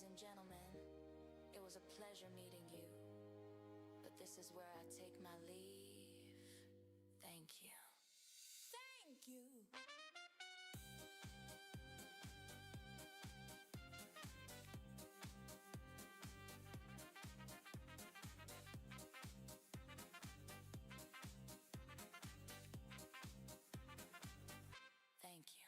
and gentlemen, it was a pleasure meeting you. But this is where I take my leave. Thank you. Thank you. Thank you.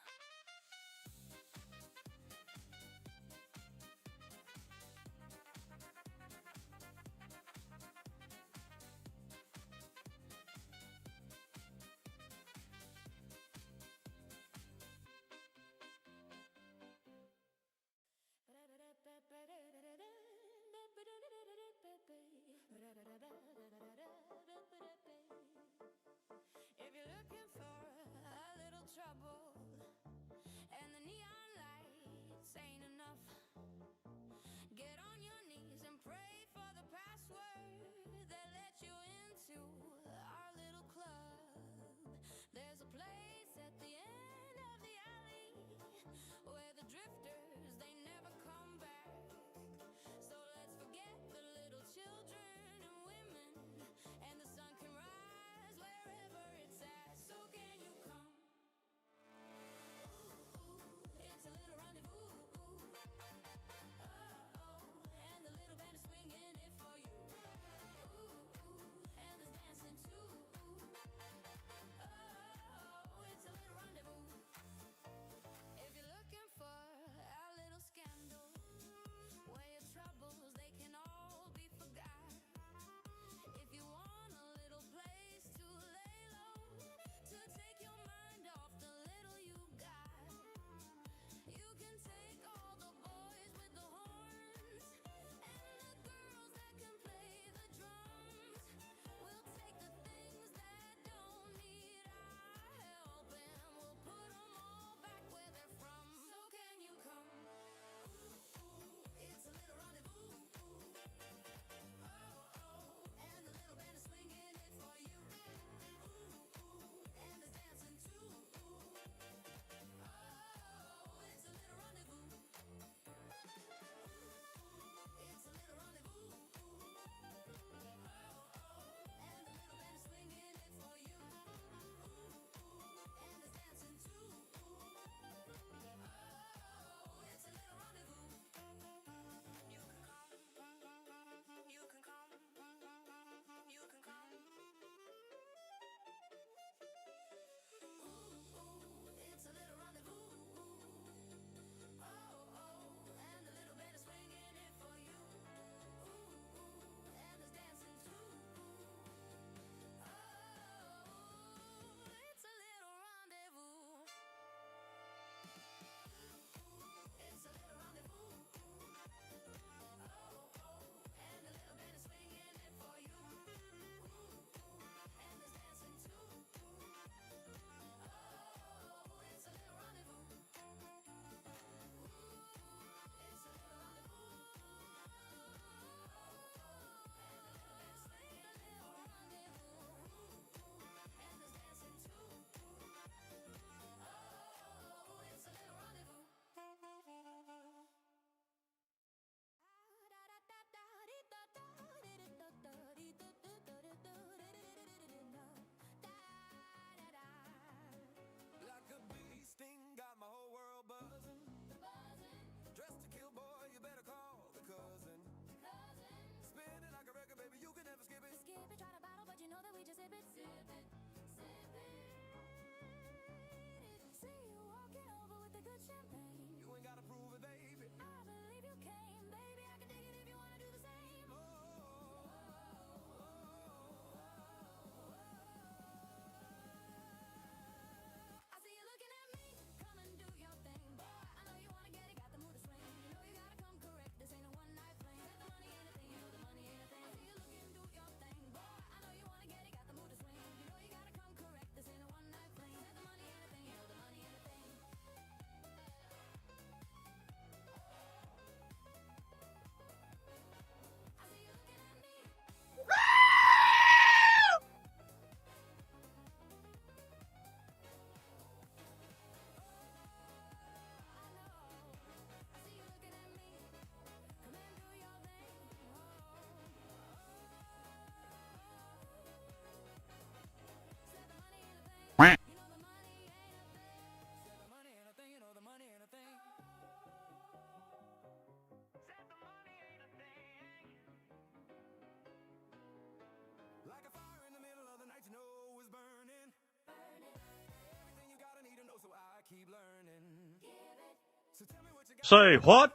Say what?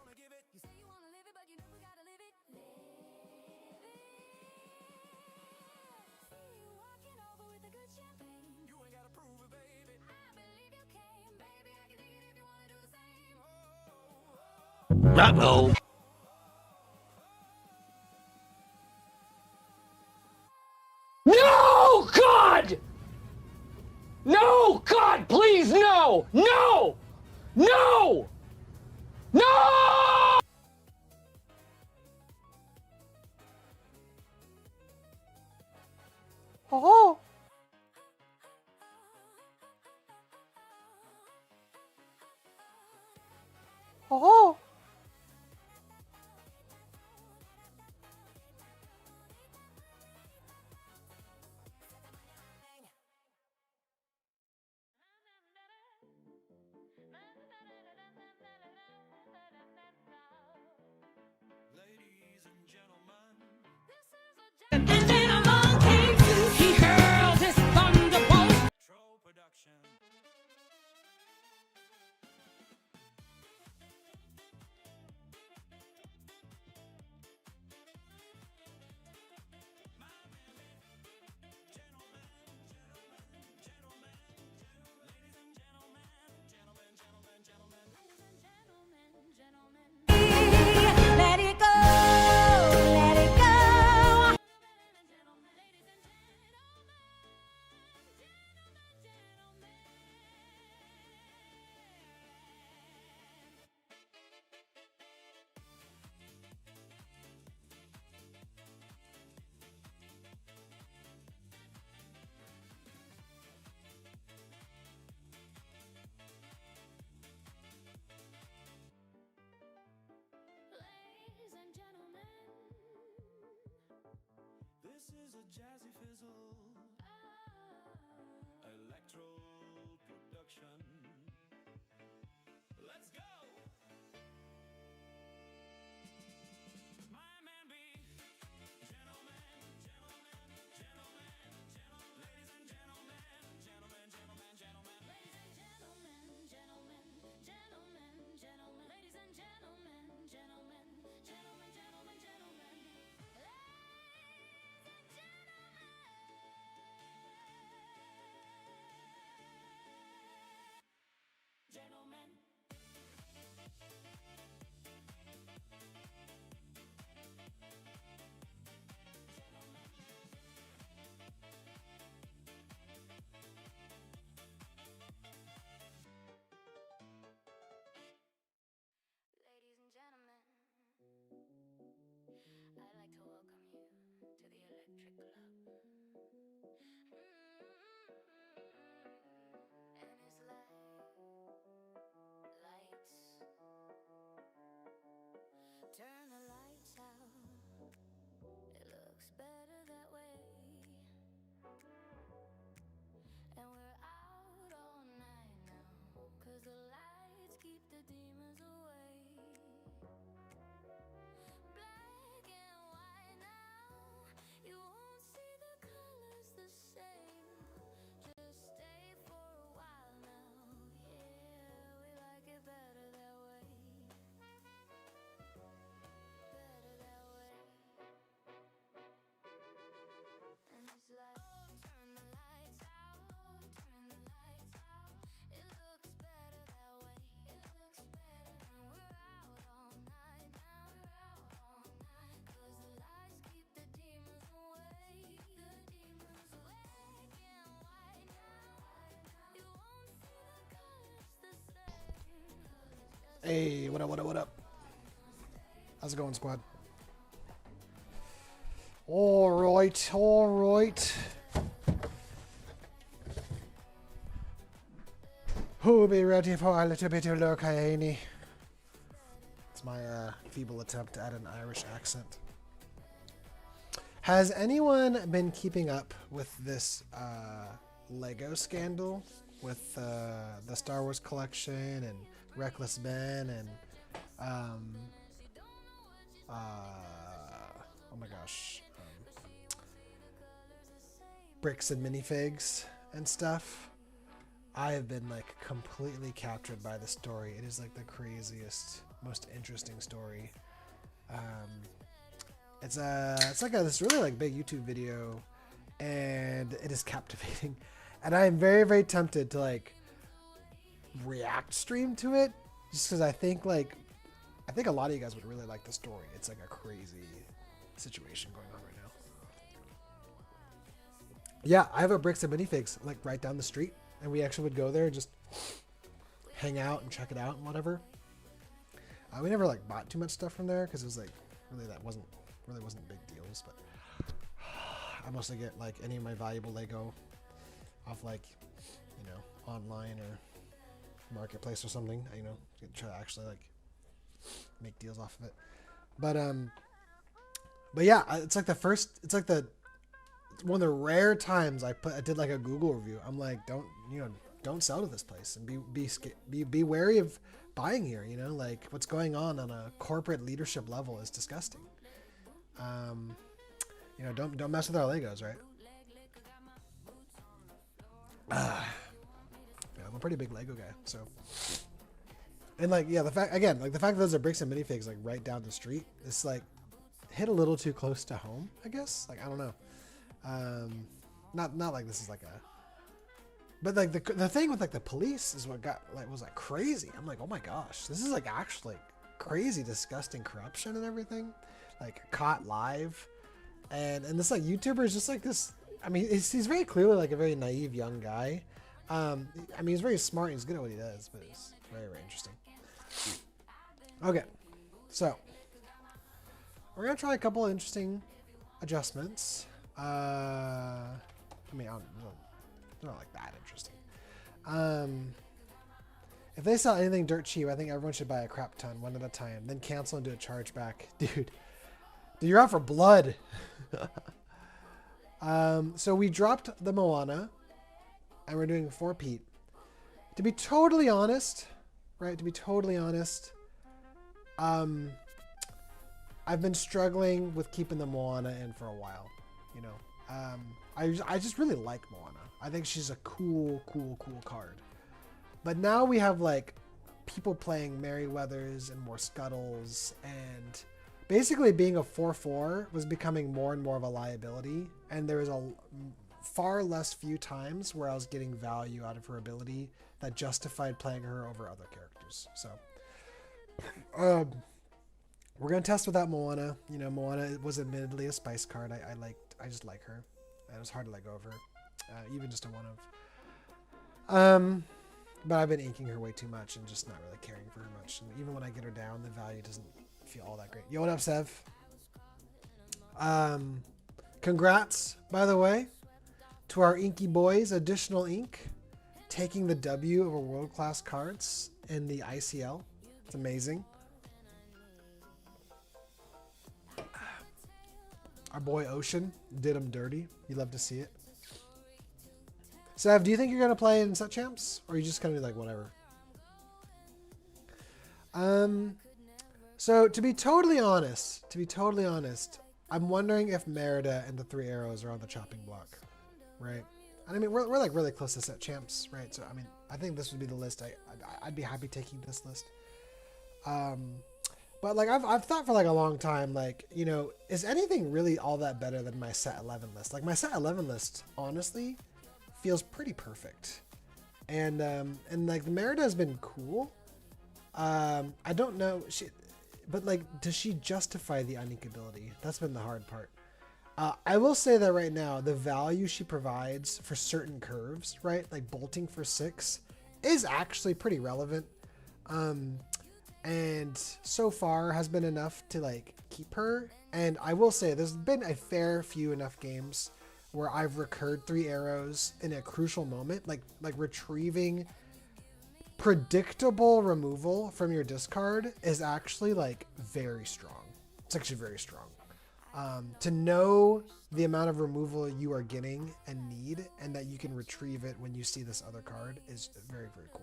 Uh-oh. No, God! No, God, please, no! No! No! No! Oh. Oh. And then along came he hurled his thunderbolt. Let it go, let it go. Ladies and gentlemen, This is a jazzy fizzle, electro production. Let's go! My man be gentlemen, ladies and gentlemen, ladies and gentlemen, ladies and gentlemen, gentlemen. Ladies and gentlemen, I'd like to welcome you to the Electric Club. And it's lights. Turn the lights out. It looks better that way. And we're out all night now, 'cause the lights keep the demons away. Black and white now, you won't see the colors the same. Just stay for a while now. Yeah, we like it better that way. Better that way. And it's like, oh, turn the lights out, turn the lights out. It looks better that way. It looks better. And we're out all night now. We're out all night. 'Cause the lights keep the demons away. The demons away. Black and white now. You won't see the colors the same. 'Cause it's just Hey, what up, what up, what up? How's it going, squad? Alright, alright. Who'll be ready for a little bit of Lorcana? It's my feeble attempt at an Irish accent. Has anyone been keeping up with this Lego scandal with the Star Wars collection and Reckless Ben and oh my gosh, bricks and minifigs and stuff? I have been like completely captured by the story. It is like the craziest, most interesting story. It's like this really like big YouTube video, and it is captivating. And I am very, very tempted to like react stream to it, just because I think a lot of you guys would really like the story. It's like a crazy situation going on right now. Yeah, I have a Bricks and Minifigs like right down the street, and we actually would go there and just hang out and check it out and whatever. We never like bought too much stuff from there because it was like really wasn't big deals, but I mostly get like any of my valuable Lego off like, you know, online or marketplace or something. You know, try to actually like make deals off of it. But yeah, it's like one of the rare times I did like a Google review. I'm like, don't sell to this place, and be wary of buying here. You know, like what's going on a corporate leadership level is disgusting. You know, don't mess with our Legos, right? Yeah, I'm a pretty big Lego guy, so. And like, yeah, the fact that those are Bricks and Minifigs like right down the street, it's like hit a little too close to home, I guess. Like, I don't know. Not like this is like but like the thing with like the police is what was like crazy. I'm like, oh my gosh, this is like actually crazy, disgusting corruption and everything, like caught live, and this like YouTuber is just like this. I mean, he's very clearly like a very naive young guy. I mean, he's very smart and he's good at what he does, but it's very, very interesting. Okay, so we're gonna try a couple of interesting adjustments. I mean, they're not like that interesting. If they sell anything dirt cheap, I think everyone should buy a crap ton, one at a time, then cancel and do a chargeback. Dude, you're out for blood. So we dropped the Moana, and we're doing 4 Pete. To be totally honest, right? I've been struggling with keeping the Moana in for a while. You know, I just really like Moana. I think she's a cool card. But now we have like people playing Merryweathers and more Scuttles, and basically being a 4/4 was becoming more and more of a liability. And there was a far less few times where I was getting value out of her ability that justified playing her over other characters. So, we're gonna test without Moana. You know, Moana was admittedly a spice card. I just like her. It was hard to let go of her, even just a 1/of. But I've been inking her way too much and just not really caring for her much. And even when I get her down, the value doesn't feel all that great. Yo, what up, Sev? Congrats, by the way, to our Inky boys. Additional ink, taking the W over world-class cards in the ICL. It's amazing. Our boy Ocean did him dirty. You love to see it. Sav, do you think you're going to play in set champs? Or are you just going to be like, whatever? So to be totally honest, I'm wondering if Merida and the 3 arrows are on the chopping block, right? And I mean, we're like really close to set champs, right? So, I mean, I think this would be the list. I'd be happy taking this list. But like I've thought for like a long time, like, you know, is anything really all that better than my set 11 list? Like my set 11 list, honestly, feels pretty perfect. And like Merida has been cool. I don't know, but like, does she justify the unique ability? That's been the hard part. I will say that right now, the value she provides for certain curves, right? Like bolting for 6 is actually pretty relevant. And so far has been enough to like keep her. And I will say there's been a fair few enough games where I've recurred 3 arrows in a crucial moment, like retrieving predictable removal from your discard is actually like very strong. It's actually very strong. To know the amount of removal you are getting and need, and that you can retrieve it when you see this other card is very, very cool.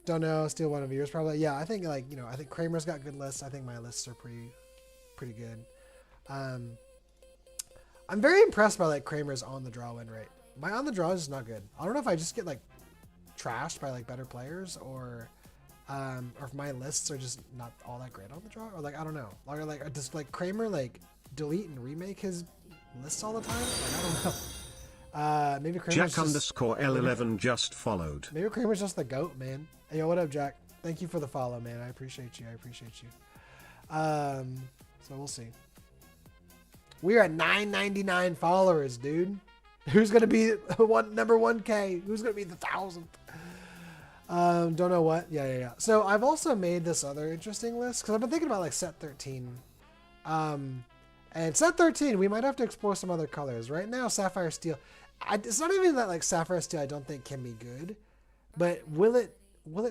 Don't know, steal one of yours probably. Yeah, I think like, you know, I think Kramer's got good lists. I think my lists are pretty good. I'm very impressed by like Kramer's on the draw win rate. My on the draw is just not good. I don't know if I just get like trashed by like better players or if my lists are just not all that great on the draw, or like I don't know, or like does like Kramer like delete and remake his lists all the time? Like I don't know. Maybe Kramer's Jack_L11 just followed. Maybe Kramer's just the GOAT, man. Hey, yo, what up, Jack? Thank you for the follow, man. I appreciate you. So we'll see. We're at 999 followers, dude. Who's gonna be number 1K? Who's gonna be the 1000th? Don't know what. Yeah. So I've also made this other interesting list because I've been thinking about like set 13. And set 13, we might have to explore some other colors. Right now, Sapphire Steel. It's not even that like Sapphire Steel I don't think can be good, but will it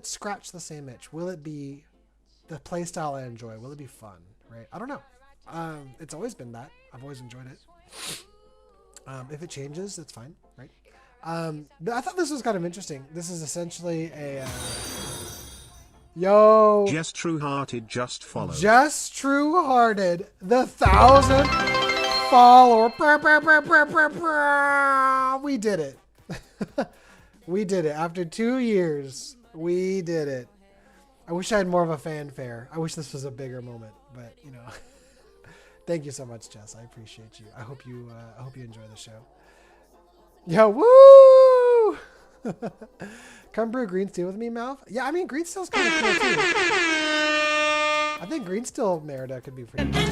scratch the same itch? Will it be the playstyle I enjoy? Will it be fun? Right? I don't know. It's always been that. I've always enjoyed it. If it changes, that's fine, right? But I thought this was kind of interesting. This is essentially a yo. Just True-Hearted just followed. Just True-Hearted, the 1000th follower. We did it. We did it. After 2 years, we did it. I wish I had more of a fanfare. I wish this was a bigger moment, but you know. Thank you so much, Jess. I appreciate you. I hope you enjoy the show. Yo, woo! Come brew green steel with me, Mouth. Yeah, I mean green steel's kind of cool too. I think green steel Merida could be pretty cool.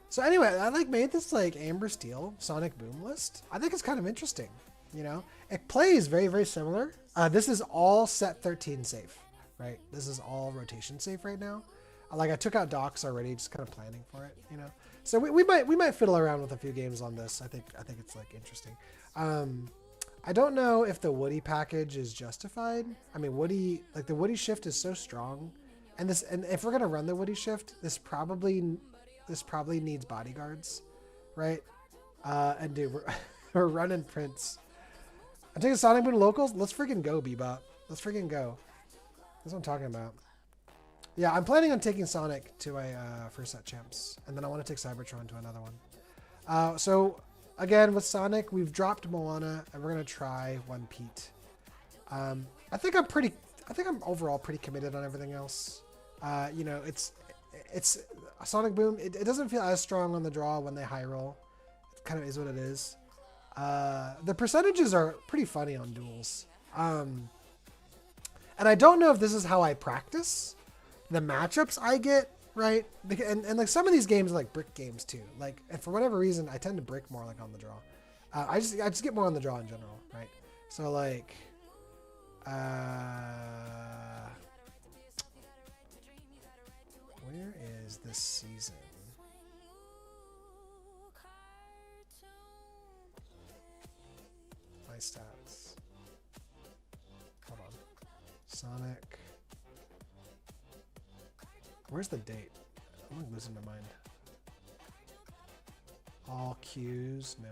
So anyway, I like made this like Amber Steel Sonic Boom list. I think it's kind of interesting. You know, it plays very, very similar. This is all set 13 safe, right? This is all rotation safe right now. Like I took out docks already, just kind of planning for it, you know. So we might fiddle around with a few games on this. I think it's like interesting. I don't know if the Woody package is justified. I mean, Woody, like the Woody shift is so strong, and if we're gonna run the Woody shift, this probably needs bodyguards, right? And dude, we're running Prince. I'm taking Sonic Boom locals. Let's freaking go, Bebop. Let's freaking go. That's what I'm talking about. Yeah, I'm planning on taking Sonic to a first set champs, and then I want to take Cybertron to another one. So again, with Sonic, we've dropped Moana, and we're gonna try One Pete. I think I'm overall pretty committed on everything else. You know, it's Sonic Boom. It doesn't feel as strong on the draw when they high roll. It kind of is what it is. The percentages are pretty funny on duels. And I don't know if this is how I practice the matchups I get, right? And like some of these games are like brick games too. Like, and for whatever reason, I tend to brick more like on the draw. I just get more on the draw in general, right? So like, where is this season? My stats. Hold on. Sonic. Where's the date? I'm like losing my mind. All queues, no.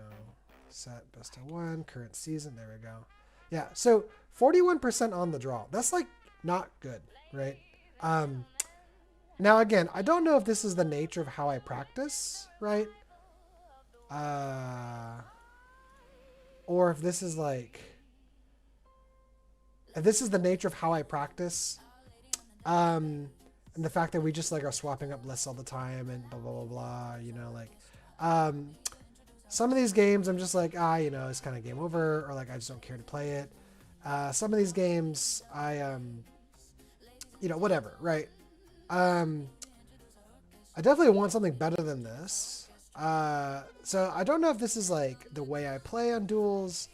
Set best of one, current season, there we go. Yeah, so 41% on the draw. That's like not good, right? Now again, I don't know if this is the nature of how I practice, right? Or if this is like, if this is the nature of how I practice, and the fact that we just like are swapping up lists all the time and blah, blah, blah, blah, you know, like, some of these games I'm just like, you know, it's kind of game over, or like, I just don't care to play it. Some of these games I, you know, whatever, right? I definitely want something better than this. So I don't know if this is like the way I play on duels,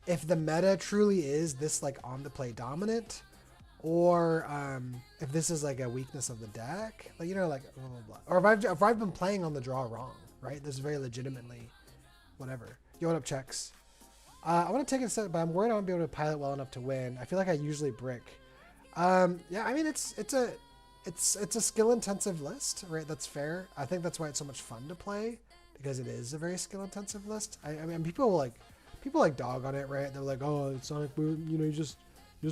if the meta truly is this like on the play dominant, or if this is like a weakness of the deck, like, you know, like blah, blah, blah. Or if I've been playing on the draw wrong, right? This is very legitimately whatever. Yo, what up, checks? I want to take it a step, but I'm worried I won't be able to pilot well enough to win. I feel like I usually brick. Yeah, I mean it's a skill intensive list, right? That's fair. I think that's why it's so much fun to play, because it is a very skill intensive list. I mean, people like dog on it, right? They're like, oh, it's Sonic Boom, you know, you just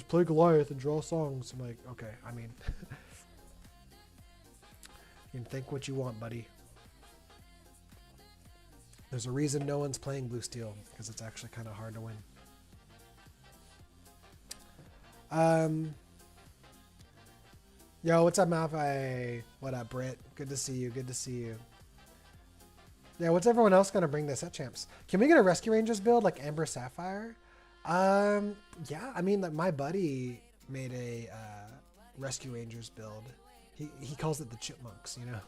play Goliath and draw songs. I'm like, okay, I mean, You can think what you want, buddy. There's a reason no one's playing blue steel, because it's actually kind of hard to win. Yo, what's up, Malphite? What up, Britt? Good to see you. Good to see you. Yeah, what's everyone else gonna bring this at champs? Can we get a Rescue Rangers build like Amber Sapphire? Yeah, I mean, like, my buddy made a Rescue Rangers build. He calls it the Chipmunks, you know.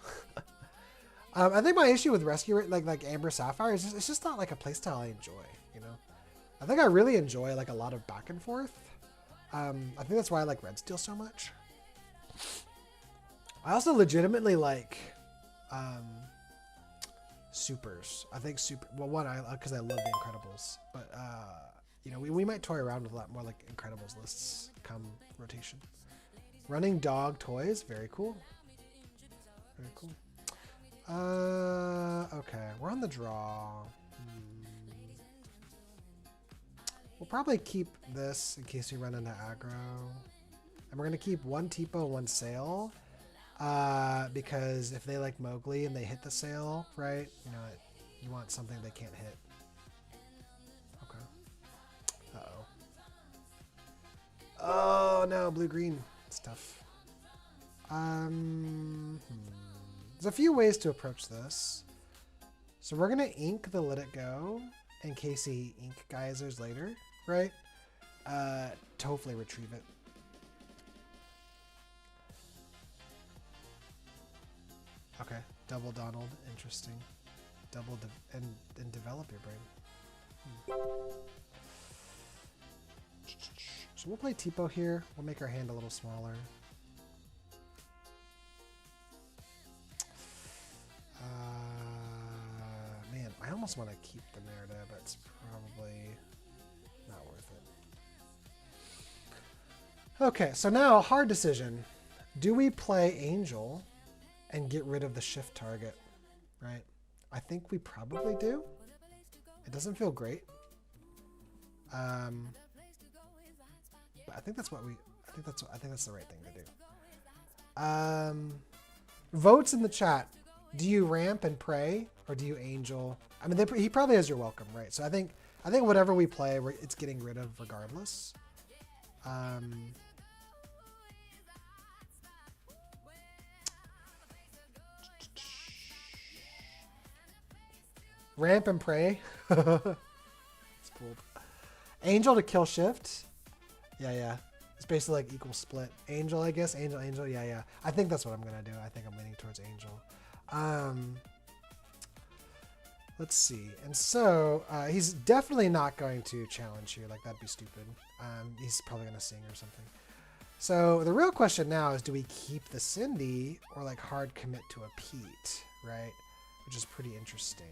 I think my issue with Rescue like Amber Sapphire is it's just not like a playstyle I enjoy, you know. I think I really enjoy like a lot of back and forth. I think that's why I like Red Steel so much. I also legitimately like supers. I think well, one, because I love the Incredibles, but you know, we might toy around with a lot more like Incredibles lists come rotation. Running dog toys, very cool. Very cool. Okay, we're on the draw. We'll probably keep this in case we run into aggro. And we're gonna keep one Tipo, one Sail. Because if they like Mowgli and they hit the Sail, right? You know, you want something they can't hit. Okay. Uh-oh. Oh no, blue-green. It's tough. There's a few ways to approach this. So we're gonna ink the Let It Go in case he ink geysers later, right? To hopefully retrieve it. Okay, double Donald, interesting. Double and develop your brain. So we'll play Tipo here. We'll make our hand a little smaller. Man, I almost want to keep the Merida, but it's probably not worth it. Okay, so now hard decision. Do we play Angel and get rid of the shift target, right? I think we probably do. It doesn't feel great. But I think that's what I think that's the right thing to do. Votes in the chat. Do you ramp and pray or do you angel? I mean, he probably has your welcome, right? So I think whatever we play, it's getting rid of regardless. Ramp and pray. It's pulled. Angel to kill shift. Yeah. It's basically like equal split. Angel, I guess. Angel. Yeah. I think that's what I'm going to do. I think I'm leaning towards Angel. Let's see. And so he's definitely not going to challenge here. Like, that'd be stupid. He's probably going to sing or something. So the real question now is, do we keep the Cindy or like hard commit to a Pete, right? Which is pretty interesting.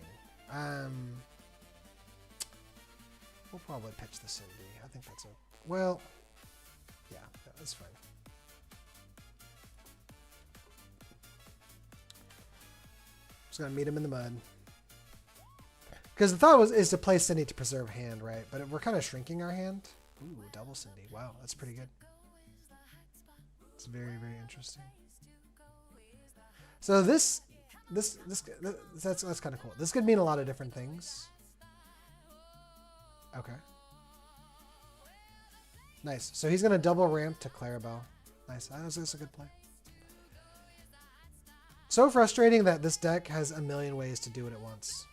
We'll probably pitch the Cindy. I think that's well, yeah, that's fine. Just gonna meet him in the mud. Because the thought is to play Cindy to preserve hand, right? But we're kind of shrinking our hand. Ooh, double Cindy. Wow, that's pretty good. It's very, very interesting. So that's kind of cool. This could mean a lot of different things. Okay. Nice. So he's going to double ramp to Clarabelle. Nice. That's a good play. So frustrating that this deck has a million ways to do it at once.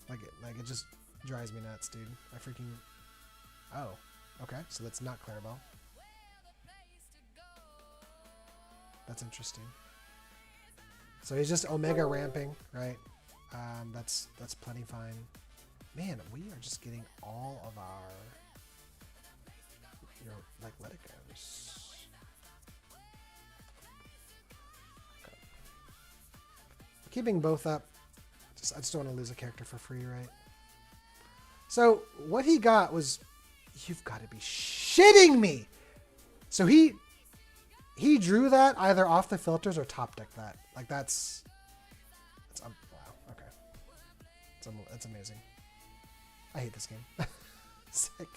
Like it just drives me nuts, dude. I freaking... Oh. Okay. So that's not Clarabelle. That's interesting. So he's just Omega ramping, right? That's plenty fine. Man, we are just getting all of our, like, Let It Goes. Okay. Keeping both up. I just don't want to lose a character for free, right? So what he got was, you've got to be shitting me. So he drew that either off the filters or top deck that. Like, that's wow. Okay. That's amazing. I hate this game. Sick.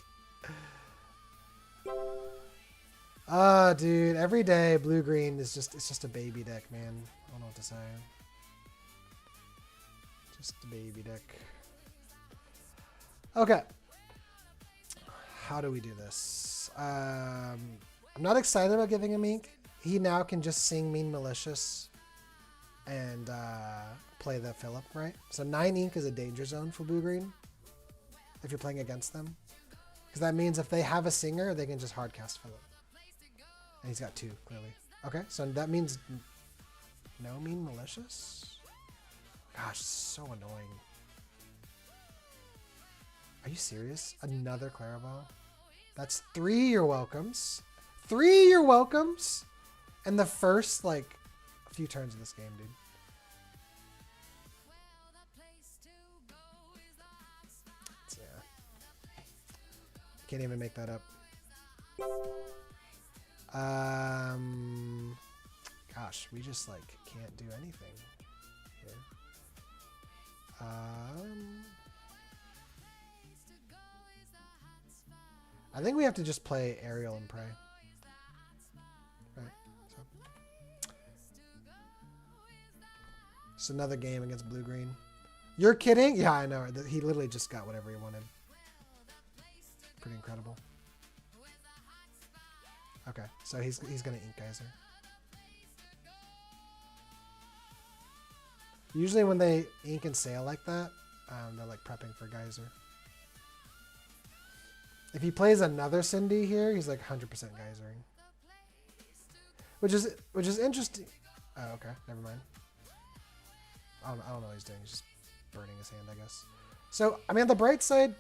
Dude, every day blue green is it's just a baby deck, man. I don't know what to say. Just a baby deck. Okay. How do we do this? I'm not excited about giving him ink. He now can just sing Mean Malicious and play the Phillip, right? So 9 ink is a danger zone for blue green if you're playing against them. Because that means if they have a singer, they can just hardcast Phillip. And he's got 2, clearly. Okay, so that means no Mean Malicious? Gosh, so annoying. Are you serious? Another Clarabelle? That's 3 you're welcomes. 3 you're welcomes? And the first, like, few turns of this game, dude. So, yeah. Can't even make that up. Gosh, we just, like, can't do anything here. I think we have to just play Aerial and pray. Right. So another game against blue-green. You're kidding? Yeah, I know. He literally just got whatever he wanted. Pretty incredible. Okay, so he's gonna ink Geyser. Usually when they ink and sail like that, they're like prepping for Geyser. If he plays another Cindy here, he's like 100% Geysering. Which is interesting. Oh, okay, never mind. I don't know what he's doing. He's just burning his hand, I guess. So, I mean, on the bright side,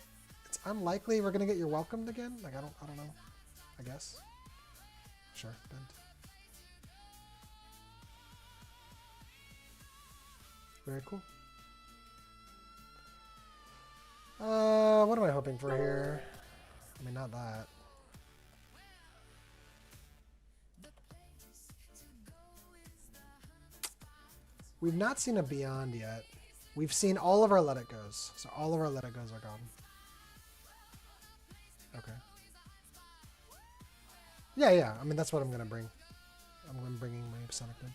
it's unlikely we're gonna get your welcomed again. Like, I don't know. I guess. Sure, bend. Very cool. What am I hoping for here? I mean, not that. We've not seen a Beyond yet. We've seen all of our Let It Goes. So all of our Let It Goes are gone. Okay. Yeah. I mean, that's what I'm going to bring. I'm bringing my Sonic Moon.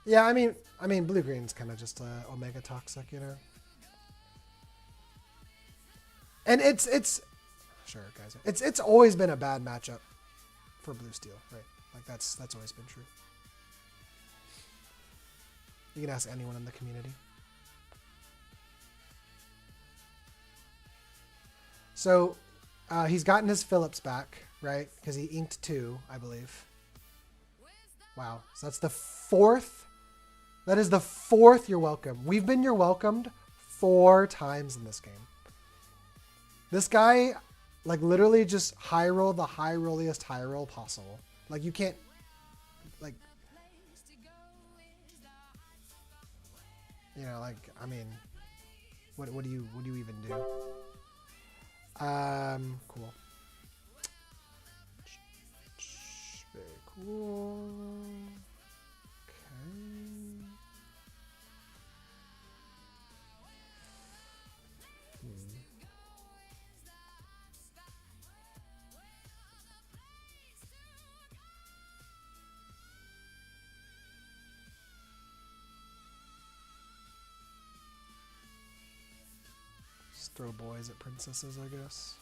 Yeah, I mean, blue-green's kind of just Omega Toxic, you know? And it's sure, guys. It's always been a bad matchup for blue-steel, right? Like, that's always been true. You can ask anyone in the community. So, he's gotten his Phillips back, right? Because he inked 2, I believe. Wow. So that's the 4th. That is the 4th you're welcome. We've been you're welcomed 4 times in this game. This guy, like, literally just high roll the high rolliest high roll possible. Like, you can't, like, you know, like, I mean, what do you even do? Cool. Very cool. Okay. Just throw boys at princesses, I guess.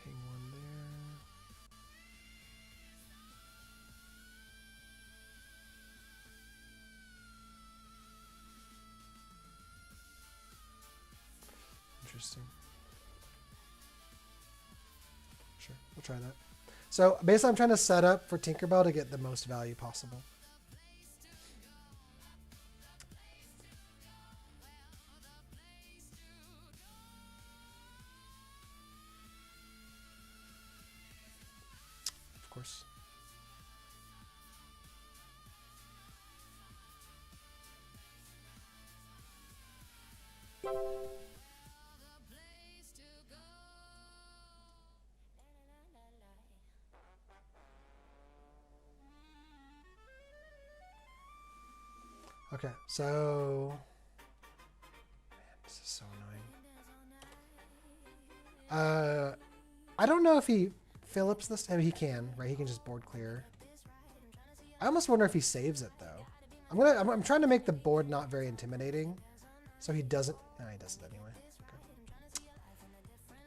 Ping one there. Interesting. Sure, we'll try that. So basically I'm trying to set up for Tinkerbell to get the most value possible. course. Okay, so man, this is so annoying. I don't know if he Phillips this time. He can, right? He can just board clear. I almost wonder if he saves it though. I'm trying to make the board not very intimidating, so he doesn't. No, he does it anyway. Okay.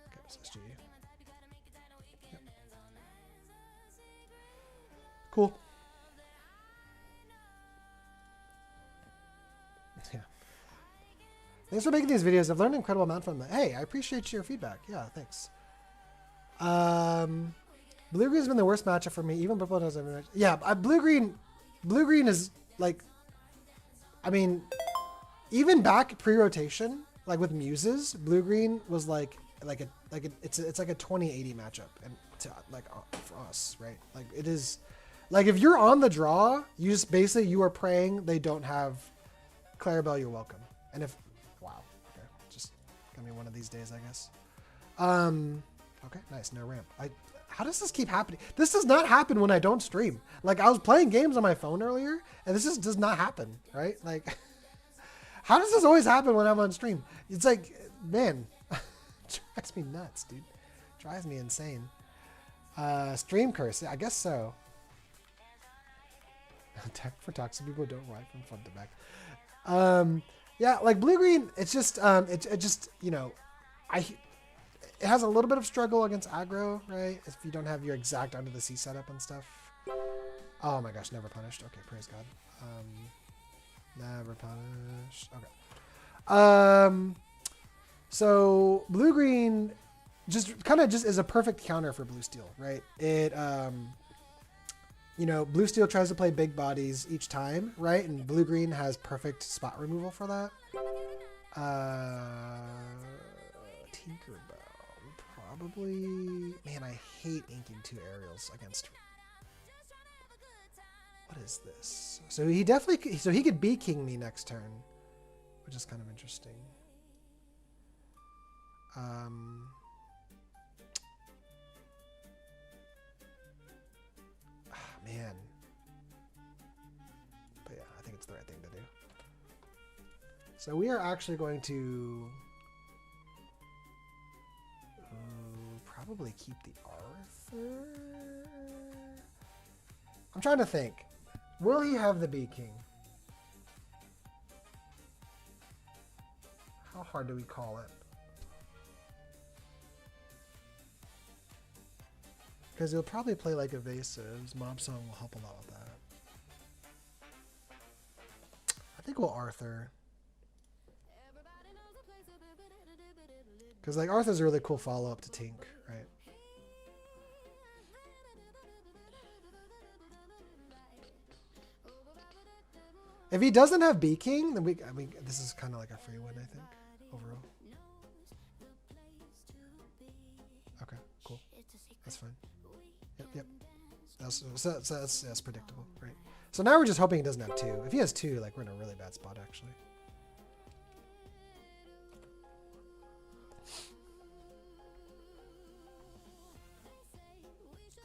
Okay, so SGU. Yep. Cool. Yeah. Thanks for making these videos. I've learned an incredible amount from them. Hey, I appreciate your feedback. Yeah, thanks. Blue green's been the worst matchup for me. Even purple does every match. Yeah, blue green is like, I mean, even back pre-rotation, like with muses, blue green was it's like a 20-80 matchup, and for us, right? Like it is, like if you're on the draw, you just basically you are praying they don't have Clarabelle. You're welcome. And if wow, okay, just gonna be one of these days, I guess. Okay, nice, no ramp. How does this keep happening? This does not happen when I don't stream. Like I was playing games on my phone earlier, and this just does not happen, right? Like, how does this always happen when I'm on stream? It's like, man, it drives me nuts, dude. It drives me insane. Stream curse, I guess so. Tech for toxic people don't ride from front to back. Yeah, like blue green, it's just it just, you know, it has a little bit of struggle against aggro, right? If you don't have your exact under the sea setup and stuff. Oh my gosh, never punished. Okay, praise God. Never punished. Okay. So blue green just kind of just is a perfect counter for blue steel, right? It you know, blue steel tries to play big bodies each time, right? And blue green has perfect spot removal for that. Tinkerbell. Probably, man, I hate inking 2 aerials against. What is this? So he definitely, so he could be king me next turn, which is kind of interesting. Man. But yeah, I think it's the right thing to do. So we are actually going to probably keep the Arthur. I'm trying to think. Will he have the B King? How hard do we call it? Because he'll probably play like evasives. Mob Song will help a lot with that. I think we'll Arthur. Because like Arthur's a really cool follow-up to Tink, right? If he doesn't have B King, then I mean, this is kind of like a free win, I think, overall. Okay, cool. That's fine. Yep. That's predictable, right? So now we're just hoping he doesn't have 2. If he has 2, like we're in a really bad spot, actually.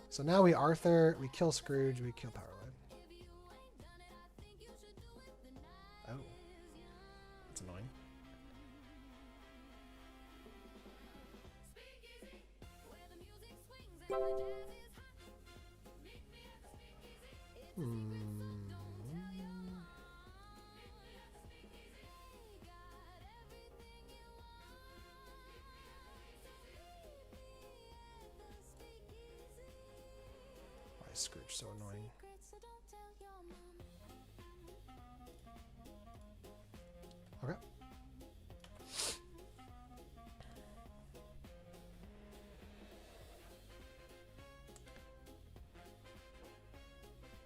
So now we Arthur, we kill Scrooge, we kill Powerline. Oh. That's annoying. Why is Scrooge so annoying? Okay.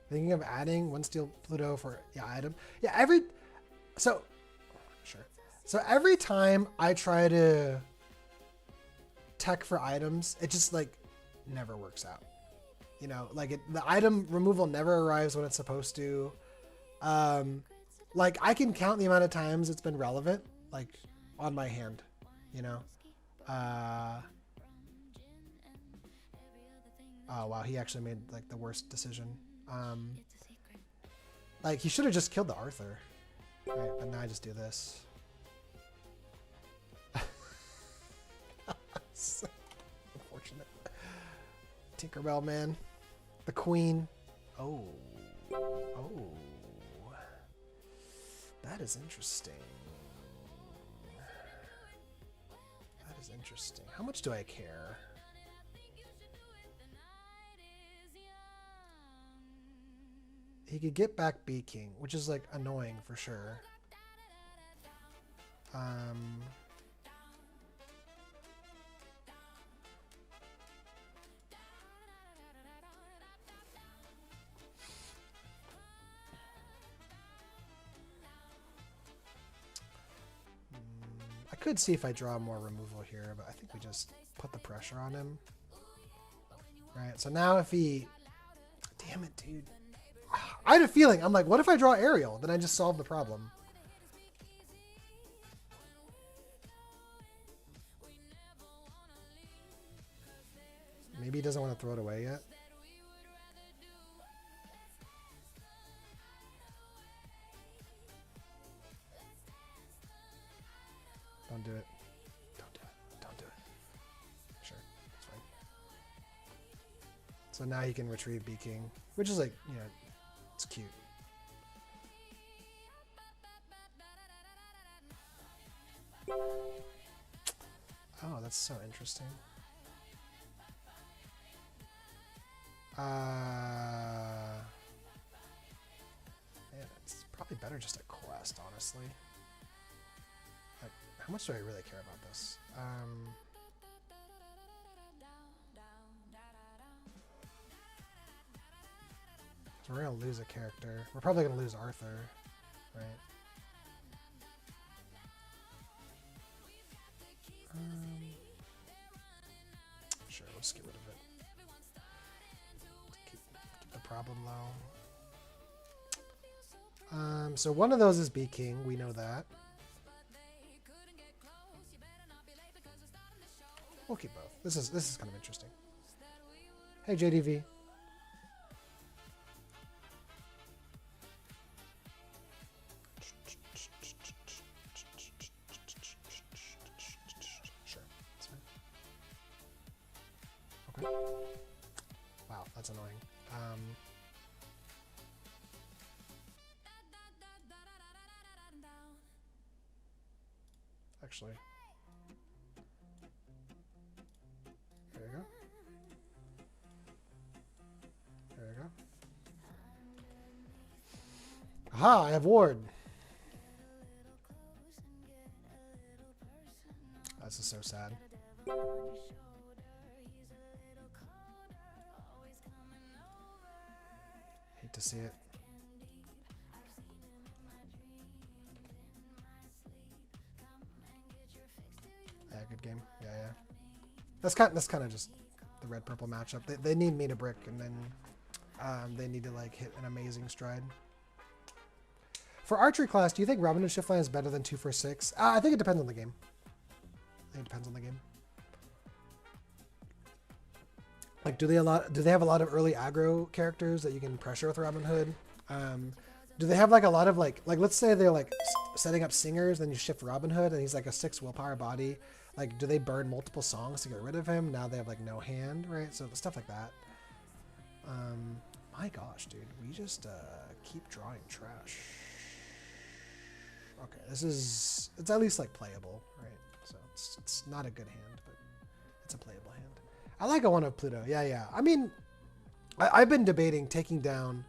Thinking of adding 1 steel Pluto for item. Yeah, so every time I try to tech for items, it just like never works out. You know, like the item removal never arrives when it's supposed to. Like I can count the amount of times it's been relevant, like on my hand, you know. Oh wow, he actually made like the worst decision. Like he should have just killed the Arthur. Right, but now I just do this. So unfortunate. Tinkerbell, man. The Queen. Oh. Oh. That is interesting. That is interesting. How much do I care? He could get back B King, which is like annoying for sure. I could see if I draw more removal here, but I think we just put the pressure on him. Right, so now if he... Damn it, dude. I had a feeling. I'm like, what if I draw Ariel? Then I just solve the problem. Maybe he doesn't want to throw it away yet. Don't do it. Don't do it. Don't do it. Sure. That's fine. So now he can retrieve B King, which is like, you know, it's cute. Oh, that's so interesting. Man, it's probably better just a quest, honestly. Like, how much do I really care about this? So we're gonna lose a character. We're probably gonna lose Arthur, right? Sure, we'll just get rid of it. Keep the problem low. So one of those is B King. We know that. We'll keep both. This is kind of interesting. Hey JDV. Sure, that's fine. Okay. Wow, that's annoying. Actually, there you go. There you go. Aha, I have ward. This is so sad. Hate to see it. Yeah, good game. Yeah, yeah. That's kind of just the red purple matchup. They need me to brick, and then they need to like hit an amazing stride. For archery class, do you think Robin Hood Shift Line is better than 2 for 6? I think it depends on the game. It depends on the game. Like, do they have a lot of early aggro characters that you can pressure with Robin Hood? Do they have like a lot of like let's say they're like setting up singers, then you shift Robin Hood and he's like a 6 willpower body. Like, do they burn multiple songs to get rid of him? Now they have like no hand, right? So stuff like that. My gosh, dude, we just keep drawing trash. Okay, it's at least like playable, right? So it's not a good hand, but it's a playable hand. I like a 1 of Pluto. Yeah. I mean, I've been debating taking down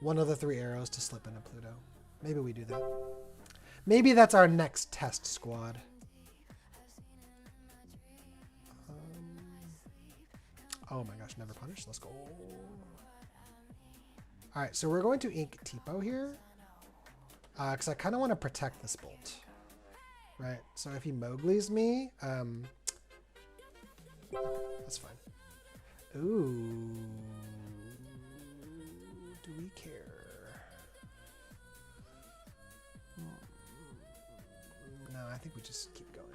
one of the 3 arrows to slip into Pluto. Maybe we do that. Maybe that's our next test squad. Oh my gosh, never punish. Let's go. All right, so we're going to ink Tipo here. Because I kind of want to protect this bolt. Right, so if he Mowgli's me, that's fine. Ooh. care? No, I think we just keep going.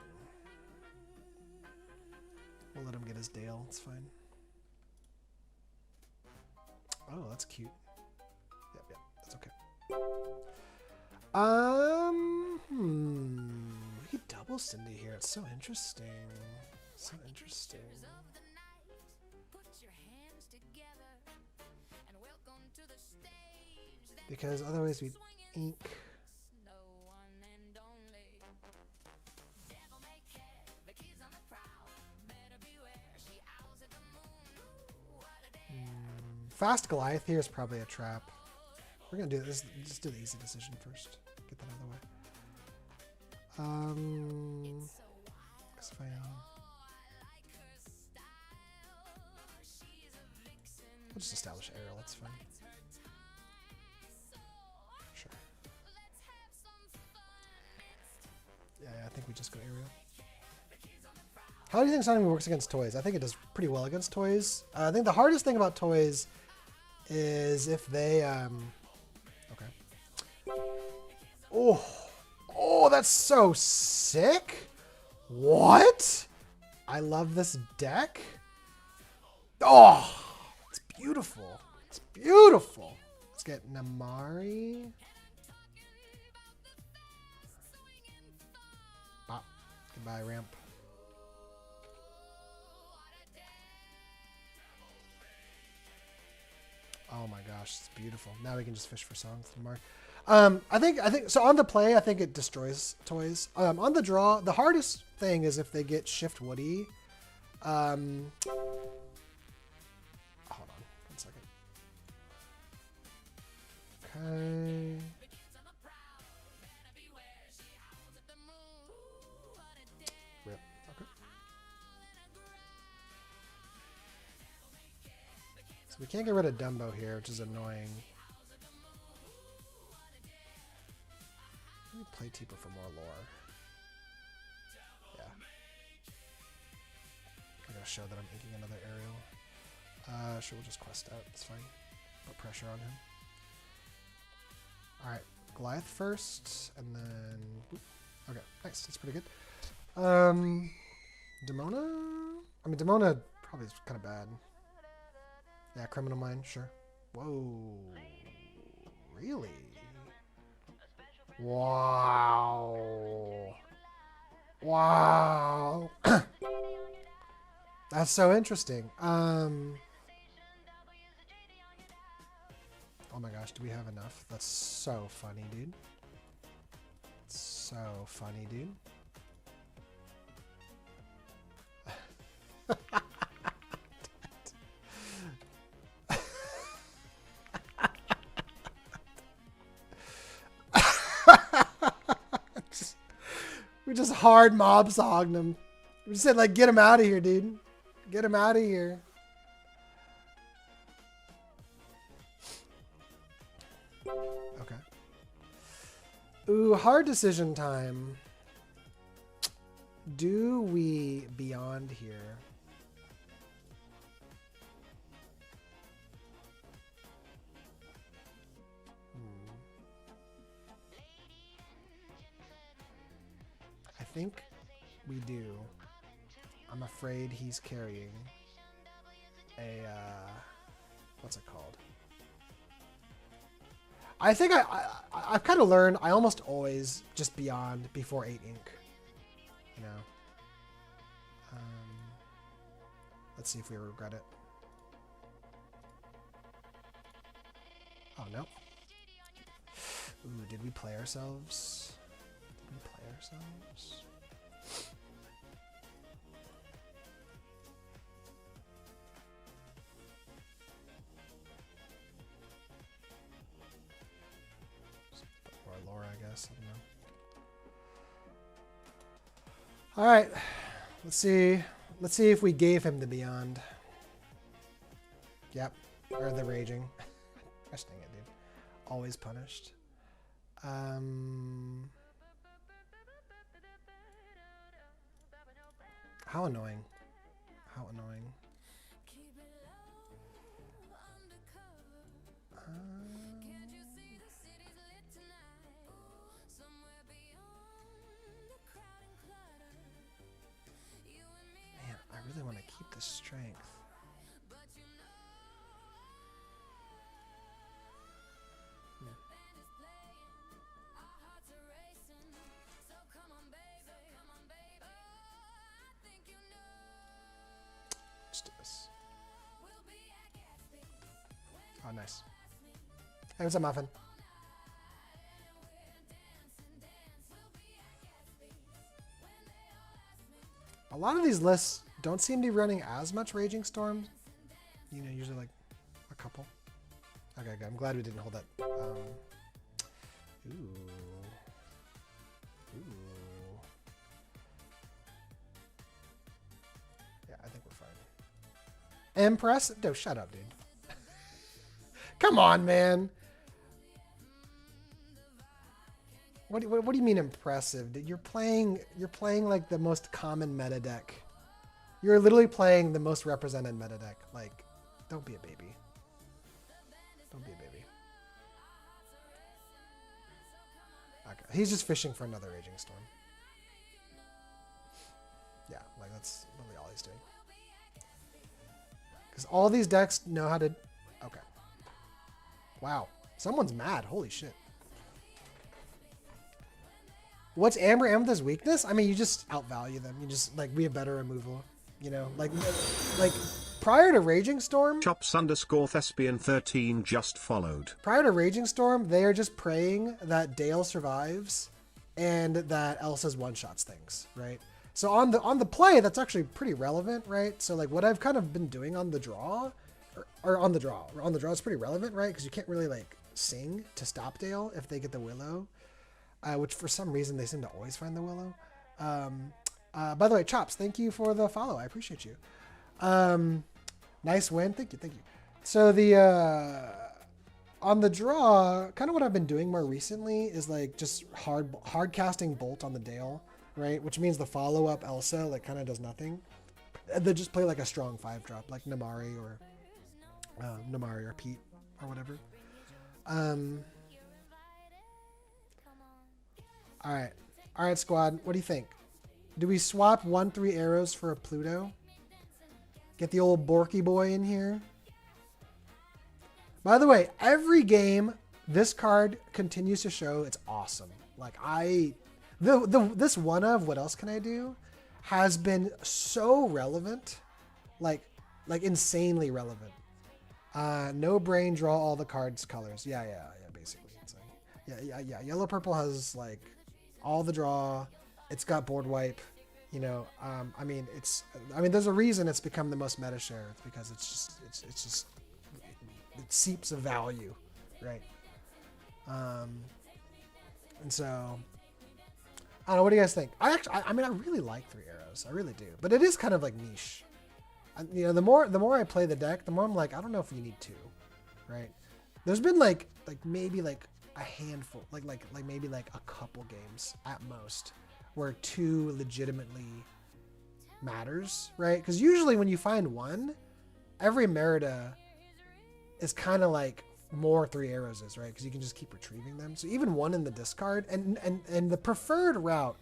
We'll let him get his Dale. It's fine. Oh, that's cute. Yep, that's okay. He double Cindy here. It's so interesting. So interesting. Because otherwise we'd ink. Fast Goliath here is probably a trap. We're gonna do this. Just do the easy decision first. Get that out of the way. It's fine. We'll just establish Ariel. That's fine. Sure. Yeah, I think we just go Ariel. How do you think Sonic works against toys? I think it does pretty well against toys. I think the hardest thing about toys is if they okay. Oh, that's so sick. What? I love this deck. Oh, it's beautiful. It's beautiful. Let's get Namari. Bop. Goodbye, ramp. Oh my gosh, it's beautiful. Now we can just fish for songs. Mark. I think so. On the play, I think it destroys toys. On the draw, the hardest thing is if they get Shift Woody. Hold on, 1 second. Okay. Rip. Okay. So we can't get rid of Dumbo here, which is annoying. Let me play Teeper for more lore. Yeah. I gotta show that I'm inking another Ariel. Sure, we'll just quest out. It's fine. Put pressure on him. Alright, Goliath first, and then... Okay, nice. That's pretty good. Demona? I mean, Demona probably is kind of bad. Yeah, Criminal Mind, sure. Whoa. Really? Wow. Wow. That's so interesting. Oh my gosh, do we have enough? That's so funny, dude. So funny, dude. We just hard mob sogged him. We just said, like, get him out of here, dude. Get him out of here. Okay. Ooh, hard decision time. Do we beyond here? I think we do. I'm afraid he's carrying a, what's it called? I think I've kind of learned I almost always just beyond before 8 ink. You know? Let's see if we regret it. Oh, no. Ooh, did we play ourselves? Did we play ourselves? Or Laura, I guess. I don't know. All right. Let's see. Let's see if we gave him the Beyond. Yep. Or the Raging. Gosh dang it, dude. Always punished. How annoying. How annoying. the strength. Let's do this. Oh, nice. Hey, what's up, Muffin? A lot of these lists don't seem to be running as much Raging Storm. You know, usually like a couple. Okay, good. I'm glad we didn't hold that. Ooh. Ooh. Yeah, I think we're fine. Impress? No, shut up, dude. Come on, man. What do you mean impressive? Dude, you're playing like the most common meta deck. You're literally playing the most represented meta deck. Like, don't be a baby. Don't be a baby. Okay, he's just fishing for another Raging Storm. Yeah, like that's literally all he's doing. Because all these decks know how to. Okay. Wow, someone's mad. Holy shit. What's Amber Amethyst's weakness? I mean, you just outvalue them. You just, like, we have better removal. You know, like prior to Raging Storm... Chops_thespian13 just followed. Prior to Raging Storm, they are just praying that Dale survives and that Elsa's one-shots things, right? So on the play, that's actually pretty relevant, right? So, like, what I've kind of been doing on the draw... Or on the draw. On the draw, it's pretty relevant, right? Because you can't really, like, sing to stop Dale if they get the Willow. Which for some reason they seem to always find the Willow. By the way, Chops, thank you for the follow. I appreciate you. Nice win. Thank you. So the on the draw, kind of what I've been doing more recently is like just hard casting Bolt on the Dale, right? Which means the follow up Elsa like kind of does nothing. They just play like a strong 5-drop like Namari or Pete or whatever. All right, squad. What do you think? Do we swap 1/3 arrows for a Pluto? Get the old Borky boy in here. By the way, every game this card continues to show it's awesome. Like this one of what else can I do has been so relevant, like insanely relevant. No brain, draw all the cards colors. Yeah, basically. It's like, yeah. Yellow purple has like all the draw. It's got board wipe. You know, I mean, there's a reason it's become the most meta share. It's because it seeps of value, right? And so, I don't know. What do you guys think? I really like 3 arrows. I really do. But it is kind of like niche. You know, the more I play the deck, the more I'm like, I don't know if you need 2, right? There's been like maybe like a handful, like maybe like a couple games at most where 2 legitimately matters, right? Because usually when you find 1, every Merida is kind of like more 3 arrows is, right? Because you can just keep retrieving them. So even 1 in the discard, and the preferred route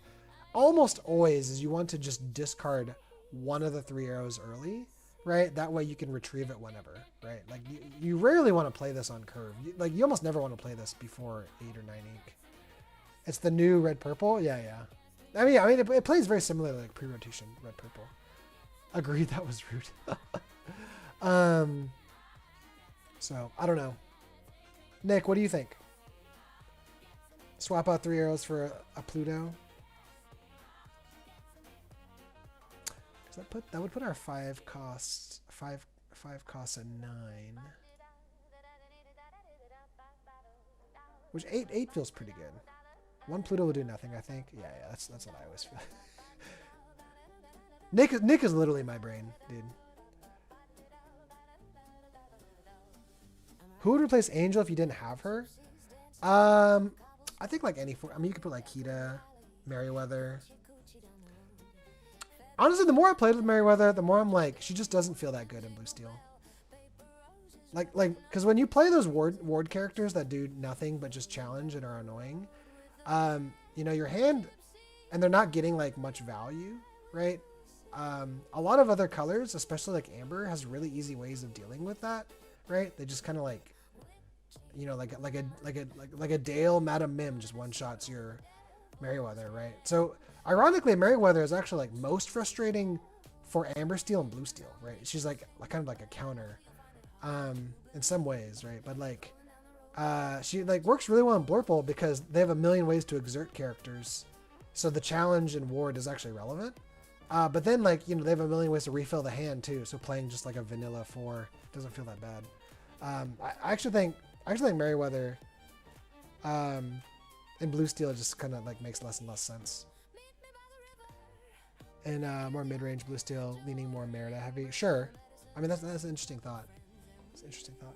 almost always is you want to just discard 1 of the 3 arrows early, right? That way you can retrieve it whenever, right? Like you rarely want to play this on curve. You almost never want to play this before 8 or 9 ink. It's the new red purple. Yeah. I mean, it plays very similarly like pre-rotation red purple. Agreed, that was rude. So I don't know. Nick, what do you think? Swap out 3 arrows for a Pluto. That would put our 5 costs at 9. Which 8 feels pretty good. 1 Pluto will do nothing, I think. Yeah, that's what I always feel. Nick is literally my brain, dude. Who would replace Angel if you didn't have her? I think like any four. I mean, you could put like Kita, Merryweather. Honestly, the more I played with Merryweather, the more I'm like, she just doesn't feel that good in Blue Steel. Like, because when you play those ward characters that do nothing but just challenge and are annoying, you know, your hand, and they're not getting like much value, right? A lot of other colors, especially like Amber, has really easy ways of dealing with that, right? They just kind of like, you know, like a Dale Madam Mim just one shots your Merryweather, right? So ironically, Merryweather is actually like most frustrating for Amber Steel and Blue Steel, right? She's like kind of like a counter, in some ways, right? But like, she like works really well in Blurple because they have a million ways to exert characters, so the challenge and ward is actually relevant. But then like, you know, they have a million ways to refill the hand too, so playing just like a vanilla 4 doesn't feel that bad. I actually think Merryweather and Blue Steel just kind of like makes less and less sense. And more mid-range Blue Steel, leaning more Merida heavy. Sure, I mean that's an interesting thought. It's an interesting thought.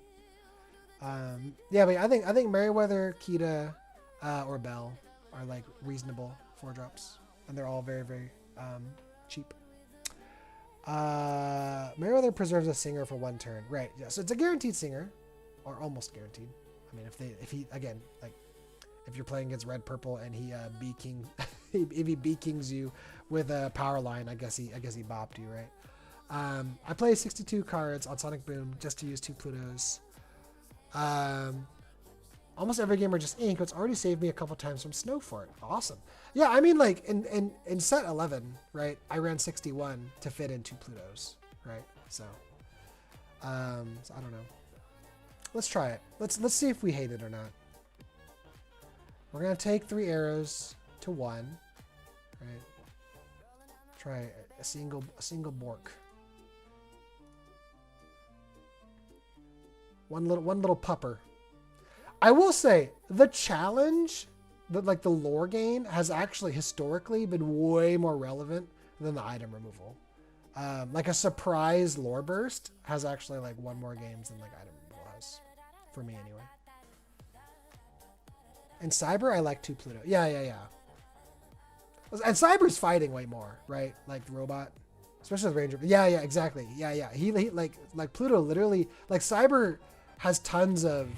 Yeah, but I think Merryweather, Kita, or Bell are like reasonable 4-drops, and they're all very very cheap. Merryweather preserves a singer for 1 turn, right? Yeah, so it's a guaranteed singer, or almost guaranteed. I mean, if he again, like if you're playing against red purple and he B king, if he B kings you with a power line, I guess he bopped you, right? I play 62 cards on Sonic Boom just to use 2 Plutos. Almost every game are just ink. It's already saved me a couple times from Snowfort. Awesome. Yeah, I mean, like in set 11, right? I ran 61 to fit in 2 Plutos, right? So I don't know. Let's try it. Let's see if we hate it or not. We're gonna take 3 arrows to 1, right? Try a single Bork. One little pupper. I will say the challenge, the lore gain, has actually historically been way more relevant than the item removal. Like a surprise lore burst has actually like won more games than like item removal has, for me anyway. And Cyber, I like 2 Pluto. Yeah. And Cyber's fighting way more, right? Like the robot, especially with Ranger. Yeah, exactly. Yeah. He like Pluto literally, like Cyber has tons of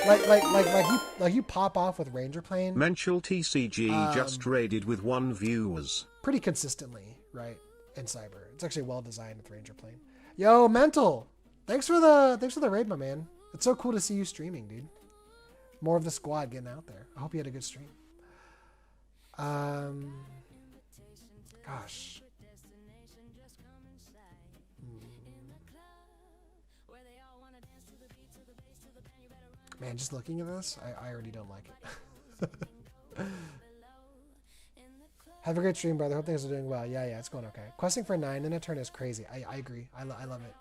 like you pop off with Ranger Plane. Mental TCG just raided with 1 viewers. Pretty consistently, right? In Cyber, it's actually well designed with Ranger Plane. Yo, Mental, thanks for the raid, my man. It's so cool to see you streaming, dude. More of the squad getting out there. I hope you had a good stream. Gosh. Man, just looking at this, I already don't like it. Have a great stream, brother. Hope things are doing well. Yeah, it's going okay. Questing for 9 in a turn is crazy. I agree. I love it.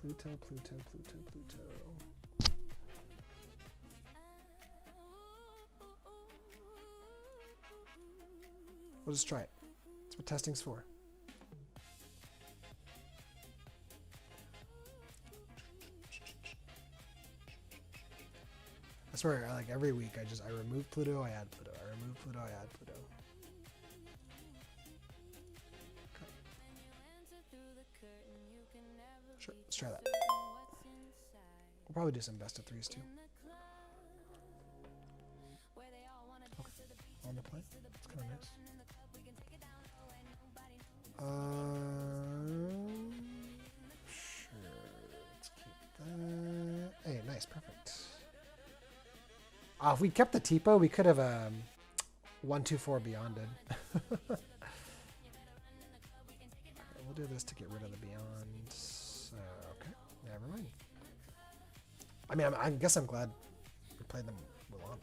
Pluto. We'll just try it. That's what testing's for. I swear, like every week, I remove Pluto, I add Pluto. I remove Pluto, I add Pluto. Okay. Sure, let's try that. We'll probably do some best of 3s too. Okay, on the play. It's kind of nice. Sure, let's keep that. Hey, nice, perfect. If we kept the Tipo, we could have 1-2-4 Beyonded. Okay, we'll do this to get rid of the Beyond. Okay, never mind. I mean, I guess I'm glad we played them Mulan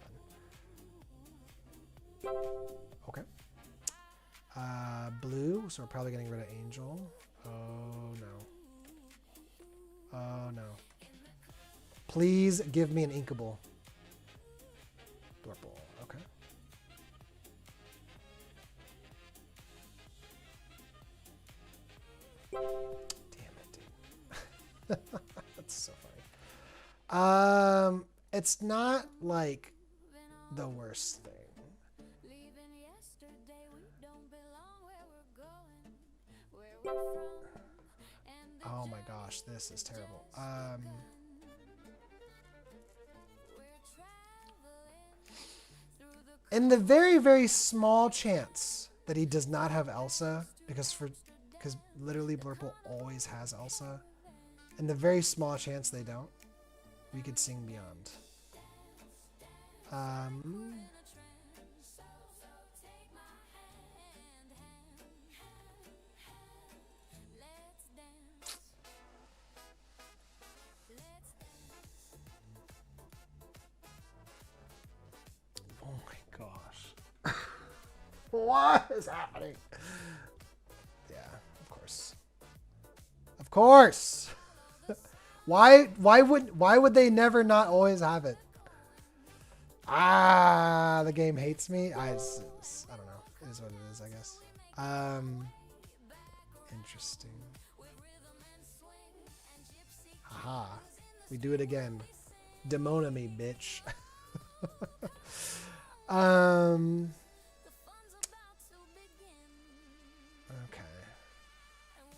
then. Okay. Blue, so we're probably getting rid of Angel. Oh no. Please give me an Inkable. Blurple, okay. Damn it, dude. That's so funny. It's not like the worst thing. Oh my gosh, this is terrible. In the very, very small chance that he does not have Elsa, because literally Blurple always has Elsa, in the very small chance they don't, we could sing Beyond. Oh my gosh. What is happening? Yeah, of course. Of course. Why would they never not always have it? Ah, the game hates me. I don't know. It is what it is, I guess. Interesting. Haha. We do it again. Demona me, bitch. Okay.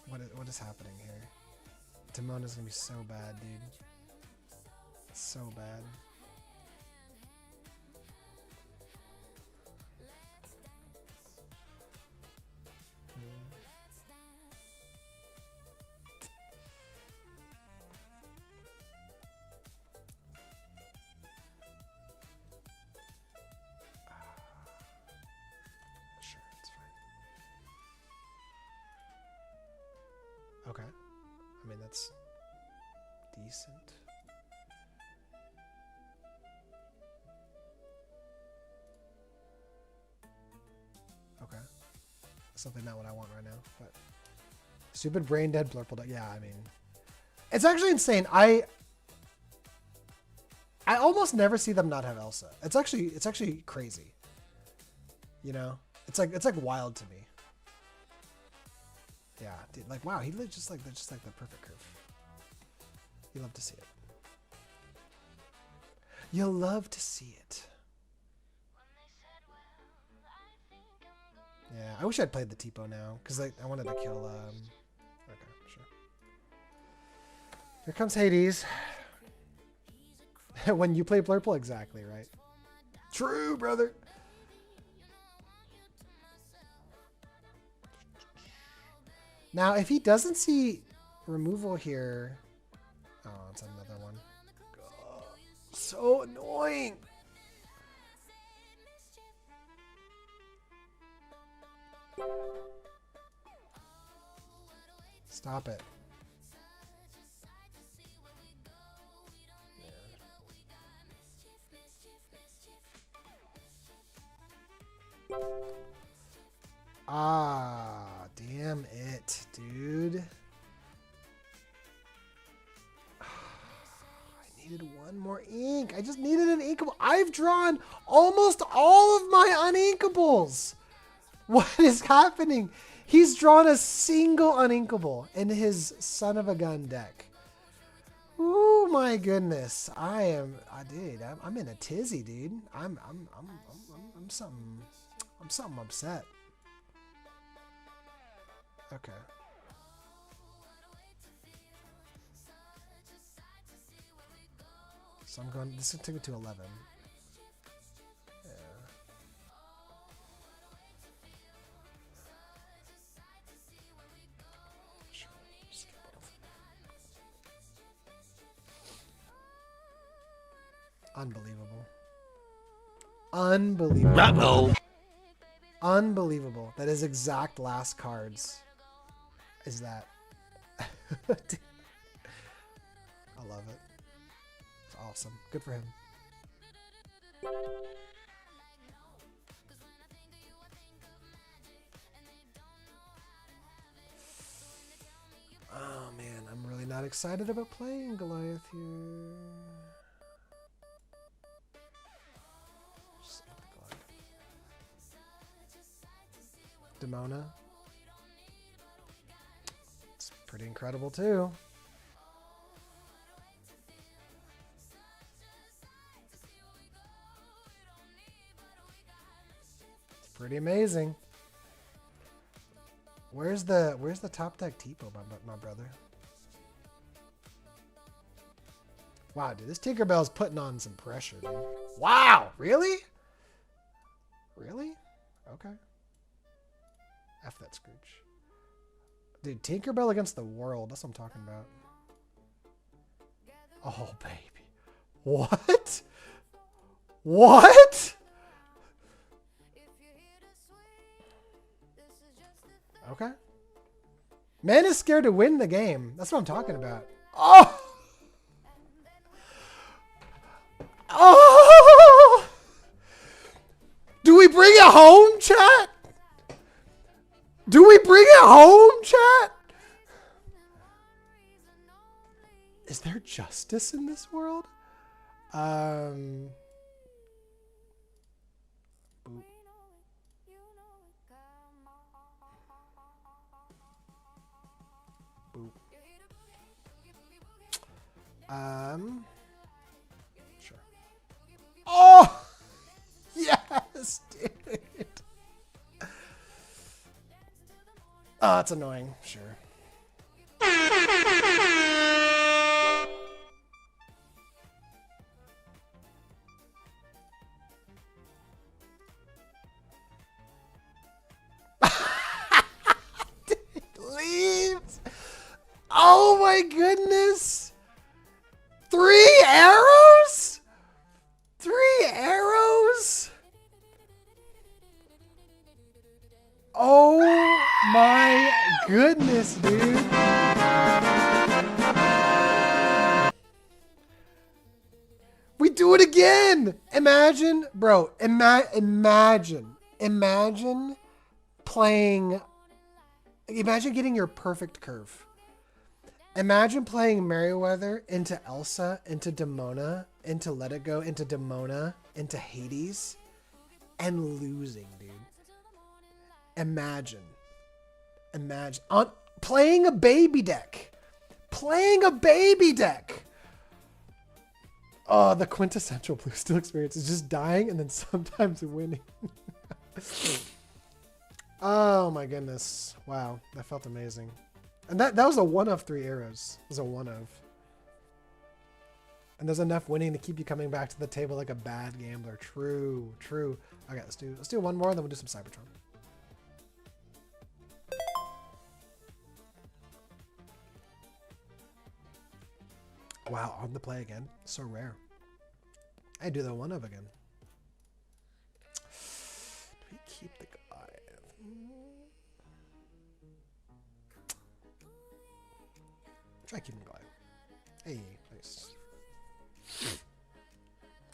What is happening here? Demona's gonna be so bad, dude. So bad. Sure, it's fine. Okay. I mean, that's decent. Okay. Something not what I want right now, but stupid brain dead Blurple. Yeah, I mean, it's actually insane. I almost never see them not have Elsa. It's actually crazy. You know, it's like wild to me. Yeah, dude, like wow, he lived just like the perfect curve. You love to see it. You'll love to see it. Yeah, I wish I'd played the Tipo now because I wanted to kill. Okay, sure. Here comes Hades. When you play Blurple, exactly right. True, brother. Now, if he doesn't see removal here, oh, it's another one. God, so annoying. Stop it. Ah, damn it, dude. I needed one more ink. I just needed an inkable. I've drawn almost all of my uninkables. What is happening? He's drawn a single uninkable in his son of a gun deck. Oh my goodness. I'm in a tizzy, dude. I'm something upset. Okay. So I'm going, this will take me to 11. Yeah. Sure. Skip off. Unbelievable. Unbelievable. Uh-oh. Unbelievable that his exact last cards is that. I love it. It's awesome. Good for him. Oh man, I'm really not excited about playing Goliath here. Demona. It's pretty incredible too. It's pretty amazing. Where's the top deck Tipo, my brother? Wow, dude, this Tinkerbell's putting on some pressure, dude. Wow, really? Really? Okay. F that Scrooge. Dude, Tinkerbell against the world. That's what I'm talking about. Oh, baby. What? What? Okay. Man is scared to win the game. That's what I'm talking about. Oh! Oh! Do we bring it home, chat? Do we bring it home, chat? Is there justice in this world? Boop. Boop. Sure. Oh! Yes, dude. Oh, it's annoying. Sure. Leaves. Oh my goodness. 3 arrows? 3 arrows? Oh my goodness, dude. We do it again. Imagine, bro, imagine playing, imagine getting your perfect curve. Imagine playing Merryweather into Elsa, into Demona, into Let It Go, into Demona, into Hades, and losing, dude. Imagine on playing a baby deck. Oh, the quintessential Blue Steel experience is just dying and then sometimes winning. Oh my goodness. Wow. That felt amazing. And that was a 1 of 3 arrows. It was a 1 of. And there's enough winning to keep you coming back to the table like a bad gambler. True. Okay, let's do one more and then we'll do some Cybertron. Wow, on the play again. So rare. I do the 1 of again. Do we keep the guy? Try keeping the guy. Hey, nice.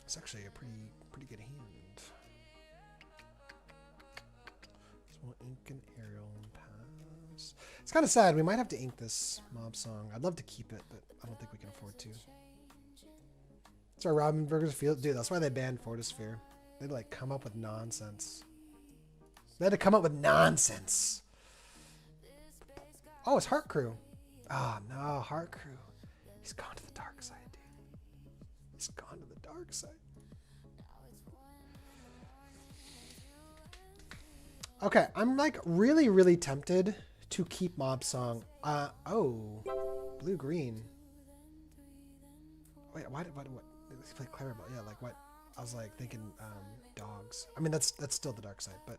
It's actually a pretty good hand. So we'll ink an aerial and pass. It's kind of sad. We might have to ink this mob song. I'd love to keep it, but I don't think we can afford to. That's why Robin Burgers feel. Dude, that's why they banned Fortisphere. They'd like come up with nonsense. They had to come up with nonsense. Oh, it's Heart Crew. Oh no, Heart Crew. He's gone to the dark side, dude. He's gone to the dark side. Okay, I'm like really tempted to keep Mob Song. Oh, blue green. Wait, what? Let's play Clarabelle. Yeah, like what? I was like thinking dogs. I mean that's still the dark side, but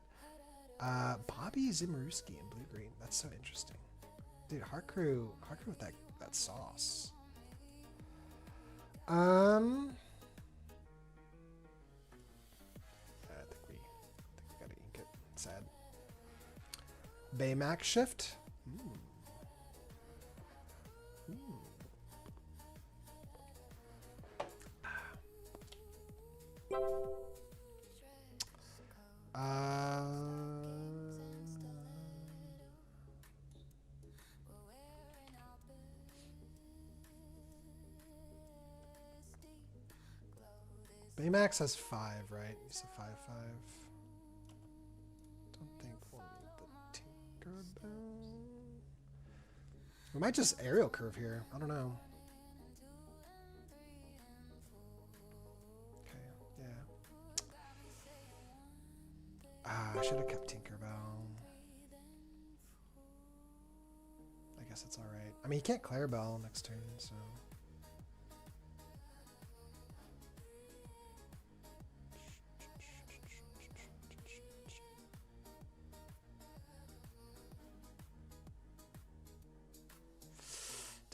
Bobby Zimmerowski in blue green. That's so interesting, dude. Heart Crew with that sauce. I think we gotta ink it. Sad. Baymax shift. Ooh. Baymax has 5, right? He's a 5/5. Don't think we'll need the Tinkerbell. We might just aerial curve here. I don't know. Okay, yeah. I should have kept Tinkerbell. I guess it's alright. I mean, he can't Clarabelle next turn, so.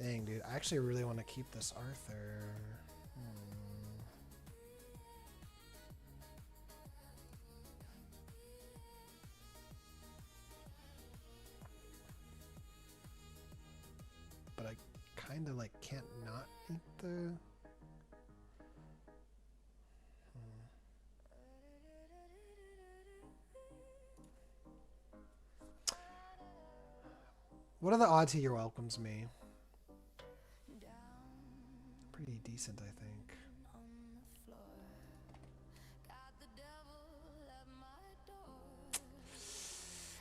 thing, dude. I actually really want to keep this Arthur. But I kind of like can't not eat the... What are the odds he welcomes me? Pretty decent, I think.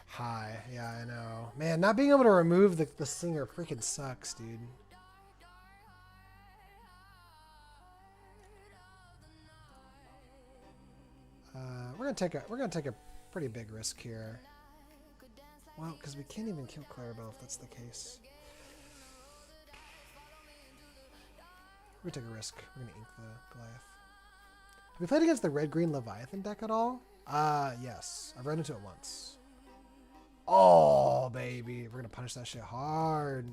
Hi. Yeah, I know. Man, not being able to remove the singer freaking sucks, dude. We're gonna take a pretty big risk here. Well, because we can't even kill Clarabelle if that's the case. We're gonna take a risk. We're gonna ink the Goliath. Have we played against the red-green Leviathan deck at all? Yes. I've run into it once. Oh, baby. We're gonna punish that shit hard.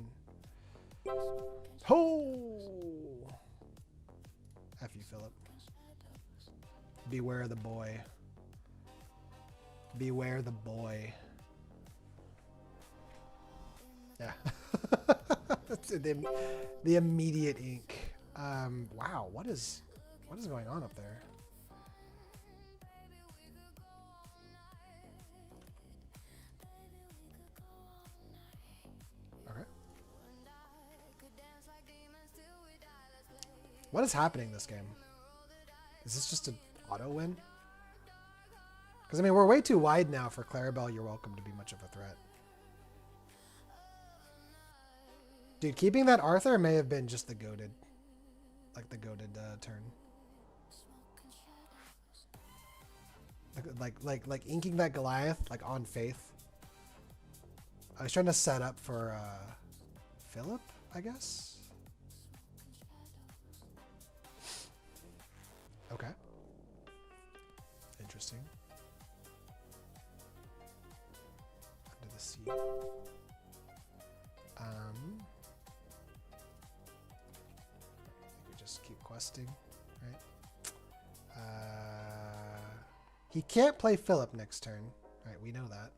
Ho! F you, Philip. Beware the boy. Beware the boy. Yeah. the immediate ink. Wow, what is going on up there? Okay. What is happening this game? Is this just an auto win? Because, I mean, we're way too wide now for Clarabelle, you're welcome, to be much of a threat. Dude, keeping that Arthur may have been just the goated. Like the goated turn. Like inking that Goliath, like on faith. I was trying to set up for Philip, I guess. Okay. Interesting. Under the sea. We just keep questing, right? He can't play Philip next turn. Right, we know that.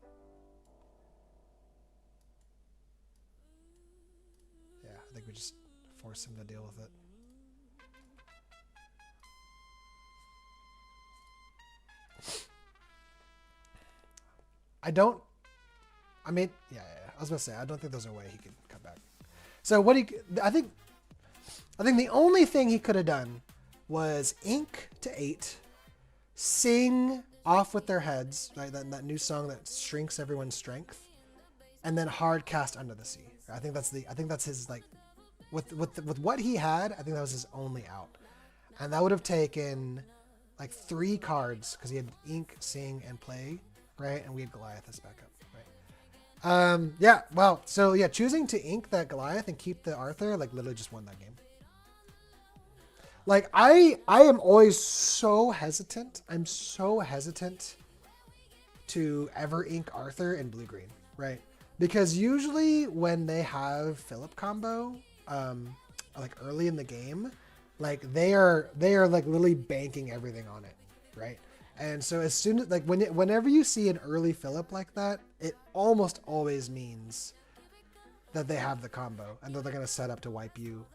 Yeah, I think we just force him to deal with it. I mean, yeah. I was gonna say, I don't think there's a way he could come back. So what I think the only thing he could have done was ink to 8, sing Off With Their Heads, right? That new song that shrinks everyone's strength, and then hard cast Under the Sea. I think that's his, like, with what he had. I think that was his only out, and that would have taken like 3 cards because he had ink, sing, and play, right? And we had Goliath as backup, right? Yeah. Well, so yeah, choosing to ink that Goliath and keep the Arthur, like, literally just won that game. Like, I am always so hesitant. I'm so hesitant to ever ink Arthur in blue-green, right? Because usually when they have Philip combo, like early in the game, like they are like literally banking everything on it, right? And so as soon as, like, whenever you see an early Philip like that, it almost always means that they have the combo and that they're gonna set up to wipe you.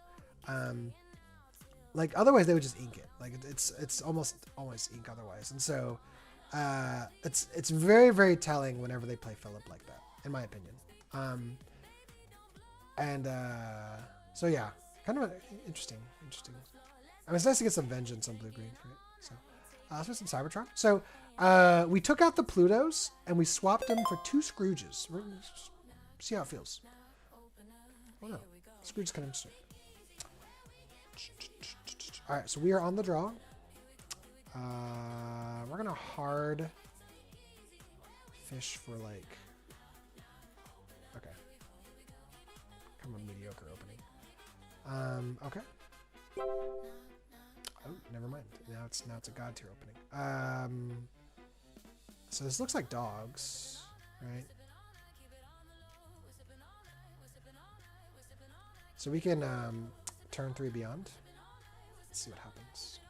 Like, otherwise they would just ink it. Like, it's almost always ink otherwise. And so it's very, very telling whenever they play Philip like that, in my opinion. So yeah, kind of interesting. I mean, it's nice to get some vengeance on blue-green, right? So let's put some Cybertron. So we took out the Plutos and we swapped them for 2 Scrooges. We're gonna see how it feels. Oh no, Scrooge is kind of interesting. All right, so we are on the draw. We're gonna hard fish for, like, okay, kind of a mediocre opening. Okay. Oh, never mind. Now it's a god tier opening. So this looks like dogs, right? So we can turn 3 beyond. Let's see what happens.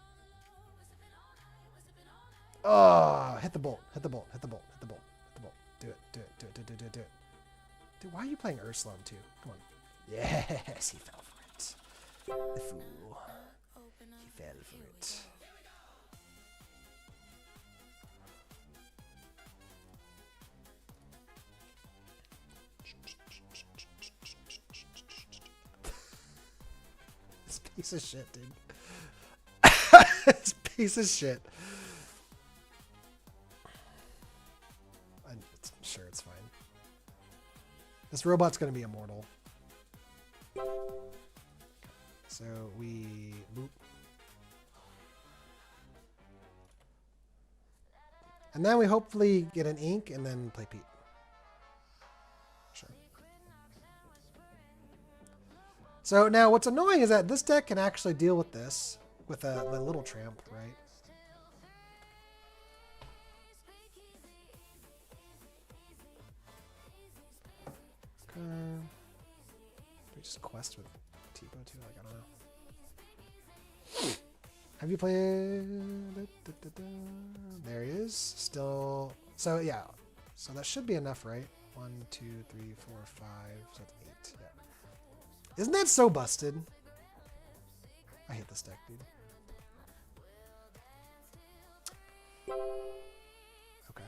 Oh, hit the bolt. Hit the bolt. Hit the bolt. Hit the bolt. Hit the bolt. Do it. Do it. Do it. Do it. Do it. Do it. Do it. Dude, why are you playing Ursula too? Come on. Yes, he fell for it. The fool. He fell for it. This piece of shit, dude. This piece of shit. I'm sure it's fine. This robot's gonna be immortal. So we boop. And then we hopefully get an ink and then play Pete. Sure. So now what's annoying is that this deck can actually deal with this with a little tramp, right? Okay. We just quest with Tipo too, like I don't know. Have you played? There he is. Still. So yeah. So that should be enough, right? 1, 2, 3, 4, 5. So that's 8. Yeah. Isn't that so busted? I hate this deck, dude. Okay.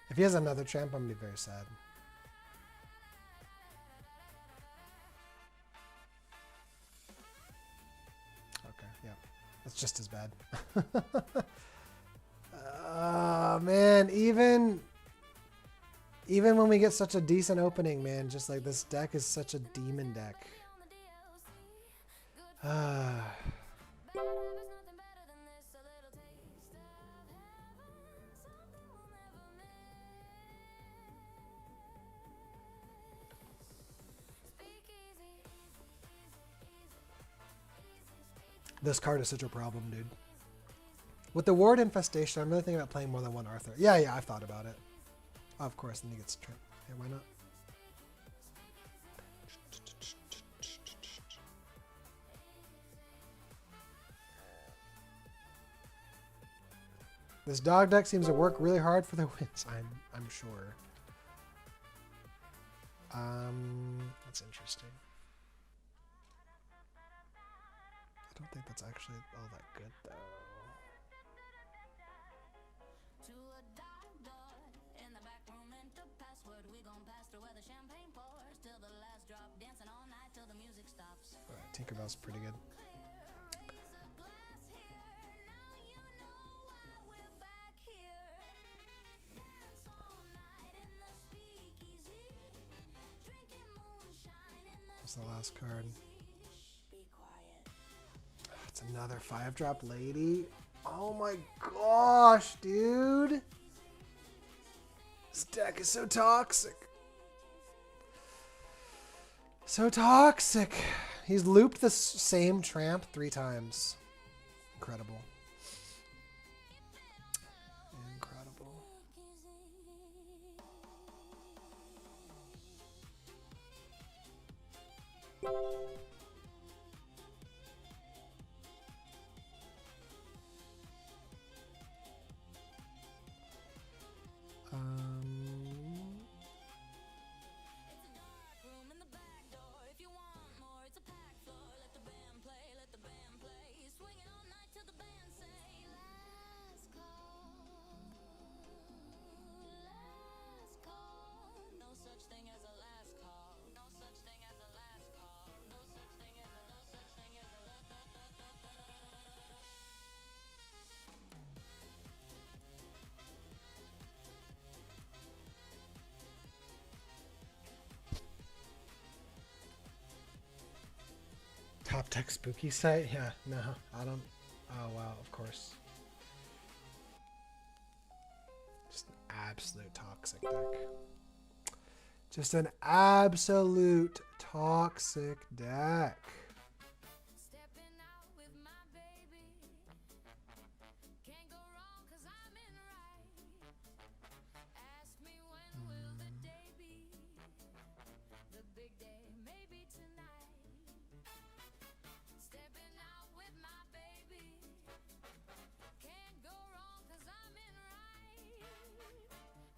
If he has another champ, I'm gonna be very sad. Okay, yeah. That's just as bad. Man, even when we get such a decent opening, man, just like this deck is such a demon deck. This card is such a problem, dude. With the Ward Infestation, I'm really thinking about playing more than one Arthur. Yeah, I've thought about it. Oh, of course, then he gets tripped. Yeah, why not? This dog deck seems to work really hard for the wins. I'm sure. That's interesting. I don't think that's actually all that good, though. To a dark door in the back room, enter password. We gon' pass through where the champagne pours till the last drop, dancing all night till the music stops. All right, Tinkerbell's pretty good. What's the last card? It's another 5-drop lady. Oh my gosh, dude. This deck is so toxic. So toxic. He's looped the same tramp 3 times. Incredible. Incredible. Top tech spooky site? Yeah, no, I don't. Oh wow, of course. absolute toxic deck. Just an absolute toxic deck. Stepping out with my baby. Can't go wrong 'cause I'm in right. Ask me when will the day be? The big day, maybe tonight. Stepping out with my baby. Can't go wrong 'cause I'm in right.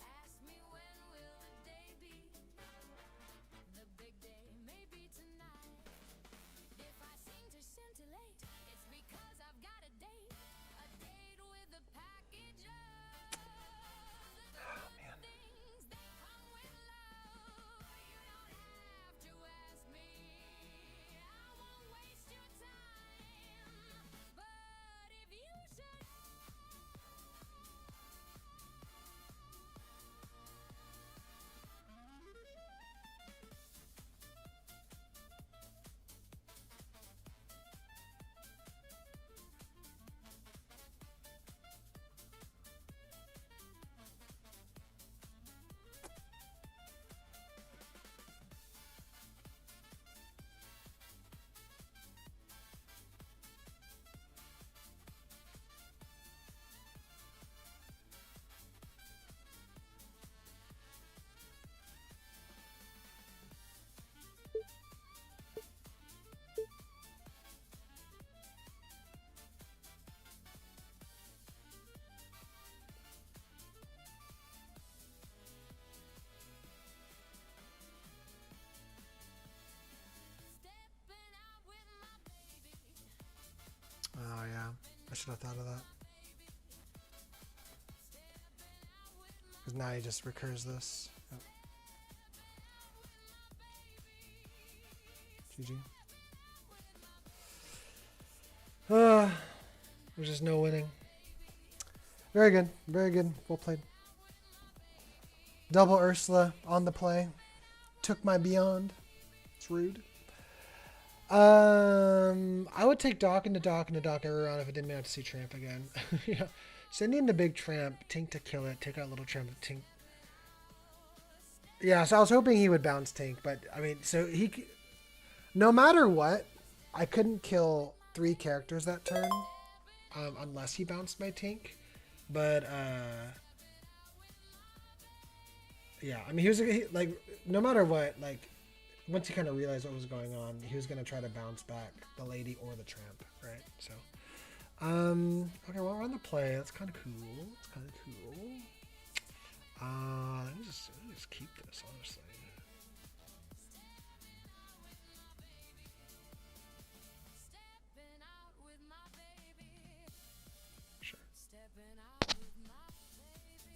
Ask me when will the day be? The big day, maybe tonight. If I seem to scintillate, it's because I've got a date. A date with a package of the good things that come with love. You don't have to ask me. I won't waste your time. But if you should stepping out with my baby. Oh yeah, I should have thought of that. Because now he just recurs this. Yep. GG. There's just no winning. Very good, very good. Well played. Double Ursula on the play. Took my beyond. It's rude. I would take Dock into Dock into Dock every round if it didn't have to see Tramp again. Yeah. Sending the big Tramp, Tink to kill it, take out little Tramp, Tink. Yeah, so I was hoping he would bounce Tink, but I mean, so no matter what, I couldn't kill 3 characters that turn, unless he bounced my Tink. But yeah, I mean, like no matter what, like once he kind of realized what was going on, he was gonna try to bounce back the lady or the Tramp, right? So, okay, well, we're on the play. That's kind of cool. It's kind of cool. Let me just keep this, honestly. Stepping out with my baby. Sure. Stepping out with my baby.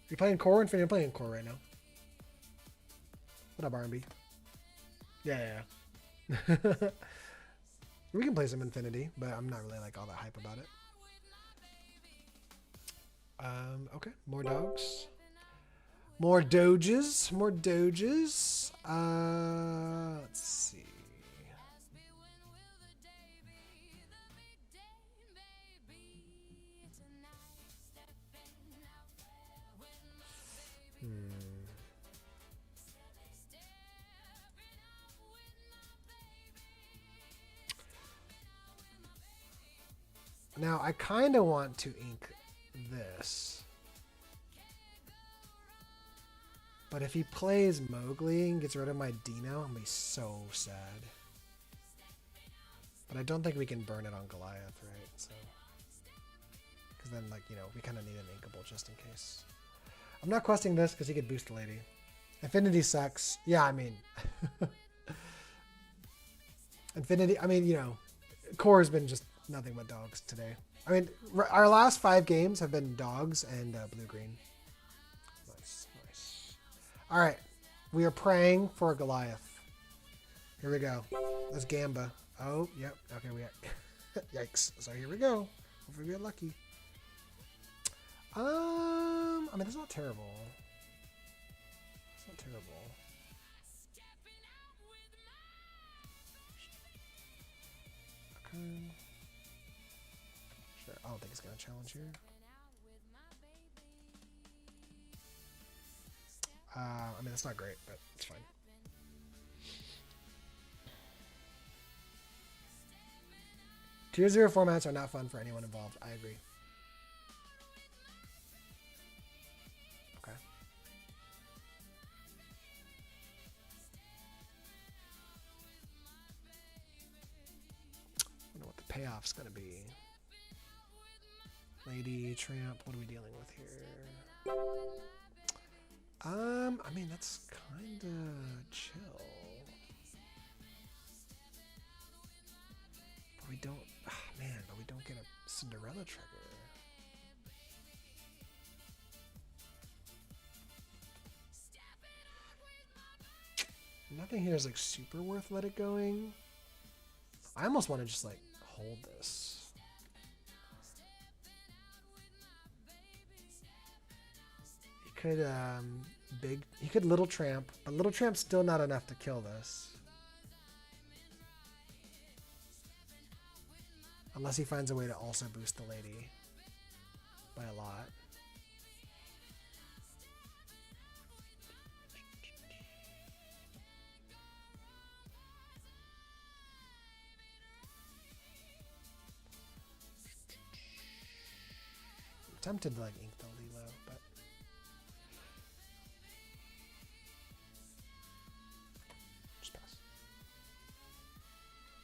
You playing core? Infinity? I'm playing core right now. What up, R&B? Yeah. We can play some Infinity, but I'm not really like all that hype about it. Okay, more dogs. More doges. More doges. Let's see. Ask me when will the day be? The big day, maybe tonight. Stepping out with my baby. Stepping out with my baby. Now, I kind of want to ink this. But if he plays Mowgli and gets rid of my Dino, I'm going to be so sad. But I don't think we can burn it on Goliath, right? So, because then, like, you know, we kind of need an inkable just in case. I'm not questing this because he could boost the lady. Infinity sucks. Yeah, I mean... Infinity, I mean, you know, core has been just nothing but dogs today. I mean, our last 5 games have been dogs and blue-green. Nice, nice. All right, we are praying for Goliath. Here we go. Let's Gamba. Oh, yep. Okay, we got... Yikes. So here we go. Hopefully we get lucky. I mean, that's not terrible. It's not terrible. Okay. Sure. I don't think it's gonna challenge here. I mean, that's not great, but it's fine. Tier 0 formats are not fun for anyone involved. I agree. Okay. I wonder what the payoff's going to be. Lady, Tramp, what are we dealing with here? I mean, that's kind of chill. But we don't, man, but we don't get a Cinderella trigger. Nothing here is like super worth let it going. I almost want to just like hold this. He could Little Tramp, but Little Tramp's still not enough to kill this. Unless he finds a way to also boost the lady by a lot. I'm tempted to like ink the Lilo, but just pass.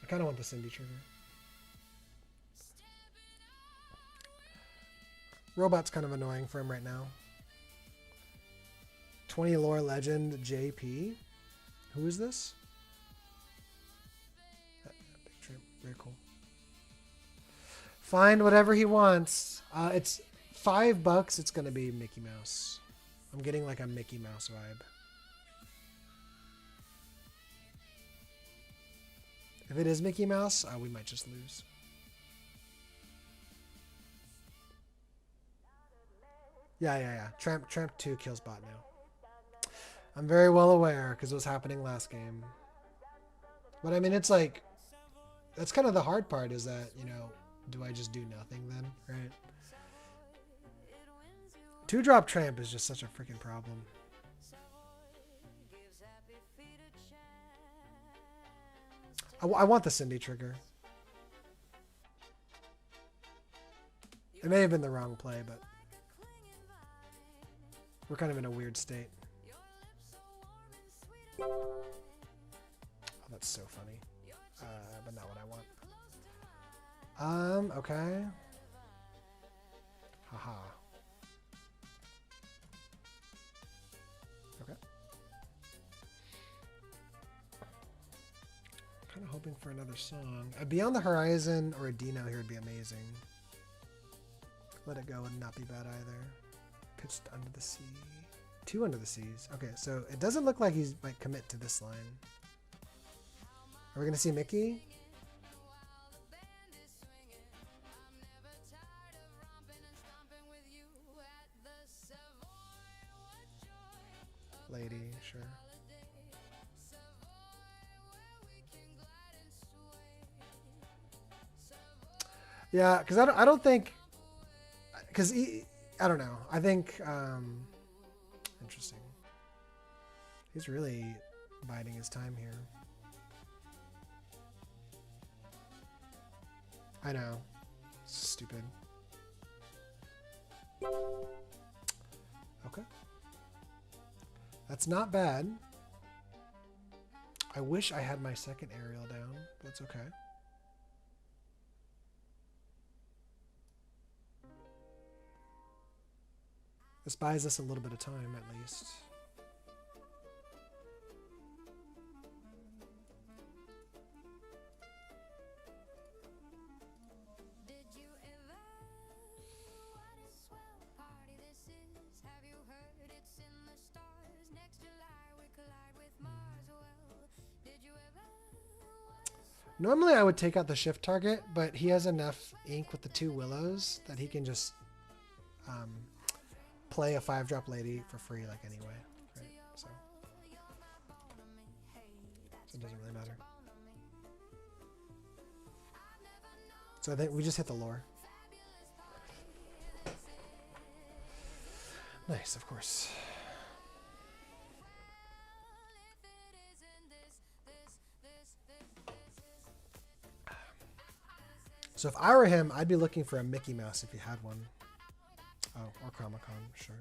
I kind of want the Cindy trigger. Robot's kind of annoying for him right now. 20 lore legend JP. Who is this? Big Tramp. Very cool. Find whatever he wants. It's $5. It's going to be Mickey Mouse. I'm getting like a Mickey Mouse vibe. If it is Mickey Mouse, we might just lose. Yeah. Tramp 2 kills bot now. I'm very well aware because it was happening last game. But I mean, it's like, that's kind of the hard part is that, you know, do I just do nothing then, right? 2-drop Tramp is just such a freaking problem. I want the Cindy trigger. It may have been the wrong play, but we're kind of in a weird state. Oh, that's so funny. But not what I want. Okay. Haha. Okay. Kind of hoping for another song. A Beyond the Horizon or a Dino here would be amazing. Let It Go would not be bad either. Pitched Under the Sea. 2 Under the Seas. Okay, so it doesn't look like he's might commit to this line. Are we going to see Mickey? Lady, sure. Yeah, because I don't think, because I don't know. I think interesting. He's really biding his time here. I know. It's stupid. Okay. That's not bad. I wish I had my second aerial down. That's okay. This buys us a little bit of time at least. Normally I would take out the shift target, but he has enough ink with the 2 willows that he can just play a 5-drop lady for free like anyway. Right? So it doesn't really matter. So I think we just hit the lore. Nice, of course. So if I were him, I'd be looking for a Mickey Mouse if he had one. Oh, or Comic-Con, sure.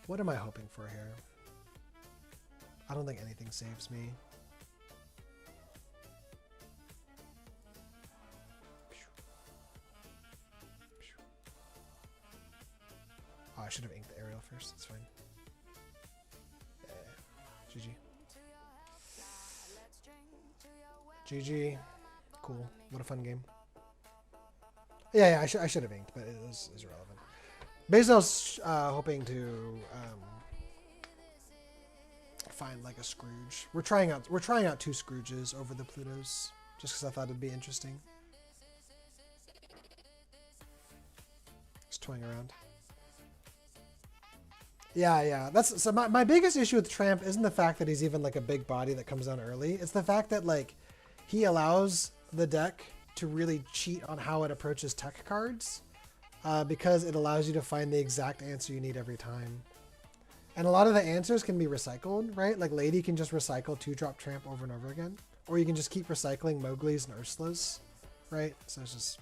What am I hoping for here? I don't think anything saves me. Oh, I should have inked the aerial first. That's fine. Yeah. GG. GG. Cool. What a fun game. Yeah, I should have inked, but it is irrelevant. Basically, I was hoping to find like a Scrooge. We're trying out 2 Scrooges over the Plutos, just because I thought it'd be interesting. Just toying around. Yeah. That's so. My biggest issue with Tramp isn't the fact that he's even like a big body that comes down early. It's the fact that like he allows the deck to really cheat on how it approaches tech cards, because it allows you to find the exact answer you need every time. And a lot of the answers can be recycled, right? Like Lady can just recycle 2-drop Tramp over and over again, or you can just keep recycling Mowgli's and Ursula's, right? So it's just,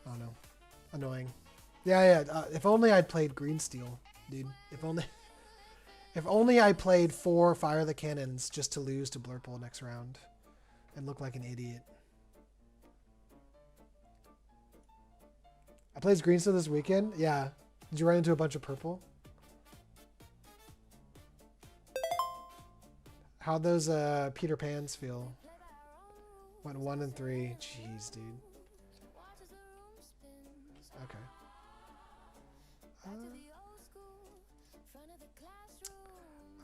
I don't know, annoying. Yeah. If only I'd played Green Steel, dude. If only I played 4 Fire the Cannons just to lose to Blurple next round and look like an idiot. I played Green Steel this weekend. Yeah. Did you run into a bunch of purple? How'd those Peter Pans feel? Went 1 and 3. Jeez, dude. Okay.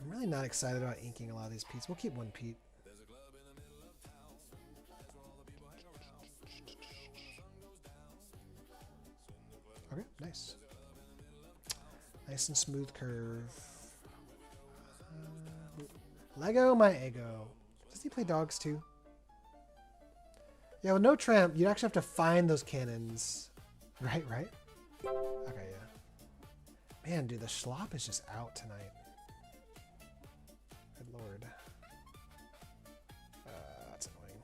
I'm really not excited about inking a lot of these Pete's. We'll keep 1 Pete. Okay, nice. Nice and smooth curve. Lego my ego. Does he play dogs too? Yeah, with no Tramp, you'd actually have to find those cannons. Right? Okay, yeah. Man, dude, the Schlop is just out tonight. Good lord. That's annoying.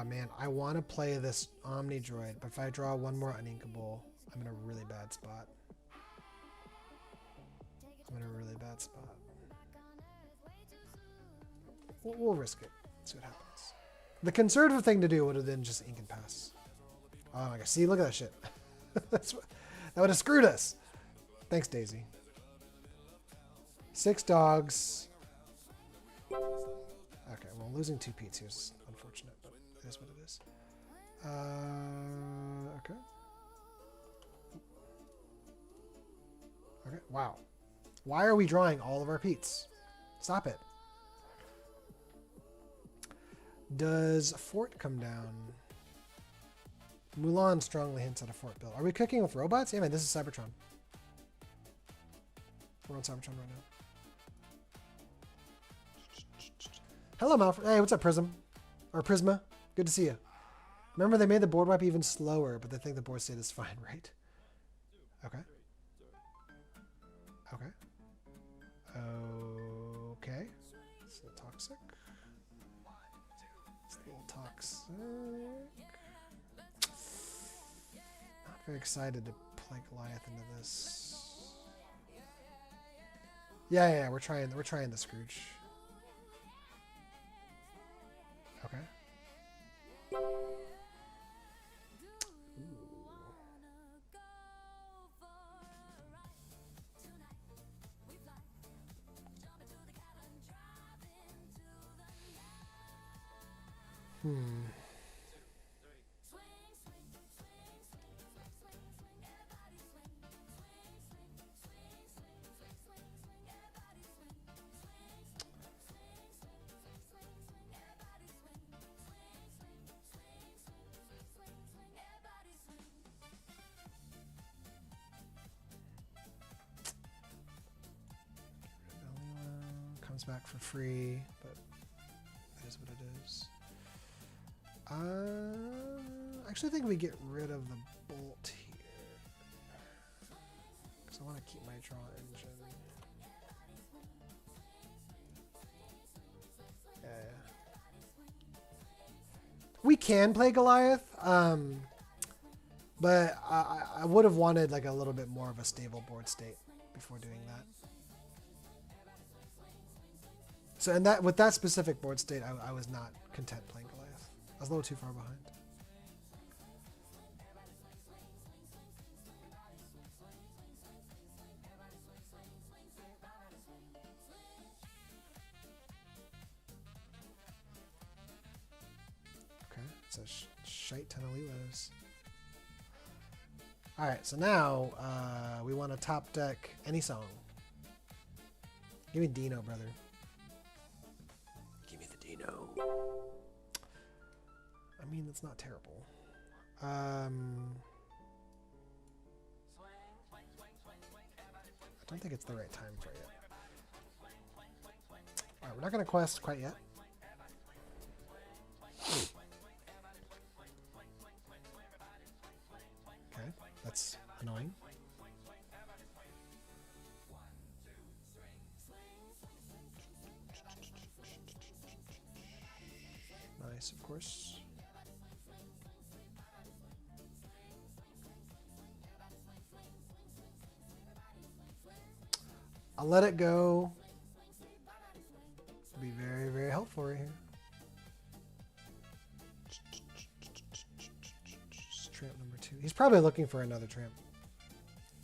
Man, I want to play this Omni Droid, but if I draw 1 more uninkable, I'm in a really bad spot. We'll risk it. See what happens. The conservative thing to do would have been just ink and pass. Oh my god, see, look at that shit. That would have screwed us. Thanks, Daisy. 6 dogs. Okay, well, losing 2 Pete's here is unfortunate, but it is what it is. Okay. Okay, wow. Why are we drawing all of our Pete's? Stop it. Does Fort come down? Mulan strongly hints at a Fort build. Are we cooking with robots? Yeah, man, this is Cybertron. We're on Cybertron right now. Hello, Malfred. Hey, what's up, Prism? Or Prisma. Good to see you. Remember, they made the board wipe even slower, but they think the board state is fine, right? Okay. Okay. Okay. It's a little toxic. It's a little toxic. Not very excited to play Goliath into this. Yeah, we're trying the Scrooge. Okay. Comes back for free, but it is what it is. I actually think we get rid of the bolt here. Because I want to keep my draw engine. Yeah. We can play Goliath, but I would have wanted like a little bit more of a stable board state before doing that. So, and that with that specific board state, I was not content playing Goliath. I was a little too far behind. Okay, it's a shite ton of Lelos. All right, so now we want to top deck any song. Give me Dino, brother. Give me the Dino. I mean, it's not terrible. I don't think it's the right time for it yet. All right, we're not going to quest quite yet. Okay, that's annoying. Nice, of course. I'll let it go. It'll be very, very helpful right here. Tramp number 2. He's probably looking for another tramp.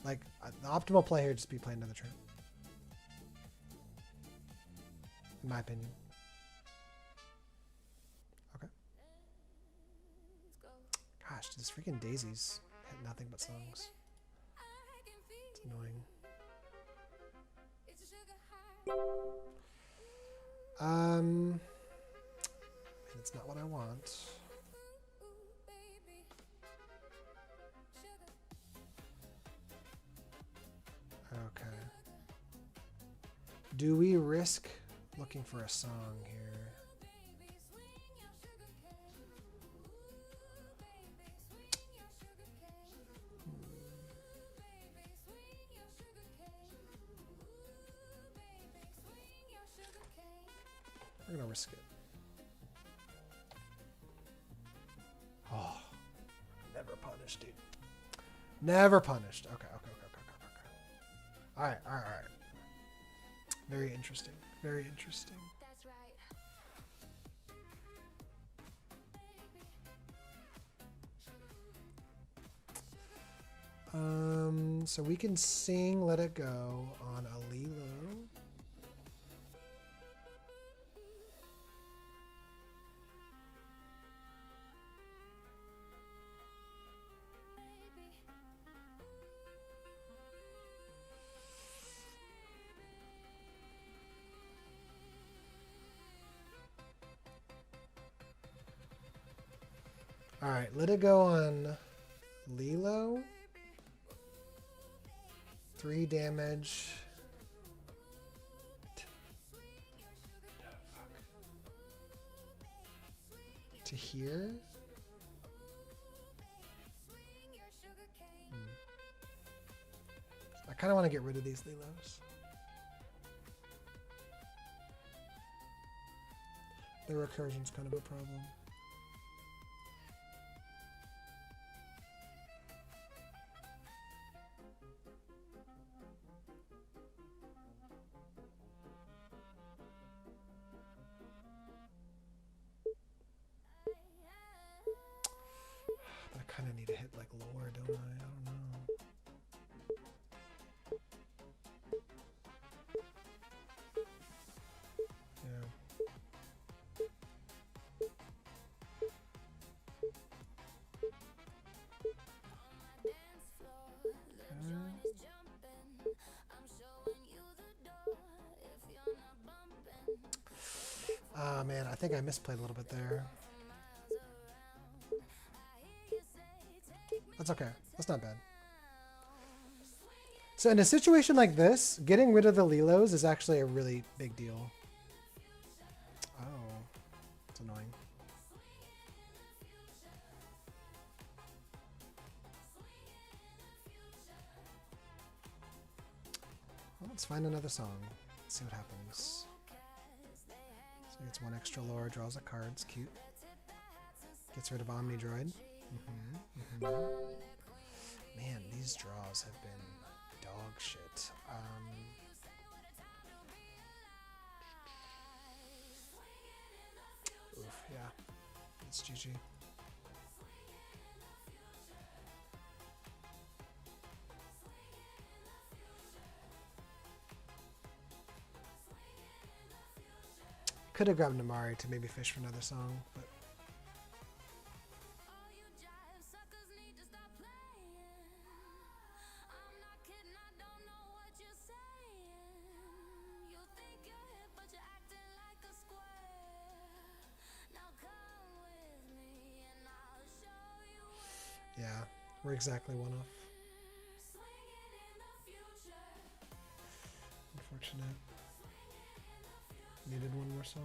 Like, the optimal play here would just be playing another tramp. In my opinion. Okay. Gosh, these freaking daisies hit nothing but songs. It's annoying. It's not what I want. Okay. Do we risk looking for a song here? We're gonna risk it. Oh, never punished, dude. Never punished. Okay. All right. Very interesting. Very interesting. That's right. So we can sing Let It Go on a Lilo. All right, Let It Go on Lilo. 3 damage. To here. I kind of want to get rid of these Lilos. The recursion's kind of a problem. But I kind of need to hit like lower, don't I? I don't know. Ah, man, I think I misplayed a little bit there. That's okay. That's not bad. So in a situation like this, getting rid of the Lilos is actually a really big deal. Oh, it's annoying. Well, let's find another song. Let's see what happens. So he gets one extra lore, draws a card. It's cute. Gets rid of Omni Droid. Man, these draws have been dog shit. Oof, yeah. It's GG. Could have grabbed Namari to maybe fish for another song, but All you jive suckers need to stop playing. I'm not kidding, I don't know what you're saying. You think you're hip, but you're acting like a square. Now come with me and I'll show you where. yeah, we're exactly one off. Swinging in the future. Unfortunate. Needed one more song.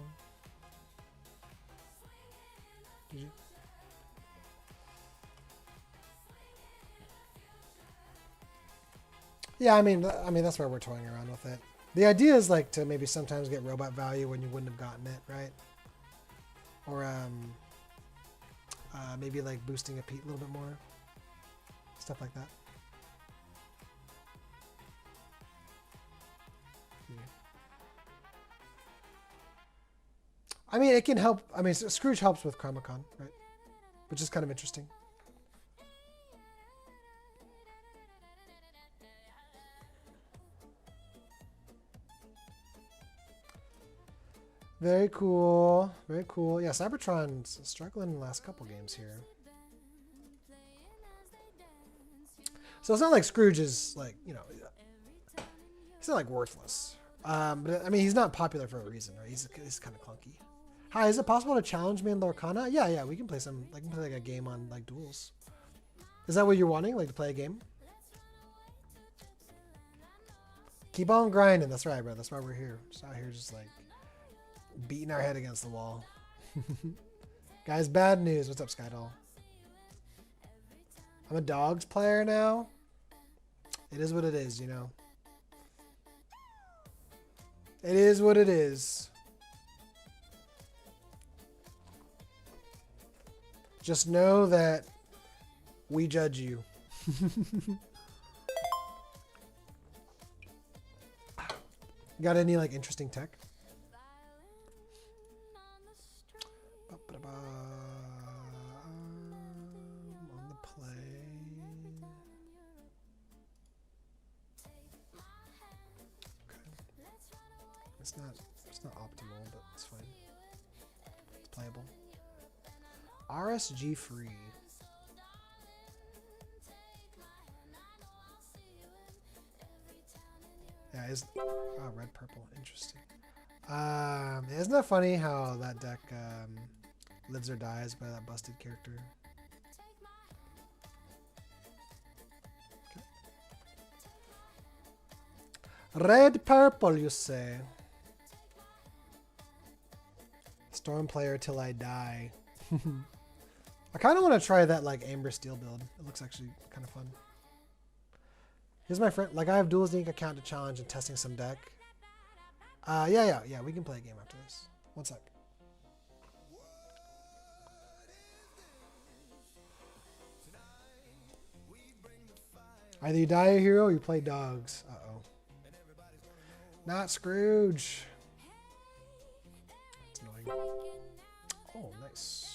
Did you? Yeah, I mean that's where we're toying around with it. The idea is like to maybe sometimes get robot value when you wouldn't have gotten it, right? Or maybe like boosting a Pete a little bit more, stuff like that. I mean, it can help. I mean, Scrooge helps with Karmakon, right? Which is kind of interesting. Very cool. Very cool. Yeah, Cybertron's struggling in the last couple games here. So it's not like Scrooge is like, you know, he's not like worthless. But I mean, he's not popular for a reason, right? He's kind of clunky. Hi, is it possible to challenge me in Lorcana? Yeah, we can play some. I can play like a game on like duels. Is that what you're wanting? Like to play a game? Keep on grinding. That's right, bro. That's why we're here. Just out here, just like beating our head against the wall. Guys, bad news. What's up, Skydoll? I'm a dogs player now. It is what it is, you know. It is what it is. Just know that we judge you. Got any like interesting tech? On the play. Okay. It's not optimal, but it's fine. It's playable. RSG free. Yeah, red purple. Interesting. Isn't that funny how that deck lives or dies by that busted character? Okay. Red purple, you say? Storm player till I die. I kind of want to try that like Amber Steel build. It looks actually kind of fun. Here's my friend. Like I have Duels Inc. account to challenge and testing some deck. Yeah. We can play a game after this. One sec. Either you die a hero or you play dogs. Uh-oh. Not Scrooge. It's annoying. Oh, nice.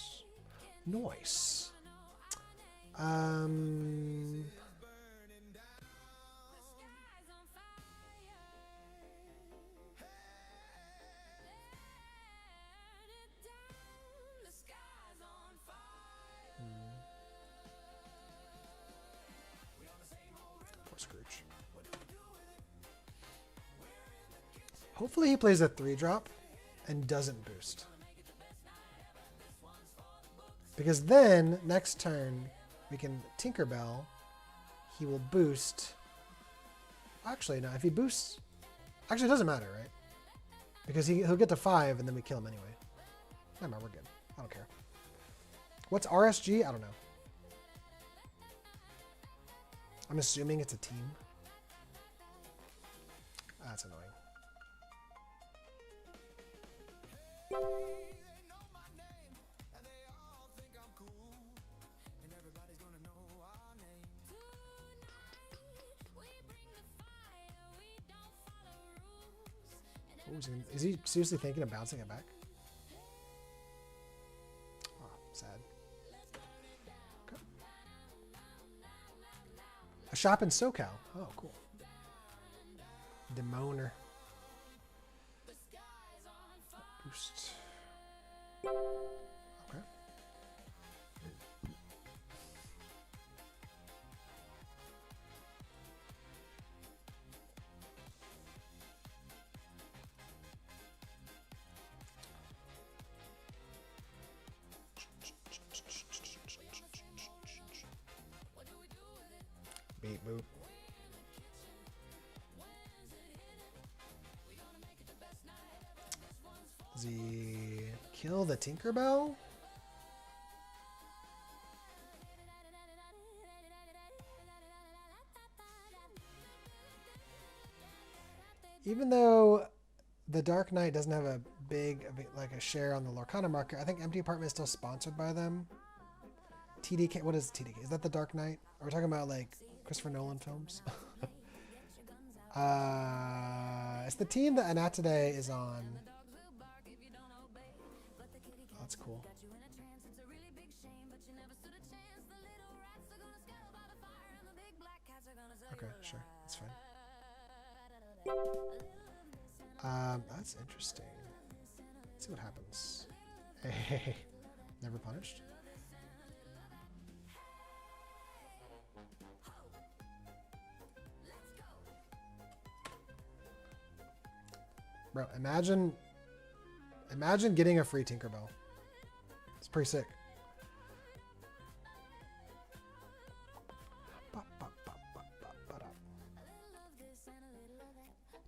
Nice. Poor Scrooge. Hopefully he plays a 3-drop and doesn't boost. Because then, next turn, we can Tinkerbell. He will boost. Actually, no. If he boosts... Actually, it doesn't matter, right? Because he'll get to 5, and then we kill him anyway. Never mind, we're good. I don't care. What's RSG? I don't know. I'm assuming it's a team. That's annoying. Ooh, is he seriously thinking of bouncing it back? Oh, sad. Okay. A shop in SoCal. Oh, cool. Demoner. Boost. Okay. Beat boop. Does he kill the Tinkerbell? Even though the Dark Knight doesn't have a big, like a share on the Lorcana market, I think Empty Apartment is still sponsored by them. TDK, what is TDK? Is that the Dark Knight? Are we talking about like Christopher Nolan films? It's the team that Anat today is on. Oh, that's cool. Okay, sure, that's fine. That's interesting. Let's see what happens. Hey, never punished. Bro, imagine getting a free Tinkerbell. It's pretty sick.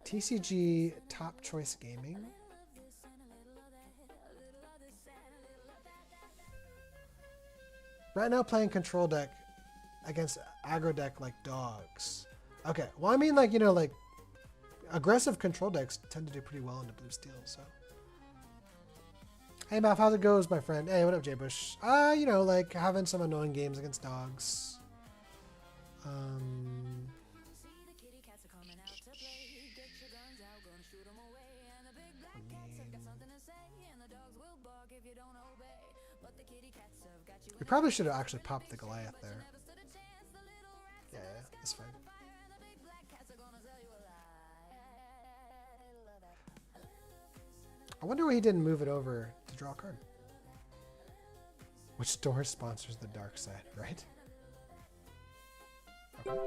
TCG Top Choice Gaming. Right now playing control deck against aggro deck like dogs. Okay, well I mean like, you know, like aggressive control decks tend to do pretty well into blue steel, so. Hey Math, how's it goes, my friend? Hey, what up, J-Bush? You know, like having some annoying games against dogs. I mean, we probably should have actually popped the Goliath there. Yeah, that's fine. I wonder why he didn't move it over to draw a card. Which store sponsors the dark side, right? Okay.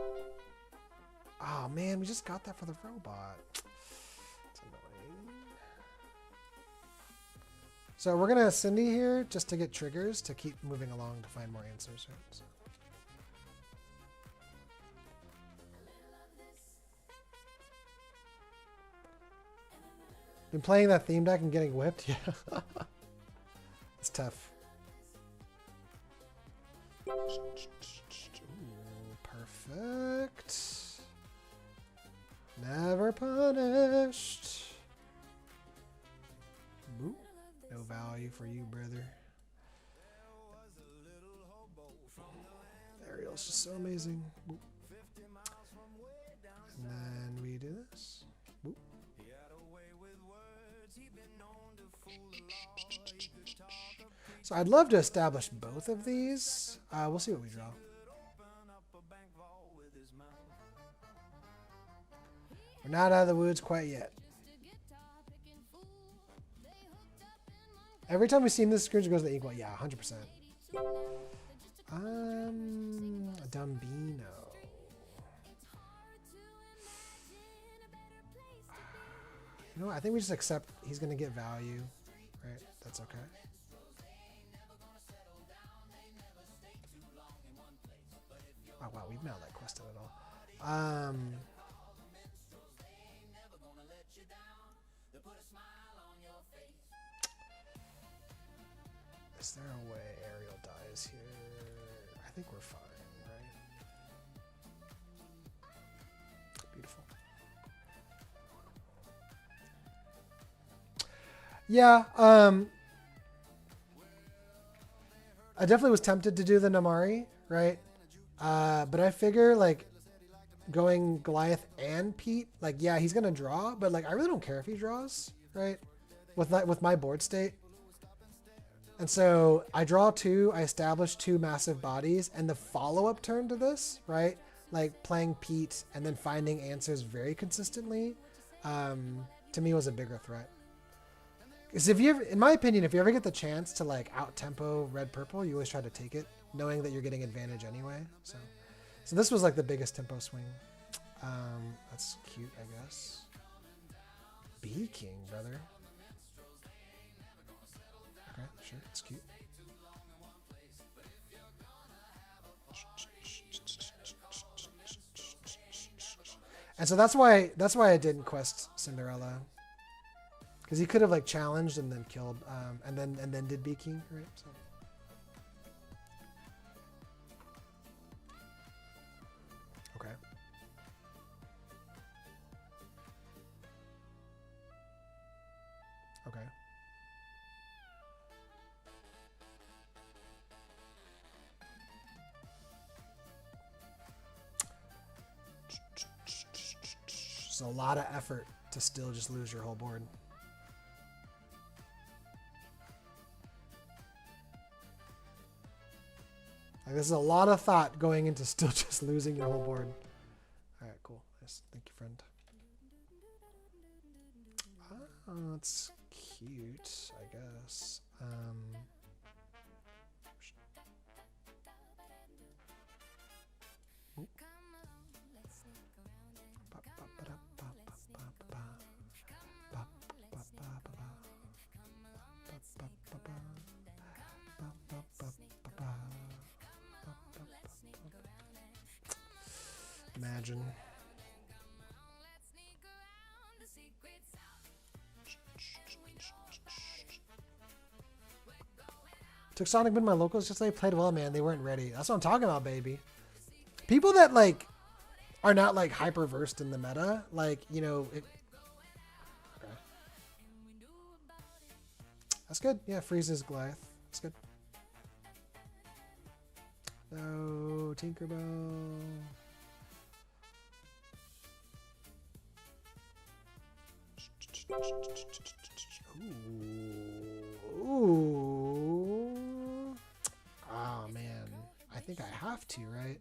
Oh man, we just got that for the robot. It's annoying. So we're gonna Cindy here just to get triggers to keep moving along to find more answers, right? So. Been playing that theme deck and getting whipped? Yeah. It's tough. Ooh, perfect. Never punished. Boop. No value for you, brother. Ariel's just so amazing. Boop. And then we do this. Boop. So I'd love to establish both of these. We'll see what we draw. We're not out of the woods quite yet. Every time we see this, Scrooge goes to the equal. Yeah, 100%. Dumbino. You know what? I think we just accept he's going to get value. Right? That's okay. Oh, wow. We've not like quested at all. Is there a way Ariel dies here? I think we're fine, right? Beautiful. Yeah, I definitely was tempted to do the Namari, right? But I figure like going Goliath and Pete, like yeah, he's gonna draw, but like I really don't care if he draws, right? With my board state. And so I draw 2, I establish 2 massive bodies, and the follow-up turn to this, right? Like playing Pete and then finding answers very consistently, to me was a bigger threat. Because if you ever, in my opinion, if you ever get the chance to like out-tempo red-purple, you always try to take it, knowing that you're getting advantage anyway. So this was like the biggest tempo swing. That's cute, I guess. B King, brother. Okay, sure, it's cute. And so that's why I didn't quest Cinderella, because he could have like challenged and then killed, and then did B King, right? So. Okay. Okay. It's a lot of effort to still just lose your whole board. Like, this is a lot of thought going into still just losing your whole board. All right, cool. Nice. Thank you, friend. Oh, that's cute, I guess. Imagine. Took Sonic Boom my locals just like played well, man. They weren't ready. That's what I'm talking about, baby. People that like are not like hyper versed in the meta, like, you know, it. Okay. That's good. Yeah, freezes Goliath. That's good. No, Tinkerbell. Ooh. Oh man, I think I have to, right?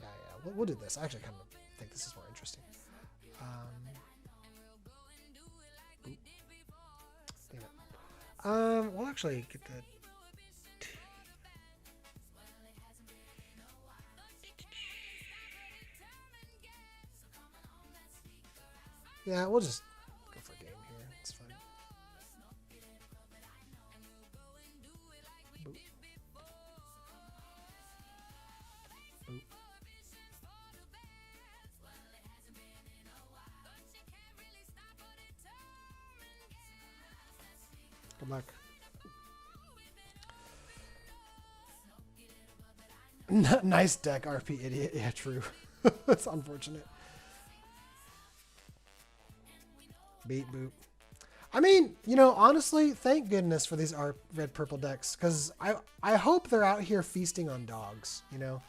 Yeah, we'll do this. I actually kind of think this is more interesting. Damn it. We'll actually get the. Yeah, we'll just go for a game here. It's fine. Boop. Boop. Good luck. Nice deck, RP idiot. Yeah, true. That's unfortunate. Beat boop. I mean, you know, honestly, thank goodness for these red purple decks, because I hope they're out here feasting on dogs. You know,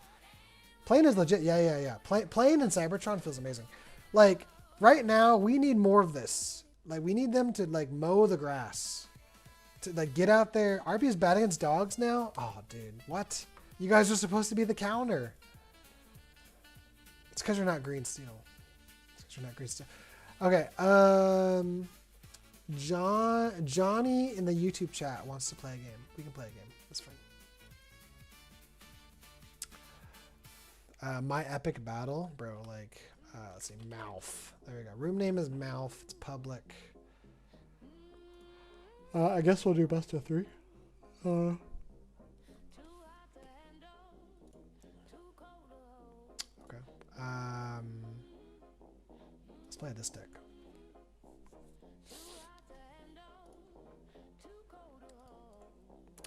playing is legit. Yeah. Playing in Cybertron feels amazing. Like right now, we need more of this. Like we need them to like mow the grass, to like get out there. RP is bad against dogs now. Oh, dude, what? You guys are supposed to be the counter. It's because you're not green steel. It's because you're not green steel. Okay, Johnny in the YouTube chat wants to play a game. We can play a game. That's fine. My epic battle, bro. Like, let's see, Mouth. There we go. Room name is Mouth. It's public. I guess we'll do best of 3. Okay. Let's play this deck.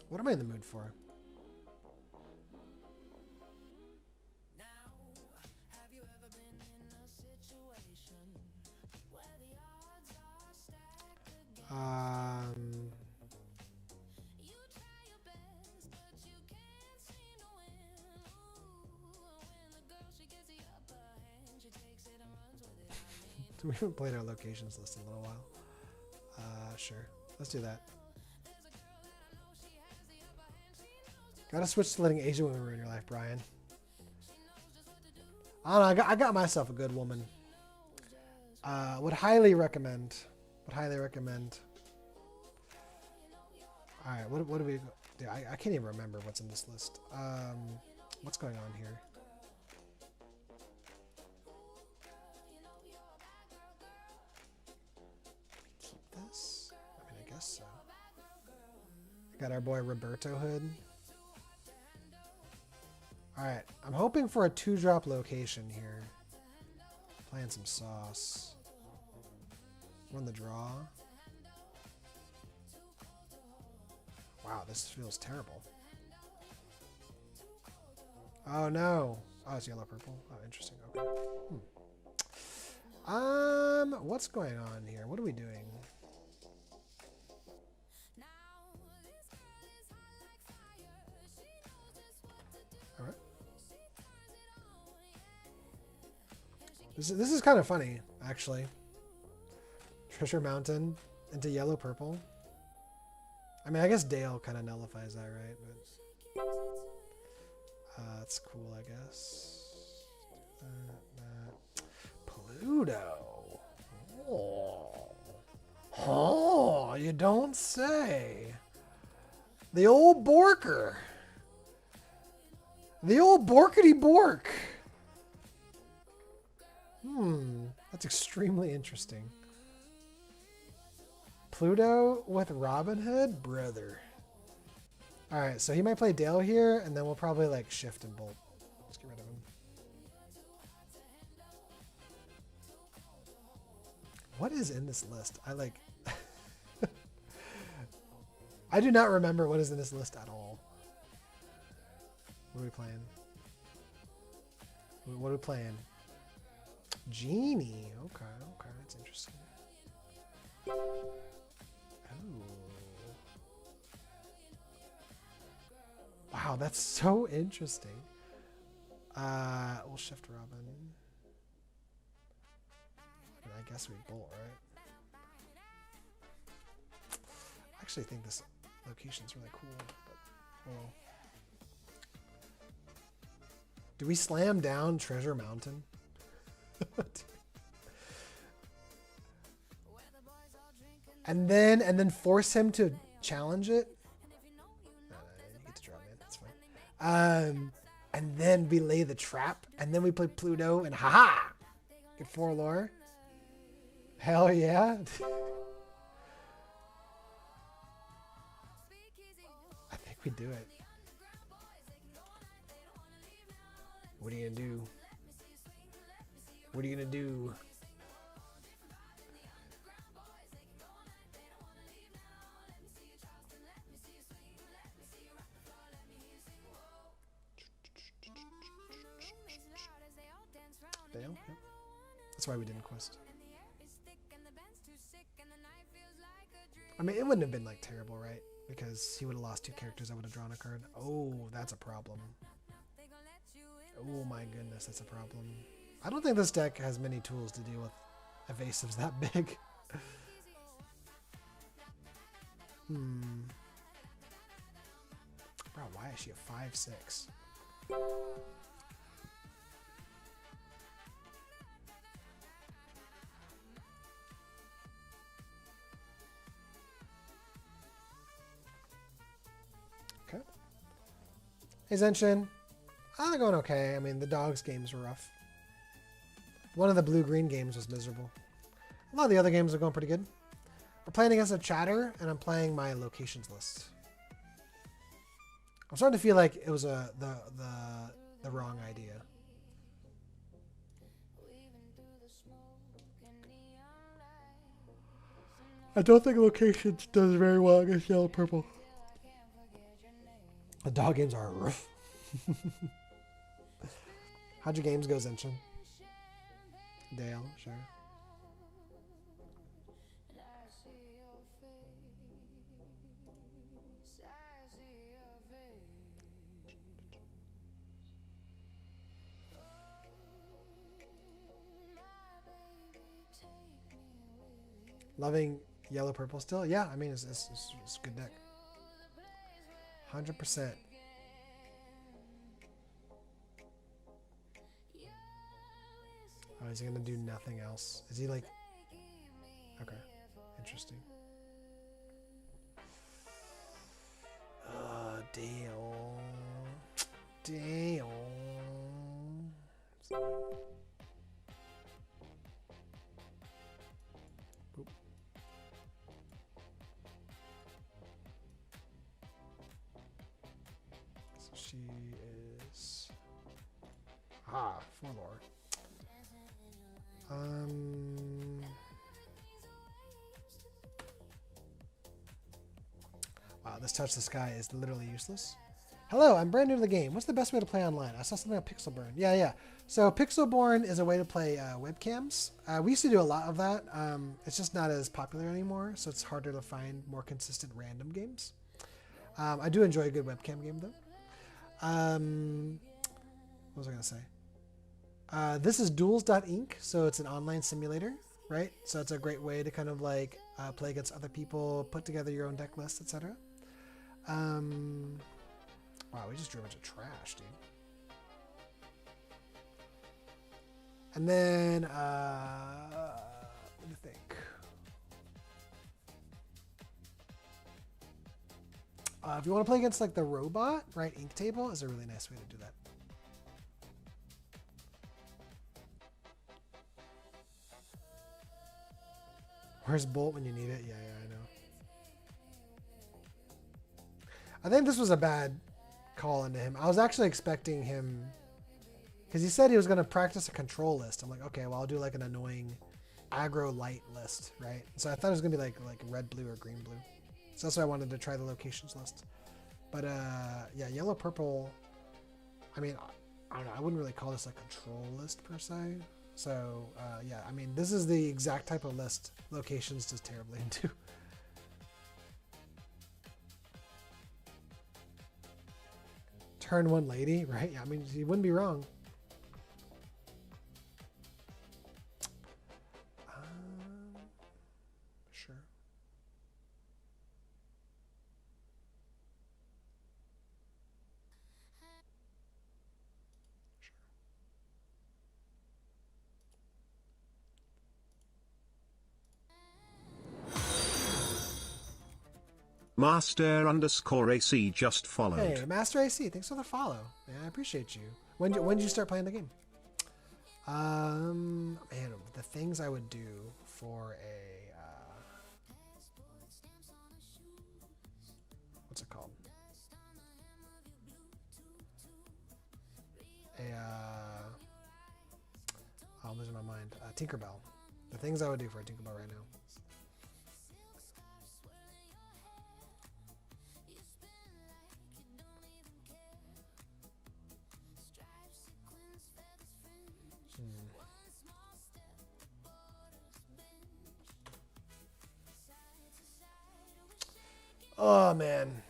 What am I in the mood for? Um, we haven't played our locations list in a little while. Sure. Let's do that. Gotta switch to letting Asian women ruin your life, Brian. I don't know. I got myself a good woman. Would highly recommend. Would highly recommend. All right. What do we? Dude, I can't even remember what's in this list. What's going on here? Keep this. I mean, I guess so. Got our boy Roberto Hood. Alright, I'm hoping for a 2-drop location here. Playing some sauce. Run the draw. Wow, this feels terrible. Oh no. Oh, it's yellow purple. Oh, interesting. Okay. What's going on here? What are we doing? Alright. This is kind of funny, actually. Treasure Mountain into yellow purple. I mean, I guess Dale kind of nullifies that, right? But that's cool, I guess. Pluto. Oh, you don't say. The old Borker. The old Borkity Bork. That's extremely interesting. Pluto with Robin Hood? Brother. Alright, so he might play Dale here, and then we'll probably like shift and bolt. Let's get rid of him. What is in this list? I like... I do not remember what is in this list at all. What are we playing? What are we playing? Genie. Okay, that's interesting. Oh. Wow, that's so interesting. We'll shift Robin. And I guess we bolt, right? I actually think this location's really cool, but well. Do we slam down Treasure Mountain? and then force him to challenge it? You get to draw, man. That's fine. And then we lay the trap, and then we play Pluto, and haha! Get 4 lore. Hell yeah. I think we do it. What are you gonna do? What are you gonna do? Dale? Yep. That's why we didn't quest. I mean, it wouldn't have been like terrible, right? Because he would have lost 2 characters. I would have drawn a card. Oh, that's a problem. Oh my goodness, that's a problem. I don't think this deck has many tools to deal with evasives that big. Bro, why is she a 5/6? Okay. Hey, Zenshin. They're going okay. I mean, the dogs games were rough. One of the blue-green games was miserable. A lot of the other games are going pretty good. We're playing against a chatter, and I'm playing my locations list. I'm starting to feel like it was the wrong idea. I don't think locations does very well against yellow purple. The dog games are rough. How'd your games go, Zenshin? Dale, sure. Loving yellow purple still. Yeah, I mean, it's a good deck. 100%. Oh, is he gonna do nothing else? Is he like? Okay, interesting. Damn. Damn. Oop. So she is 4 lore. Wow, this touch the sky is literally useless. Hello, I'm brand new to the game. What's the best way to play online? I saw something on Pixelburn. Yeah. So Pixelborn is a way to play webcams. We used to do a lot of that. It's just not as popular anymore, so it's harder to find more consistent random games. I do enjoy a good webcam game, though. What was I going to say? This is Duels.inc, so it's an online simulator, right? So it's a great way to kind of like play against other people, put together your own deck list, etc. Wow, we just drew a bunch of trash, dude. And then, let me think. If you want to play against like the robot, right? Ink table is a really nice way to do that. Where's Bolt when you need it? Yeah, I know. I think this was a bad call into him. I was actually expecting him, because he said he was going to practice a control list. I'm like, okay, well, I'll do like an annoying aggro light list, right? So I thought it was going to be like red, blue, or green, blue. So that's why I wanted to try the locations list. But yeah, yellow, purple, I mean, I don't know. I wouldn't really call this a control list per se. So yeah, I mean, this is the exact type of list locations does terribly into. Turn 1 lady, right? Yeah, I mean, you wouldn't be wrong. Sure. Master_AC just followed. Hey, Master AC, thanks for the follow. Yeah, I appreciate you. When did you start playing the game? Man, the things I would do for a what's it called? I'm losing my mind. Tinkerbell. The things I would do for a Tinkerbell right now. Oh man,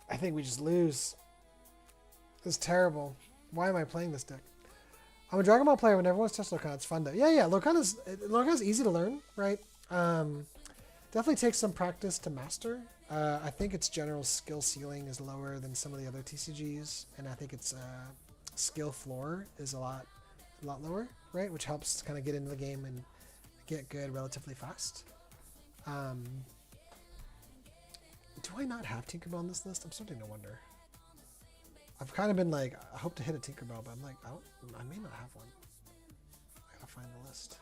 I think we just lose. This is terrible. Why am I playing this deck? I'm a Dragon Ball player when everyone's touched Lorcana. It's fun though. Yeah. Lorcana's easy to learn, right? Definitely takes some practice to master. I think its general skill ceiling is lower than some of the other TCGs, and I think its skill floor is a lot lower, right? Which helps kind of get into the game and get good relatively fast. Do I not have Tinkerbell on this list? I'm starting to wonder. I've kind of been like, I hope to hit a Tinkerbell, but I'm like, I may not have one. I gotta find the list.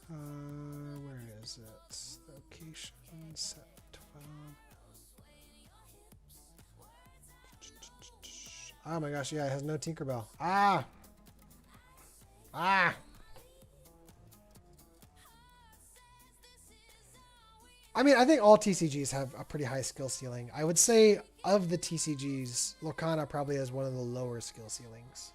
Where is it? Location set 12. Oh my gosh, yeah, it has no Tinkerbell. Ah! I mean, I think all TCGs have a pretty high skill ceiling. I would say of the TCGs, Lorcana probably has one of the lower skill ceilings.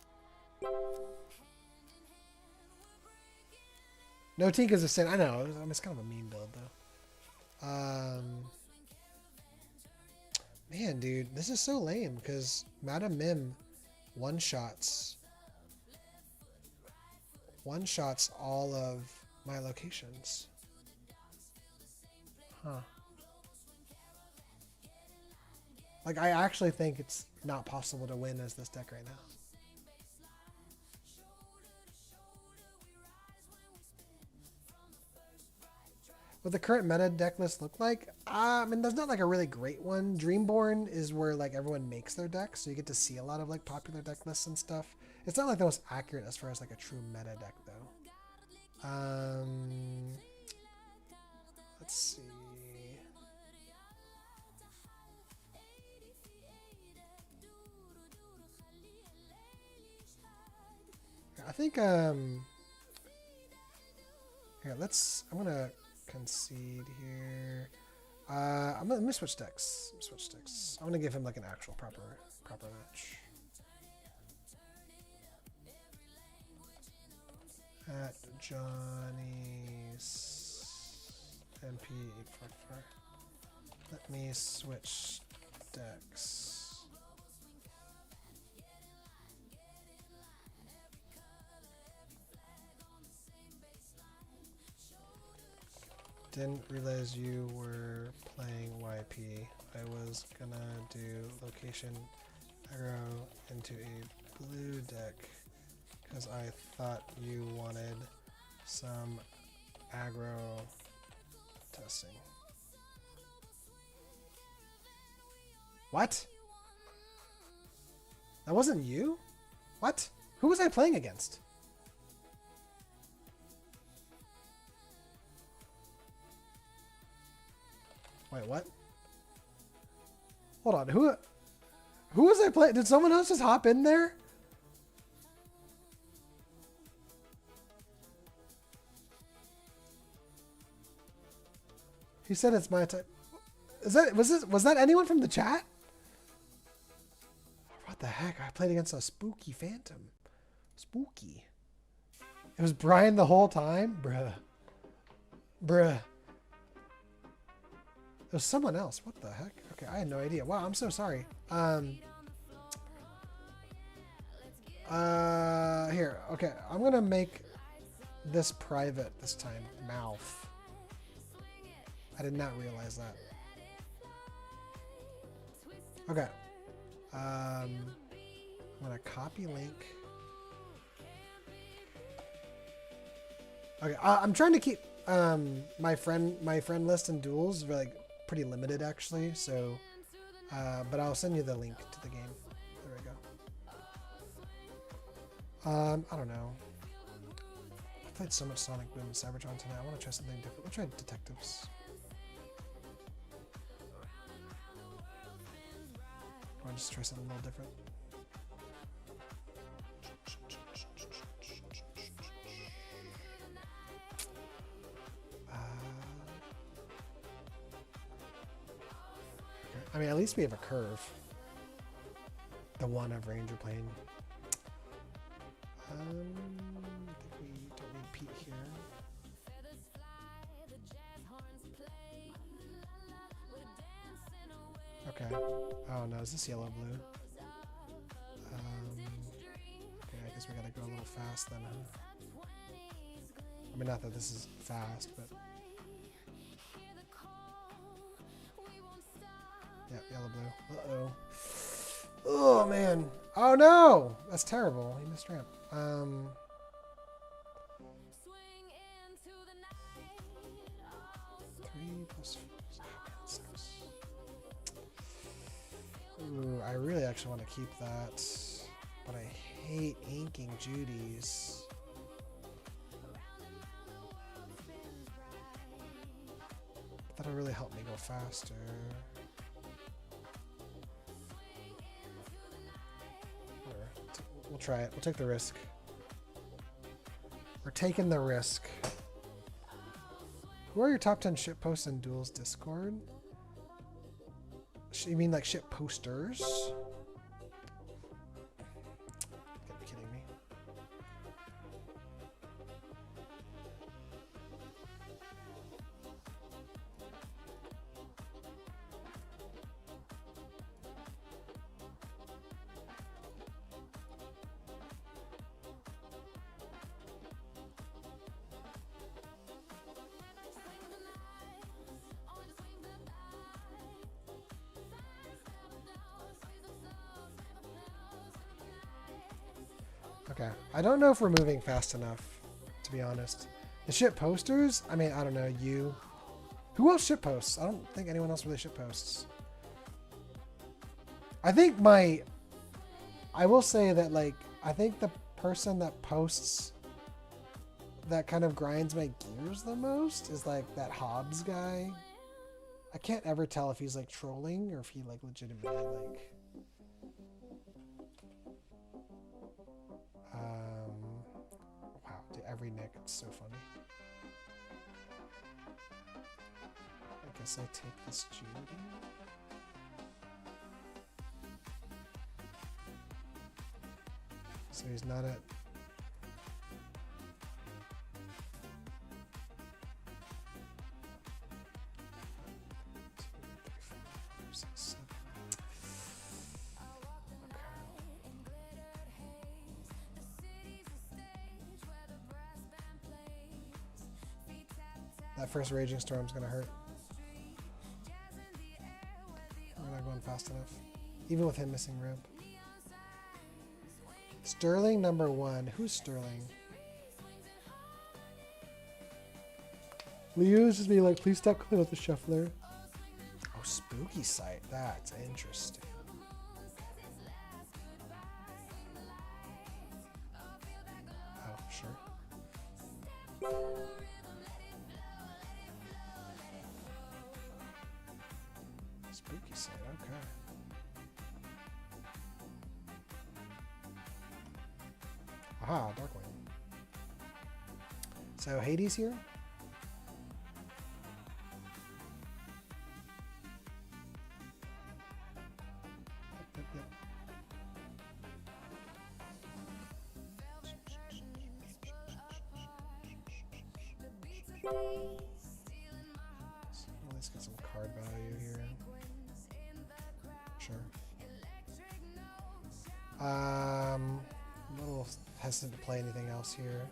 No Tink is a sin. I know. I mean, it's kind of a mean build, though. Man, dude, this is so lame because Madam Mim one-shots all of my locations. Huh. Like, I actually think it's not possible to win as this deck right now. What the current meta deck list look like? I mean, there's not like a really great one. Dreamborn is where like everyone makes their deck, so you get to see a lot of like popular deck lists and stuff. It's not like the most accurate as far as like a true meta deck though. Let's see. I think here, I'm gonna concede here. Let me switch decks. I'm gonna give him like an actual proper match. At Johnny's MP844. Let me switch decks. Didn't realize you were playing YP. I was gonna do location aggro into a blue deck because I thought you wanted some aggro testing. What? That wasn't you? What? Who was I playing against? Wait, what? Hold on, who was I playing? Did someone else just hop in there? He said it's my type. Was that anyone from the chat? What the heck? I played against a spooky phantom. Spooky. It was Brian the whole time? Bruh. It was someone else. What the heck? Okay, I had no idea. Wow, I'm so sorry. Here. Okay, I'm gonna make this private this time. Mouth. I did not realize that. Okay. I'm gonna copy link. Okay, I'm trying to keep my friend list and duels like pretty limited actually, so but I'll send you the link to the game. There we go. I don't know. I played so much Sonic Boom and Cybertron tonight. I want to try something different. We'll try detectives. I want to just try something a little different. I mean, at least we have a curve. The one of Ranger plane. I think we don't need Pete here. Okay. Oh no, is this yellow blue? Okay, I guess we gotta go a little fast then, huh? I mean, not that this is fast, but... Yeah, yellow blue. Uh-oh. Oh, man. Oh, no! That's terrible. He missed ramp. 3 plus 4. Ooh, I really actually want to keep that. But I hate inking Judy's. That'll really help me go faster. We'll try it. We'll take the risk. We're taking the risk. Who are your top 10 ship posts in Duels Discord? You mean like ship posters? You gotta be kidding me. Okay. I don't know if we're moving fast enough, to be honest. The ship posters? I mean, I don't know. You. Who else ship posts? I don't think anyone else really ship posts. I think I will say that, like, I think the person that posts that kind of grinds my gears the most is, like, that Hobbs guy. I can't ever tell if he's, like, trolling or if he, like, legitimately, like... Wow, dude, every Nick, it's so funny. I guess I take this Judy. So he's not at... 6, 7. That first Raging Storm's gonna hurt. We're not going fast enough. Even with him missing ramp. Sterling number 1. Who's Sterling? Leo's just being like, please stop calling out the shuffler. Oh, spooky sight. That's interesting. Oh, sure. Spooky sight, okay. Aha, Darkwing. So Hades here? Yep. Let's get some card value here. Sure. A little hesitant to play anything else here.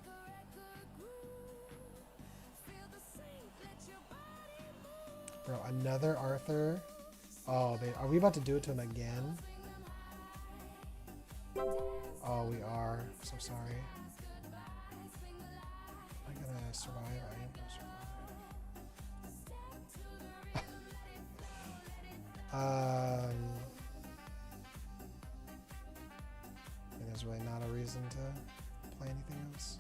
Bro, another Arthur. Oh, are we about to do it to him again? Oh, we are. So sorry. Am I gonna survive? I am gonna survive. And there's really not a reason to play anything else.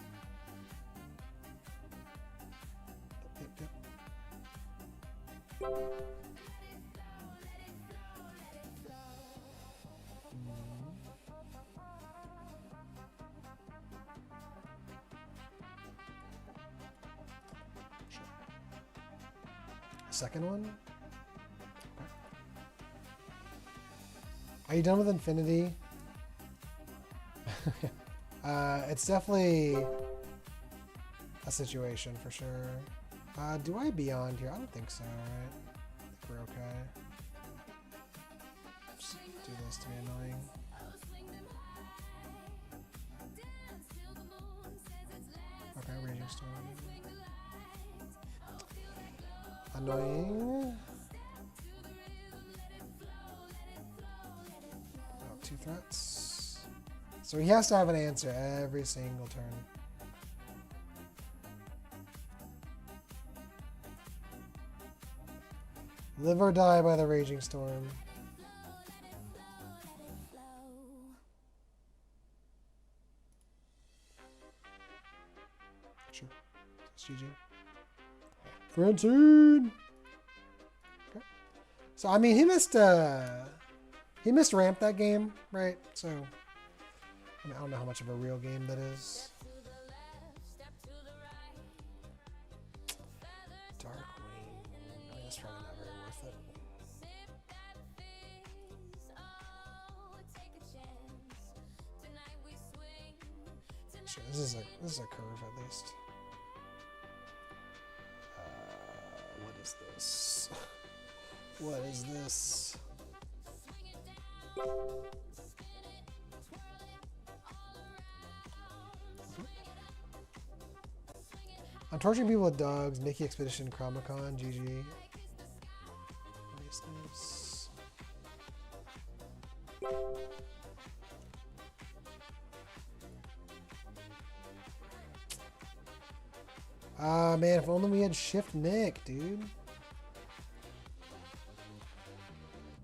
Yep. Sure. Second one? Okay. Are you done with Infinity? It's definitely a situation for sure. Do I beyond here? I don't think so, right? I think we're okay. Just do this to be annoying. Okay, Raging Storm. Annoying. Oh, 2 threats. So he has to have an answer every single turn. Live or die by the Raging Storm. Sure. It's GG. Francine! Okay. So, I mean, he missed ramp that game, right? So, I mean, I don't know how much of a real game that is. Darkwing. I mean, that's probably not very worth it. Sure, this is a curve at least. What is this? What is this? I'm torturing people with dogs. Nikki Expedition, Chromacon, GG. Nice, nice. Ah, man, if only we had Shift Nick, dude.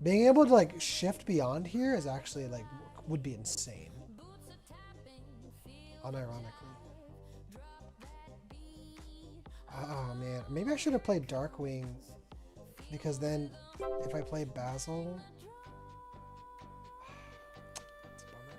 Being able to, like, shift beyond here is actually, like, would be insane. Unironically. Oh, man. Maybe I should have played Darkwing. Because then, if I play Basil... It's a bummer.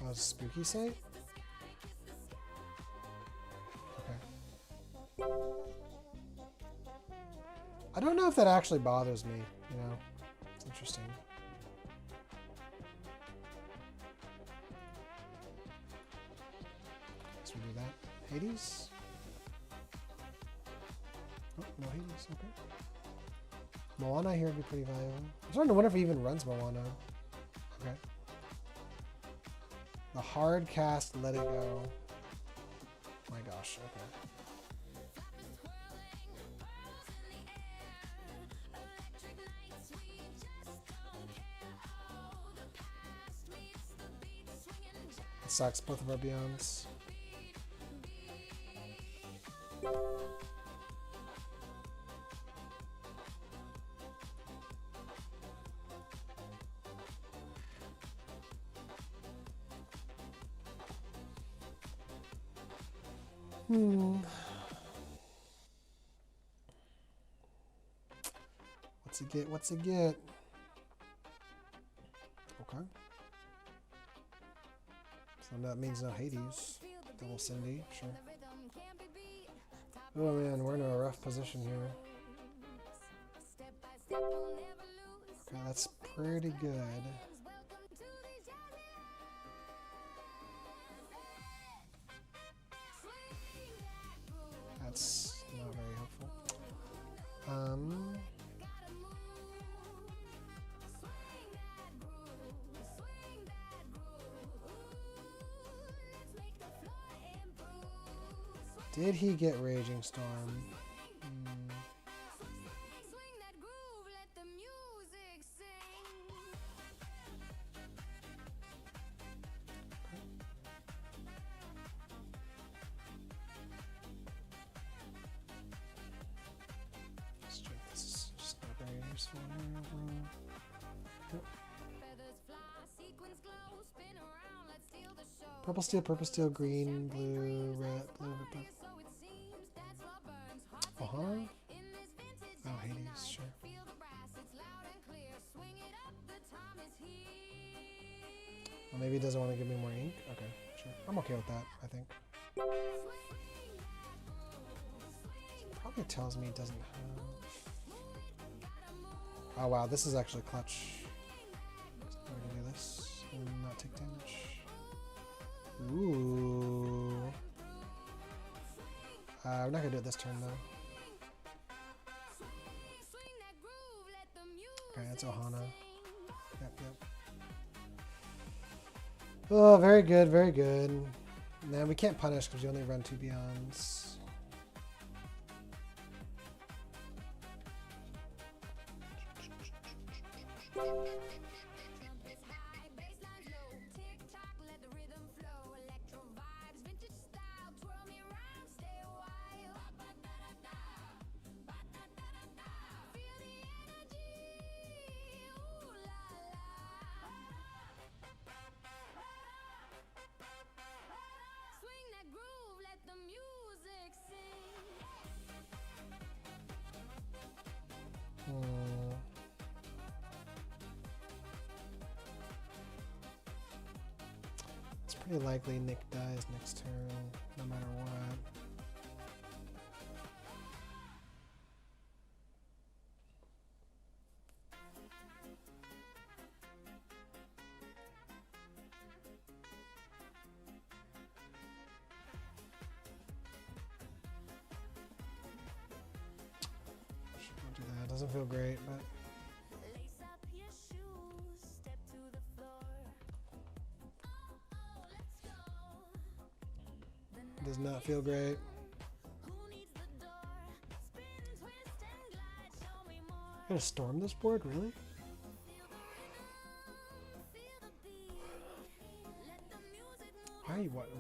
Oh, it's a spooky site? Okay. I don't know if that actually bothers me, you know? It's interesting. So we do that. Hades? Oh, no Hades, okay. Moana here would be pretty valuable. I'm starting to wonder if he even runs Moana. Okay. The hard cast, let it go. My gosh, okay. It sucks, both of our Beyonds. What's it get? What's it get? Okay. So that means no Hades. Double Cindy, sure. Oh man, we're in a rough position here. Okay, that's pretty good. That's not very helpful. Did he get Raging Storm? Let's check this. Is just not very useful here overall. Yep. Purple steel, green, blue, red, blue, blue. Ohana? Oh, Hades, sure. Well, maybe he doesn't want to give me more ink? Okay, sure. I'm okay with that, I think. Probably tells me it doesn't have... Oh wow, this is actually clutch. So we're gonna do this and not take damage. Ooh. We're not gonna do it this turn though. Okay, that's Ohana. Yep, yep. Oh, very good, very good. Now we can't punish because we only run 2 Beyonds. It's pretty likely Nick dies next turn, no matter what. Shouldn't do that. Doesn't feel great, but. Does not feel great. Gonna storm this board, really?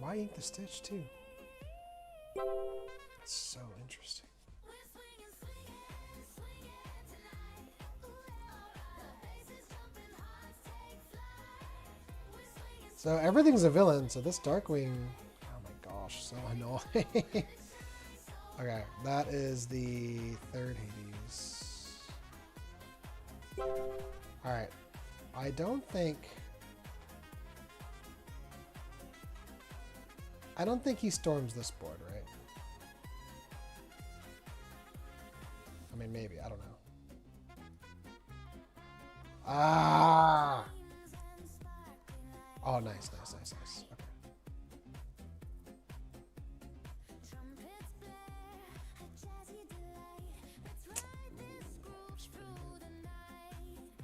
Why ink the stitch too? That's so interesting. So everything's a villain. So this Darkwing, oh my gosh, so annoying. Okay, that is the third Hades. All right, I don't think he storms this board, right? I mean, maybe, I don't know. Ah! Oh, nice. Okay.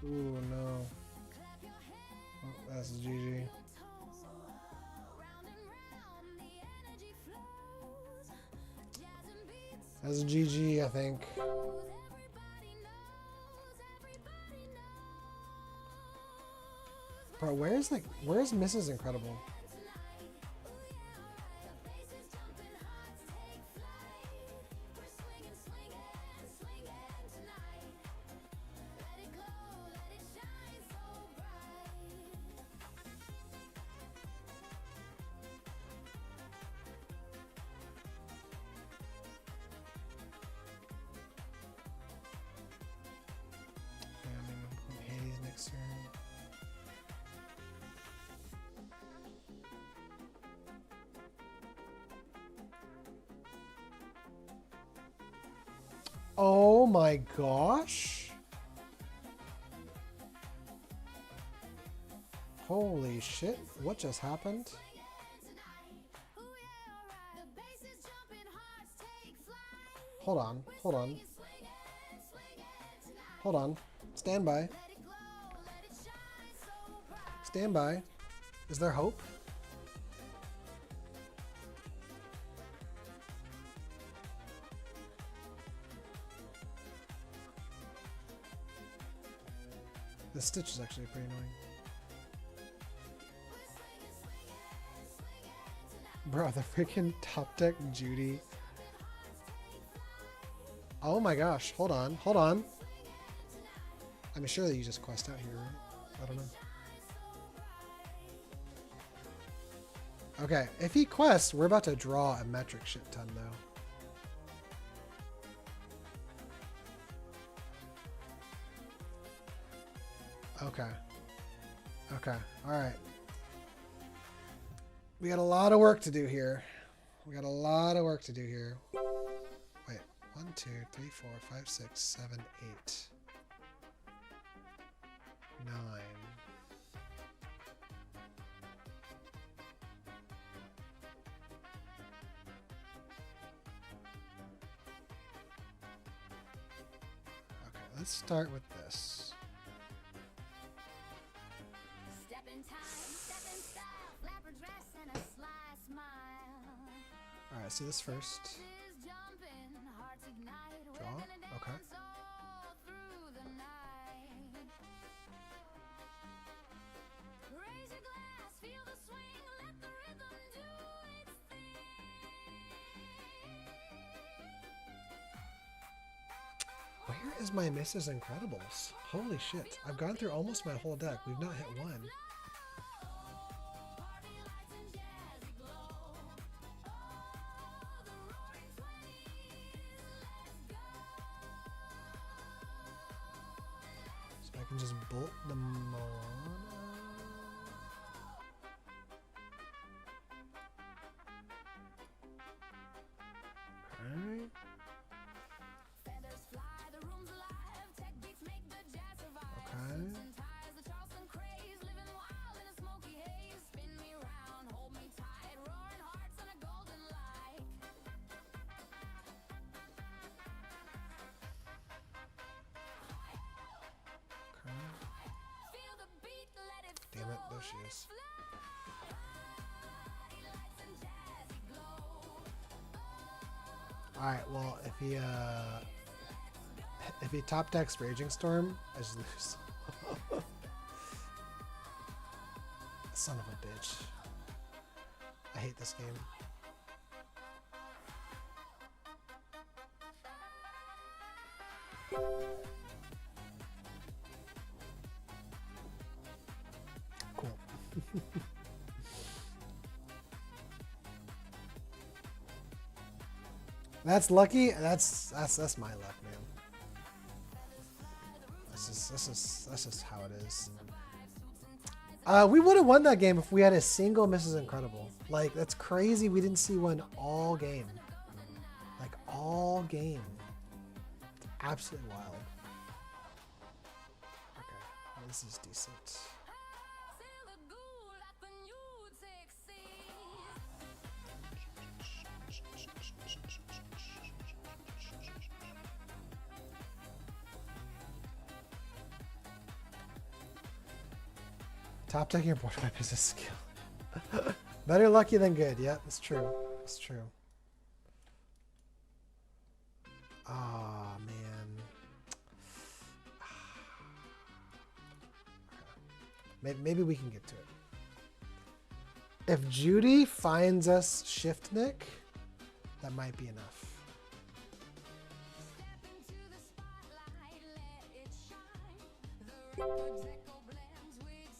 Ooh, no. Oh, that's GG. That's GG, I think. Bro, where's Mrs. Incredible? Hades next turn. Oh my gosh. Holy shit. What just happened? Hold on. Stand by. Is there hope? The stitch is actually pretty annoying. Bro, the freaking top deck Judy. Oh my gosh, hold on. I'm sure that you just quest out here, right? I don't know. Okay, if he quests, we're about to draw a metric shit ton though. Okay, alright. We got a lot of work to do here. Wait, 1, 2, 3, 4, 5, 6, 7, 8, 9. Okay, let's start with this. Step in time, step in style, flapper dress and a sly smile. Alright, see this first. Is jumping, hearts ignite. We're Draw? gonna Okay. dance all through the night. Raise your glass, feel the swing, let the rhythm do its thing. Where is my Mrs. Incredibles? Holy shit. I've gone through almost my whole deck. We've not hit one. Party lights and jazzy glow. Oh, the roaring 20s, let's go. So I can just bolt the Moana. Okay. Feathers fly, the room's alive. Tech beats make the jazz survive. Okay. Suits and ties, the Charleston craze. Living wild in a smoky haze. Spin me round, hold me tight. Roaring hearts on a golden light. Okay. Feel the beat, let it Damn it, flow, there she let it is. flow. Party lights and jazzy glow. Alright, well, if he top decks Raging Storm, I just lose. Son of a bitch. I hate this game. Cool. That's lucky. That's my luck, man. That's just how it is. We would have won that game if we had a single Mrs. Incredible. Like, that's crazy. We didn't see one all game. Like, all game. It's absolutely wild. Okay, well, this is decent. Top decking your board wipe is a skill. Better lucky than good. Yeah, that's true. That's true. Ah, man. Maybe we can get to it. If Judy finds us Shift Nick, that might be enough.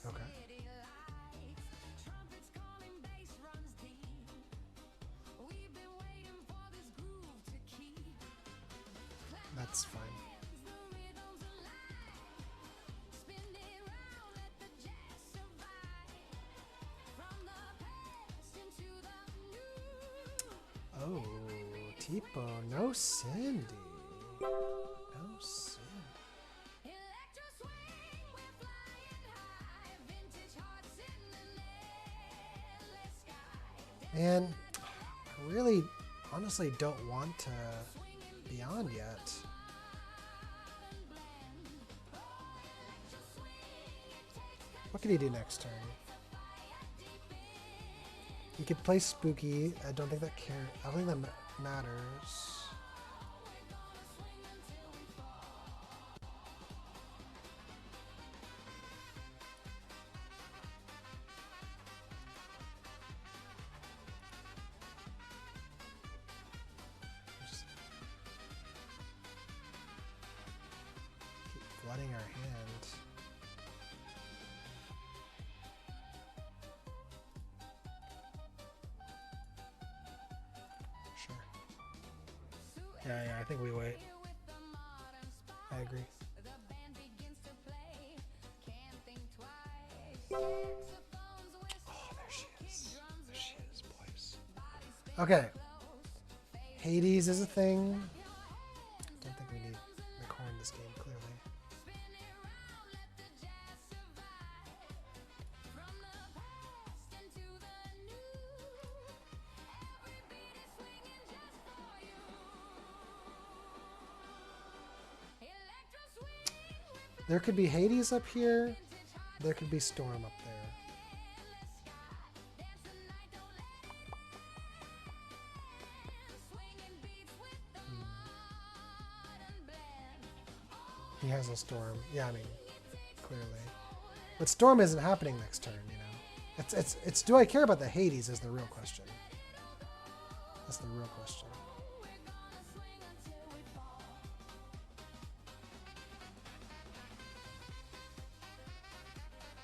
Okay. That's fine. Oh, Tipo, no Cindy. No Cindy. Man, I really, honestly don't want to be on yet. What can he do next turn? He could play Spooky. I don't think that I don't think that matters. Just keep flooding our hand. Yeah, I think we wait. I agree. Oh, there she is. There she is, boys. Okay. Hades is a thing. Don't think we need McCorn in this game, clearly. There could be Hades up here. There could be Storm up there. He has a Storm. Yeah, I mean, clearly. But Storm isn't happening next turn, you know. It's do I care about the Hades is the real question. That's the real question.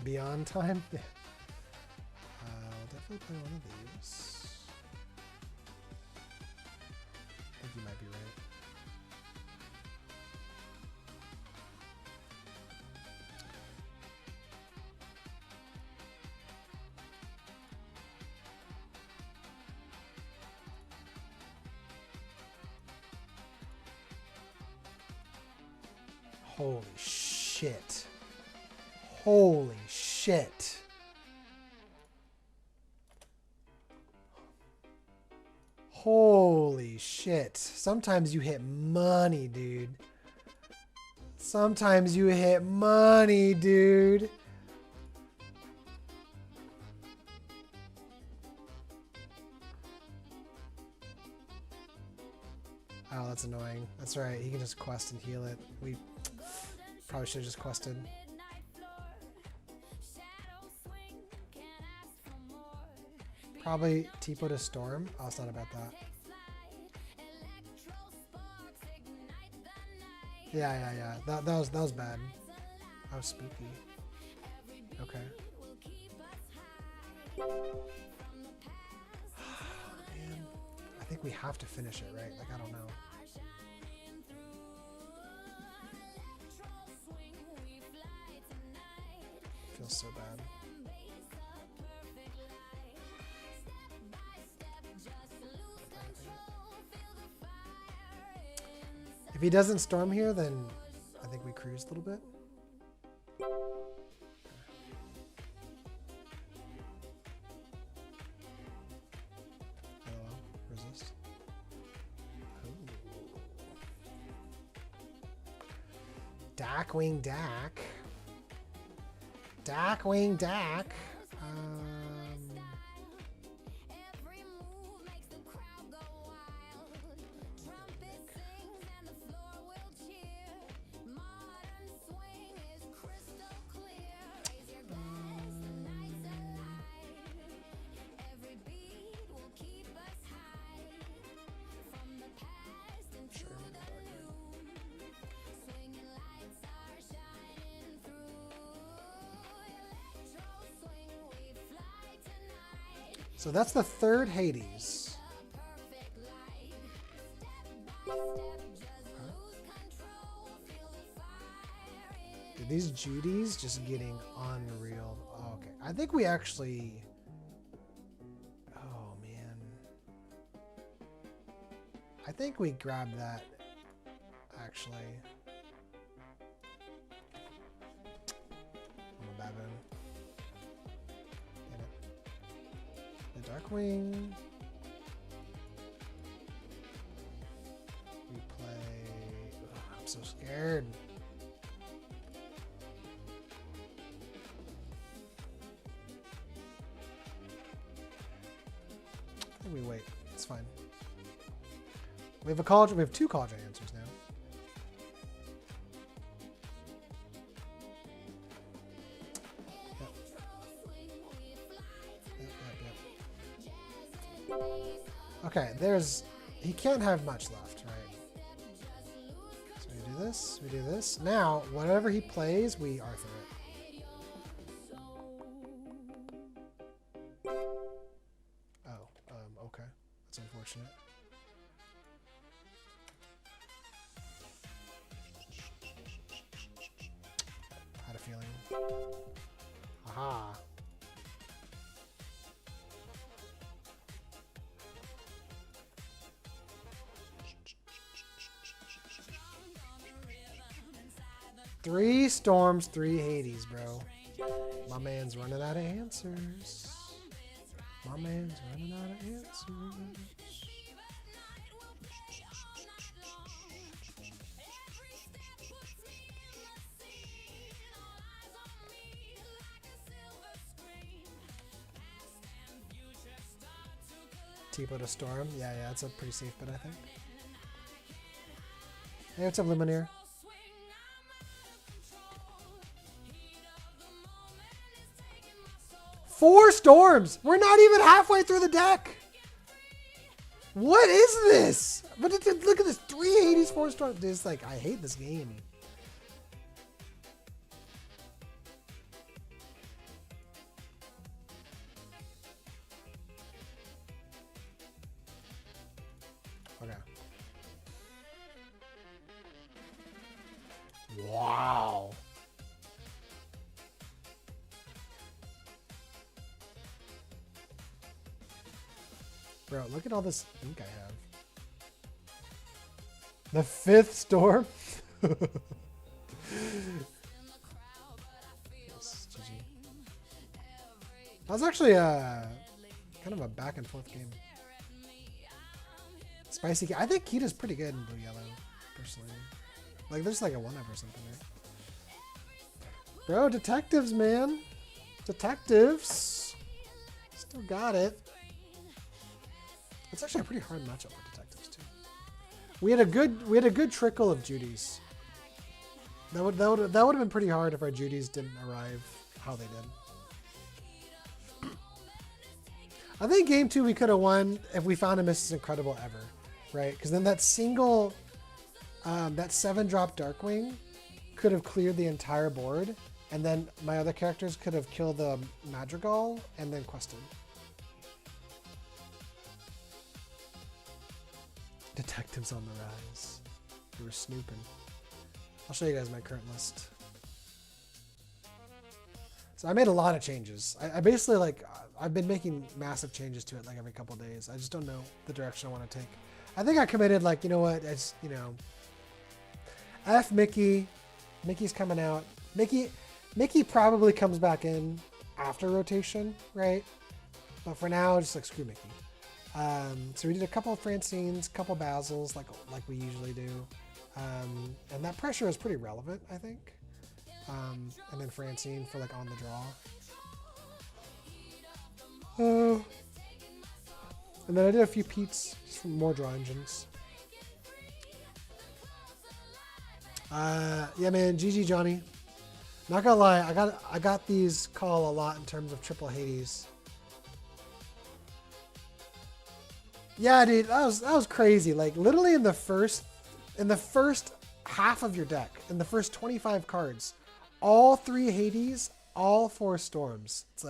Beyond time? Yeah. I'll definitely play one of these. I think you might be right. Holy shit. Holy shit. Holy shit. Sometimes you hit money, dude. Sometimes you hit money, dude. Oh, that's annoying. That's right. He can just quest and heal it. We probably should have just quested. Probably Tipo to Storm. Oh, it's not about that. Yeah. That was bad. That was spooky. Okay. Man, I think we have to finish it, right? Like, I don't know. Feels so bad. If he doesn't storm here, then I think we cruise a little bit. LOL, resist. Ooh. Darkwing Dak. Darkwing Dak. So that's the third Hades. Dude, these Judies just getting unreal. Oh, okay. I think we actually... Oh, man. I think we grabbed that, actually. I'm a baboon. Get it. The Darkwing. We play... Ugh, I'm so scared. I think we wait. It's fine. We have a college. We have two college answers now. Yep. Okay, there's... He can't have much left, right? So we do this, we do this. Now, whatever he plays, we Arthur it. Oh, okay. That's unfortunate. Had a feeling. Aha. Three storms, three Hades, bro. My man's running out of answers. My man's running out of answers. Tipo to Storm. Yeah, it's a pretty safe bet, I think. Hey, what's up, Lumineer? Four storms! We're not even halfway through the deck! What is this? But look at this. 3 Hades, 4 storms. It's like, I hate this game. Okay. Wow. Bro, look at all this ink I have. The 5th storm? Yes, GG. That was actually kind of a back and forth game. Spicy. I think Kita's pretty good in blue yellow, personally. Like, there's like a 1-up or something, right? Bro, detectives, man. Detectives. Still got it. It's actually a pretty hard matchup with detectives, too. We had a good trickle of Judies. That would have been pretty hard if our Judies didn't arrive how they did. I think game 2 we could have won if we found a Mrs. Incredible ever, right? Because then that single, that 7-drop Darkwing could have cleared the entire board, and then my other characters could have killed the Madrigal and then quested. Detectives on the rise. They were snooping. I'll show you guys my current list. So I made a lot of changes. I basically I've been making massive changes to it like every couple days. I just don't know the direction I want to take. I think I committed you know what, it's, you know, F Mickey. Mickey's coming out. Mickey probably comes back in after rotation, right? But for now, just screw Mickey. So we did a couple of Francines, couple Basils, like we usually do. And that pressure is pretty relevant, I think. And then Francine for on the draw. And then I did a few Pete's, just for more draw engines. Yeah, man, GG Johnny. Not gonna lie, I got these call a lot in terms of triple Hades. Yeah, dude, that was crazy. Literally in the first half of your deck, in the first 25 cards, all 3 Hades, all 4 Storms. It's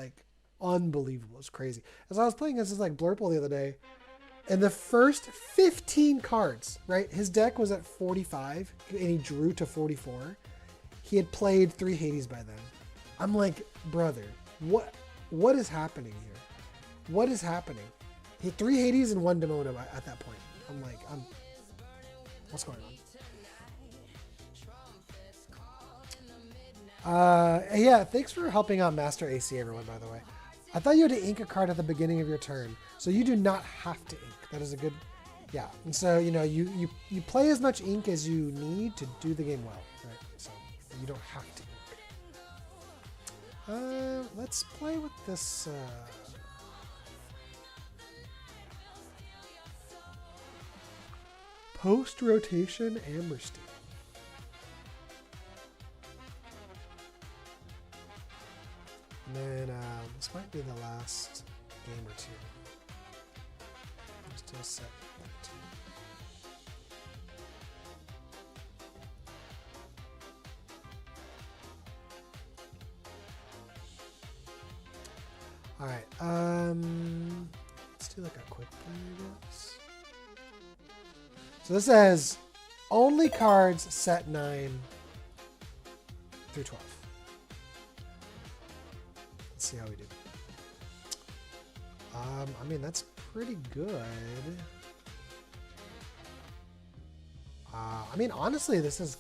unbelievable. It's crazy. As I was playing against this Blurple the other day, in the first 15 cards, right? His deck was at 45 and he drew to 44. He had played 3 Hades by then. I'm like, brother, what is happening here? What is happening? He had 3 Hades and 1 Demoto at that point. I'm like, what's going on? Yeah, thanks for helping out Master AC, everyone, by the way. I thought you had to ink a card at the beginning of your turn, so you do not have to ink. That is a good, yeah. And so, you know, you play as much ink as you need to do the game well, right? So you don't have to ink. Let's play with this. Post-rotation Amber Steel. And then this might be the last game or 2. I'm still set at 2. All right. Let's do a quick play, I guess. So this says only cards set 9 through 12. Let's see how we do. I mean, that's pretty good. I mean, honestly, this is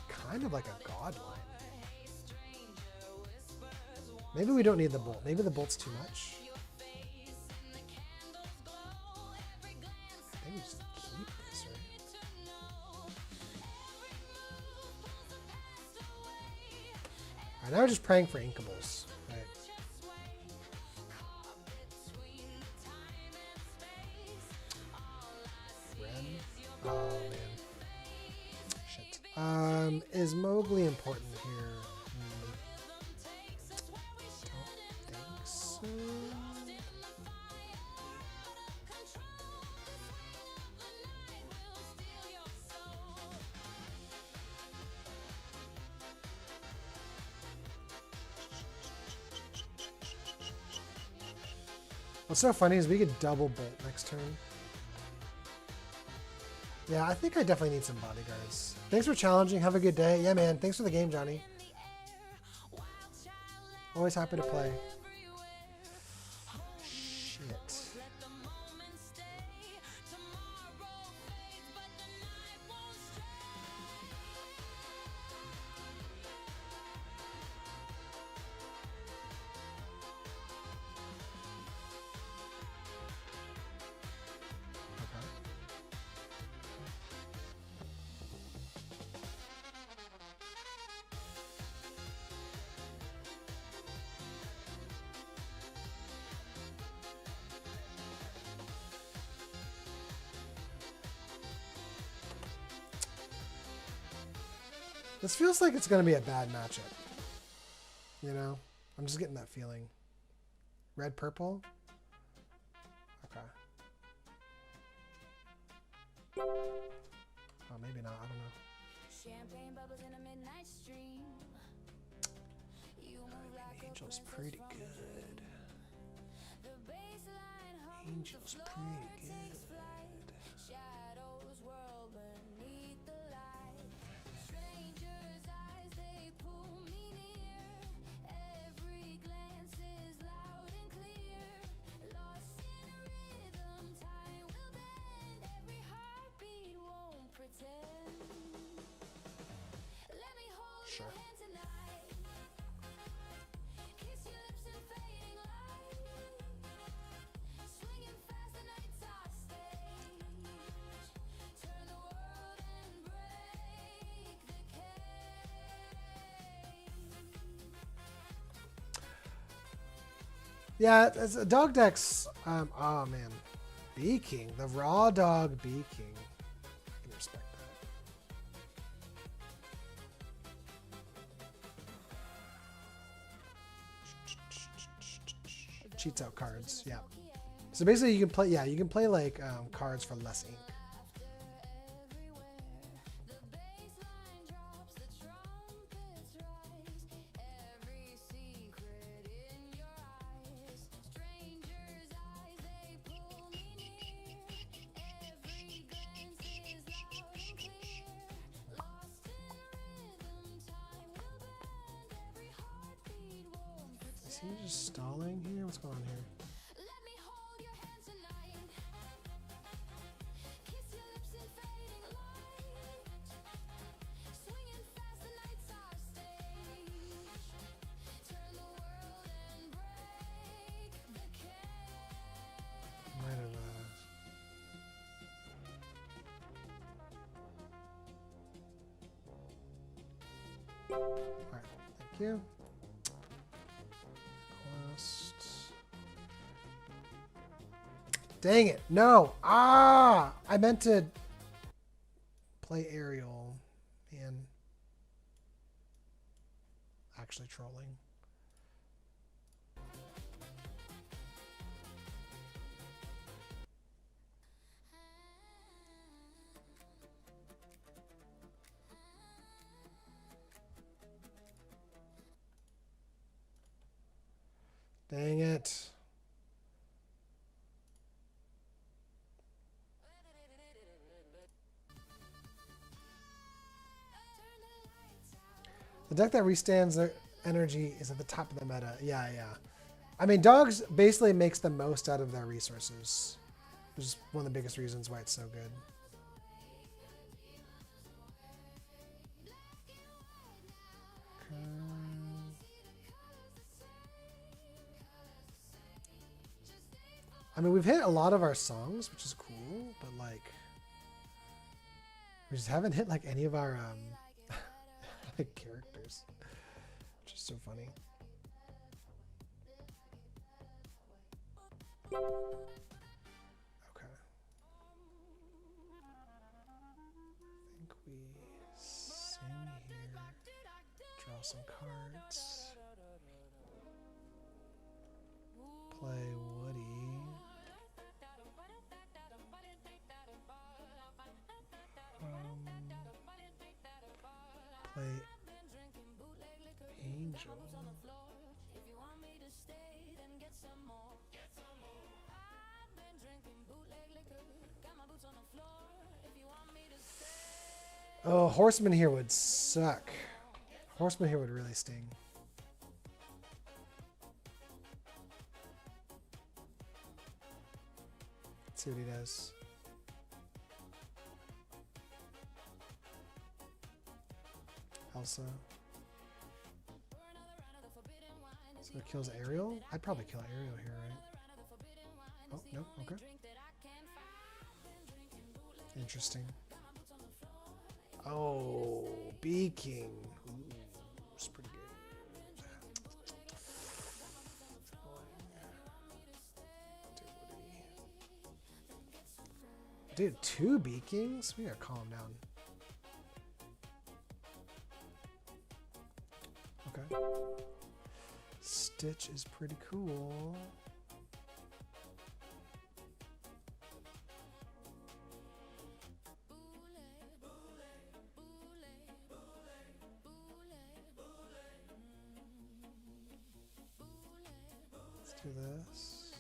kind of like a god line. Maybe we don't need the bolt. Maybe the bolt's too much. I think we just keep this, right? Alright, now we're just praying for inkables. Right. Ren? Oh, man. Shit. Is Mowgli important here? Don't think so. What's so funny is we could double bolt next turn. Yeah, I think I definitely need some bodyguards. Thanks for challenging. Have a good day. Yeah, man. Thanks for the game, Johnny. Always happy to play. Shit. This feels like it's going to be a bad matchup. You know? I'm just getting that feeling. Red, purple? Okay. Oh, maybe not. I don't know. Champagne bubbles in a midnight stream. You move like Angel's a pretty princess from a good. dream. The baseline hums, Angel's the pretty floor takes good. flight. Shadows whirl beneath the light. Strangers' eyes, they pull me near. Every glance is loud and clear. Lost in rhythm, time will bend. Every heartbeat won't pretend. Let me hold Sure. your hand tonight. Kiss your lips in fading light. Swinging fast, the nights are stage. Turn the world and break the cage. Yeah, it's a dog decks. Oh man, Bee King, the raw dog Bee King. I can respect that. Cheats out cards. Yeah. So basically, you can play. Yeah, you can play like cards for less ink. The baseline drops, the trumpets rise. Every secret in your eyes. Strangers' eyes, they pull me near. Every glance is loud and clear. Lost in rhythm, time will bend. Every heartbeat won't Is he just stalling here? What's going on here? let me hold your hand tonight. Kiss your lips in fading light. Swinging fast, the nights are stage. Turn the world and break the cage. Might have. All right. Thank you. Quest. Dang it. No. Ah! I meant to play Ariel. Man. Actually trolling. Dang it. The deck that restands their energy is at the top of the meta. Yeah, yeah. I mean, dogs basically makes the most out of their resources, which is one of the biggest reasons why it's so good. I mean, we've hit a lot of our songs, which is cool, but like, we just haven't hit like any of our characters, which is so funny. Okay. I think we sing here, draw some cards, play Woody. Play Angel. If you want me to stay, then get some more. I've been drinking bootleg liquor. Got my boots on the floor. If you want me to stay. Oh, Horseman here would suck. Horseman here would really sting. Let's see what he does. Elsa. So it kills Ariel? I'd probably kill Ariel here, right? Oh, no, okay. Interesting. Oh, Bee King. Ooh, it's pretty good. Dude, 2 Bee Kings? We gotta calm down. Stitch is pretty cool. Let's do this.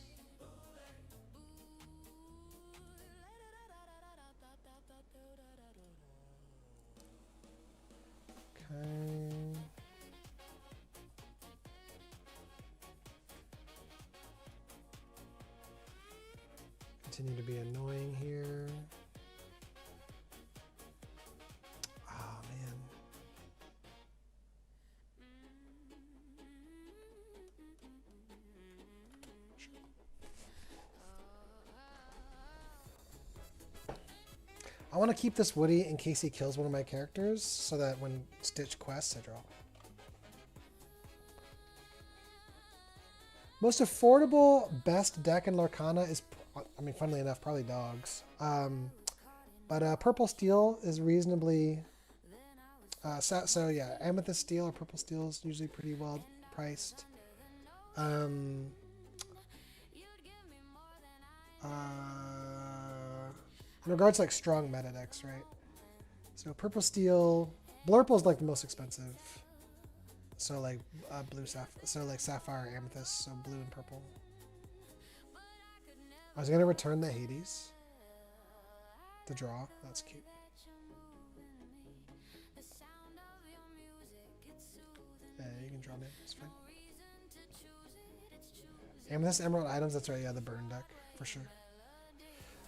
Okay. Continue to be annoying here. Oh man. I want to keep this Woody in case he kills one of my characters, so that when Stitch quests, I draw. Most affordable best deck in Lorcana is, I mean, funnily enough, probably dogs. But purple steel is reasonably, so yeah, amethyst steel or purple steel is usually pretty well priced. In regards to like strong meta decks, right? So purple steel, Blurple is like the most expensive. So like blue sapphire, so like sapphire, amethyst, so blue and purple. I was gonna return the Hades to draw. That's cute. Yeah, you can draw me. It's fine. Amethyst emerald items. That's right. Yeah, the burn deck for sure.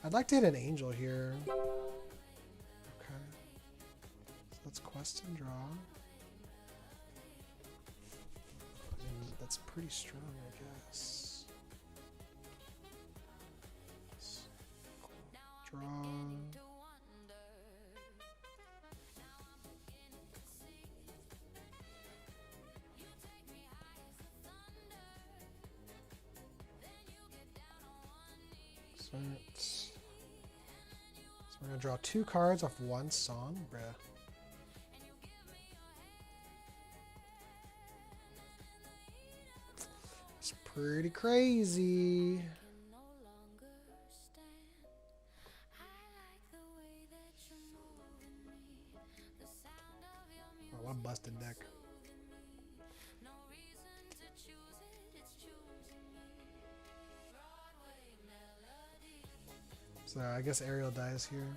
I'd like to hit an angel here. Okay. So let's quest and draw. And that's pretty strong, I guess. Draw. So we're gonna draw 2 cards off 1 song, bruh. It's pretty crazy. Oh, what a busted deck. So I guess Ariel dies here.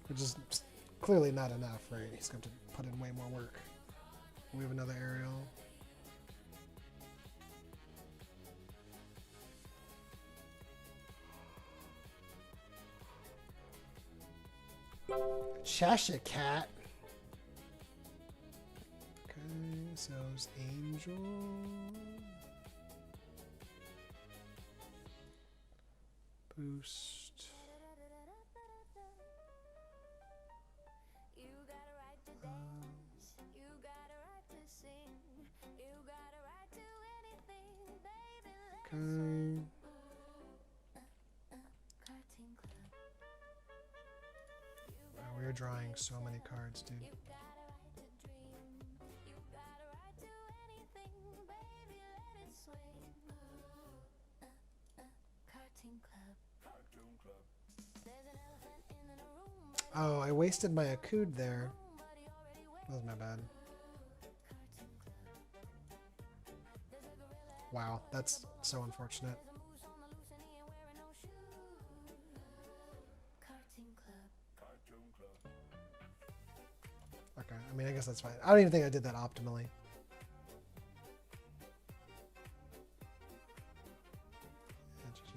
Which is clearly not enough, right? He's going to put in way more work. We have another Ariel. Cheshire Cat. Okay, so it's Angel. Boost. Okay. Wow, we are drawing so many cards, dude. Oh, I wasted my Akud there. That was my bad. Wow, that's so unfortunate. Okay, I mean, I guess that's fine. I don't even think I did that optimally. Yeah, GG.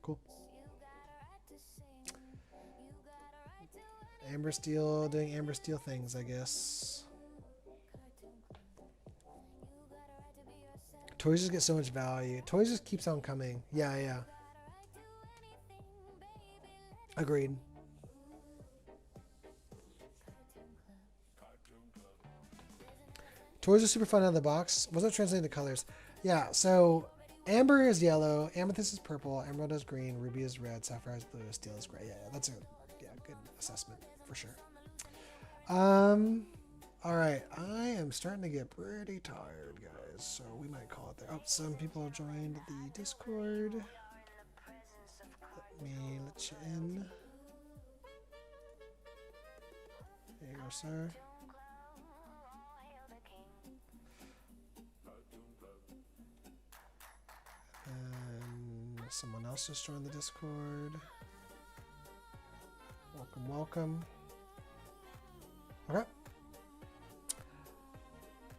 Cool. Amber Steel doing Amber Steel things, I guess. Toys just get so much value. Toys just keeps on coming. Yeah, yeah. Agreed. Toys are super fun out of the box. Wasn't translated to colors. Yeah, so Amber is yellow, Amethyst is purple, Emerald is green, Ruby is red, Sapphire is blue, Steel is gray. Yeah, that's a good assessment for sure. All right. I am starting to get pretty tired, guys. So we might call it there. Oh, some people have joined the Discord. Let me let you in. There you go, sir. And someone else just joined the Discord. Welcome, welcome. Okay.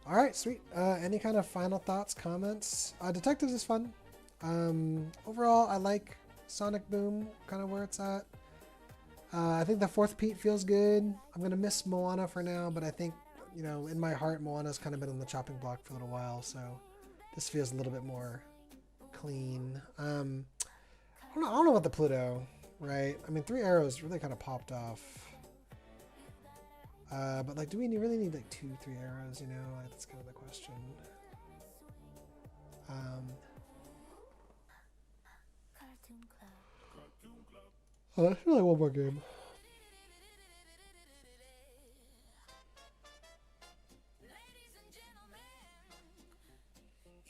All right, sweet. Any kind of final thoughts, comments? Detectives is fun. Overall, I like Sonic Boom, kind of where it's at. I think the fourth Pete feels good. I'm gonna miss Moana for now, but I think, you know, in my heart, Moana's kind of been on the chopping block for a little while, so this feels a little bit more clean. I don't know about the Pluto, right? I mean, 3 arrows really kind of popped off. But like, do we really need like 2, 3 arrows? You know, like, that's kind of the question. I feel like one more game. Ladies and gentlemen,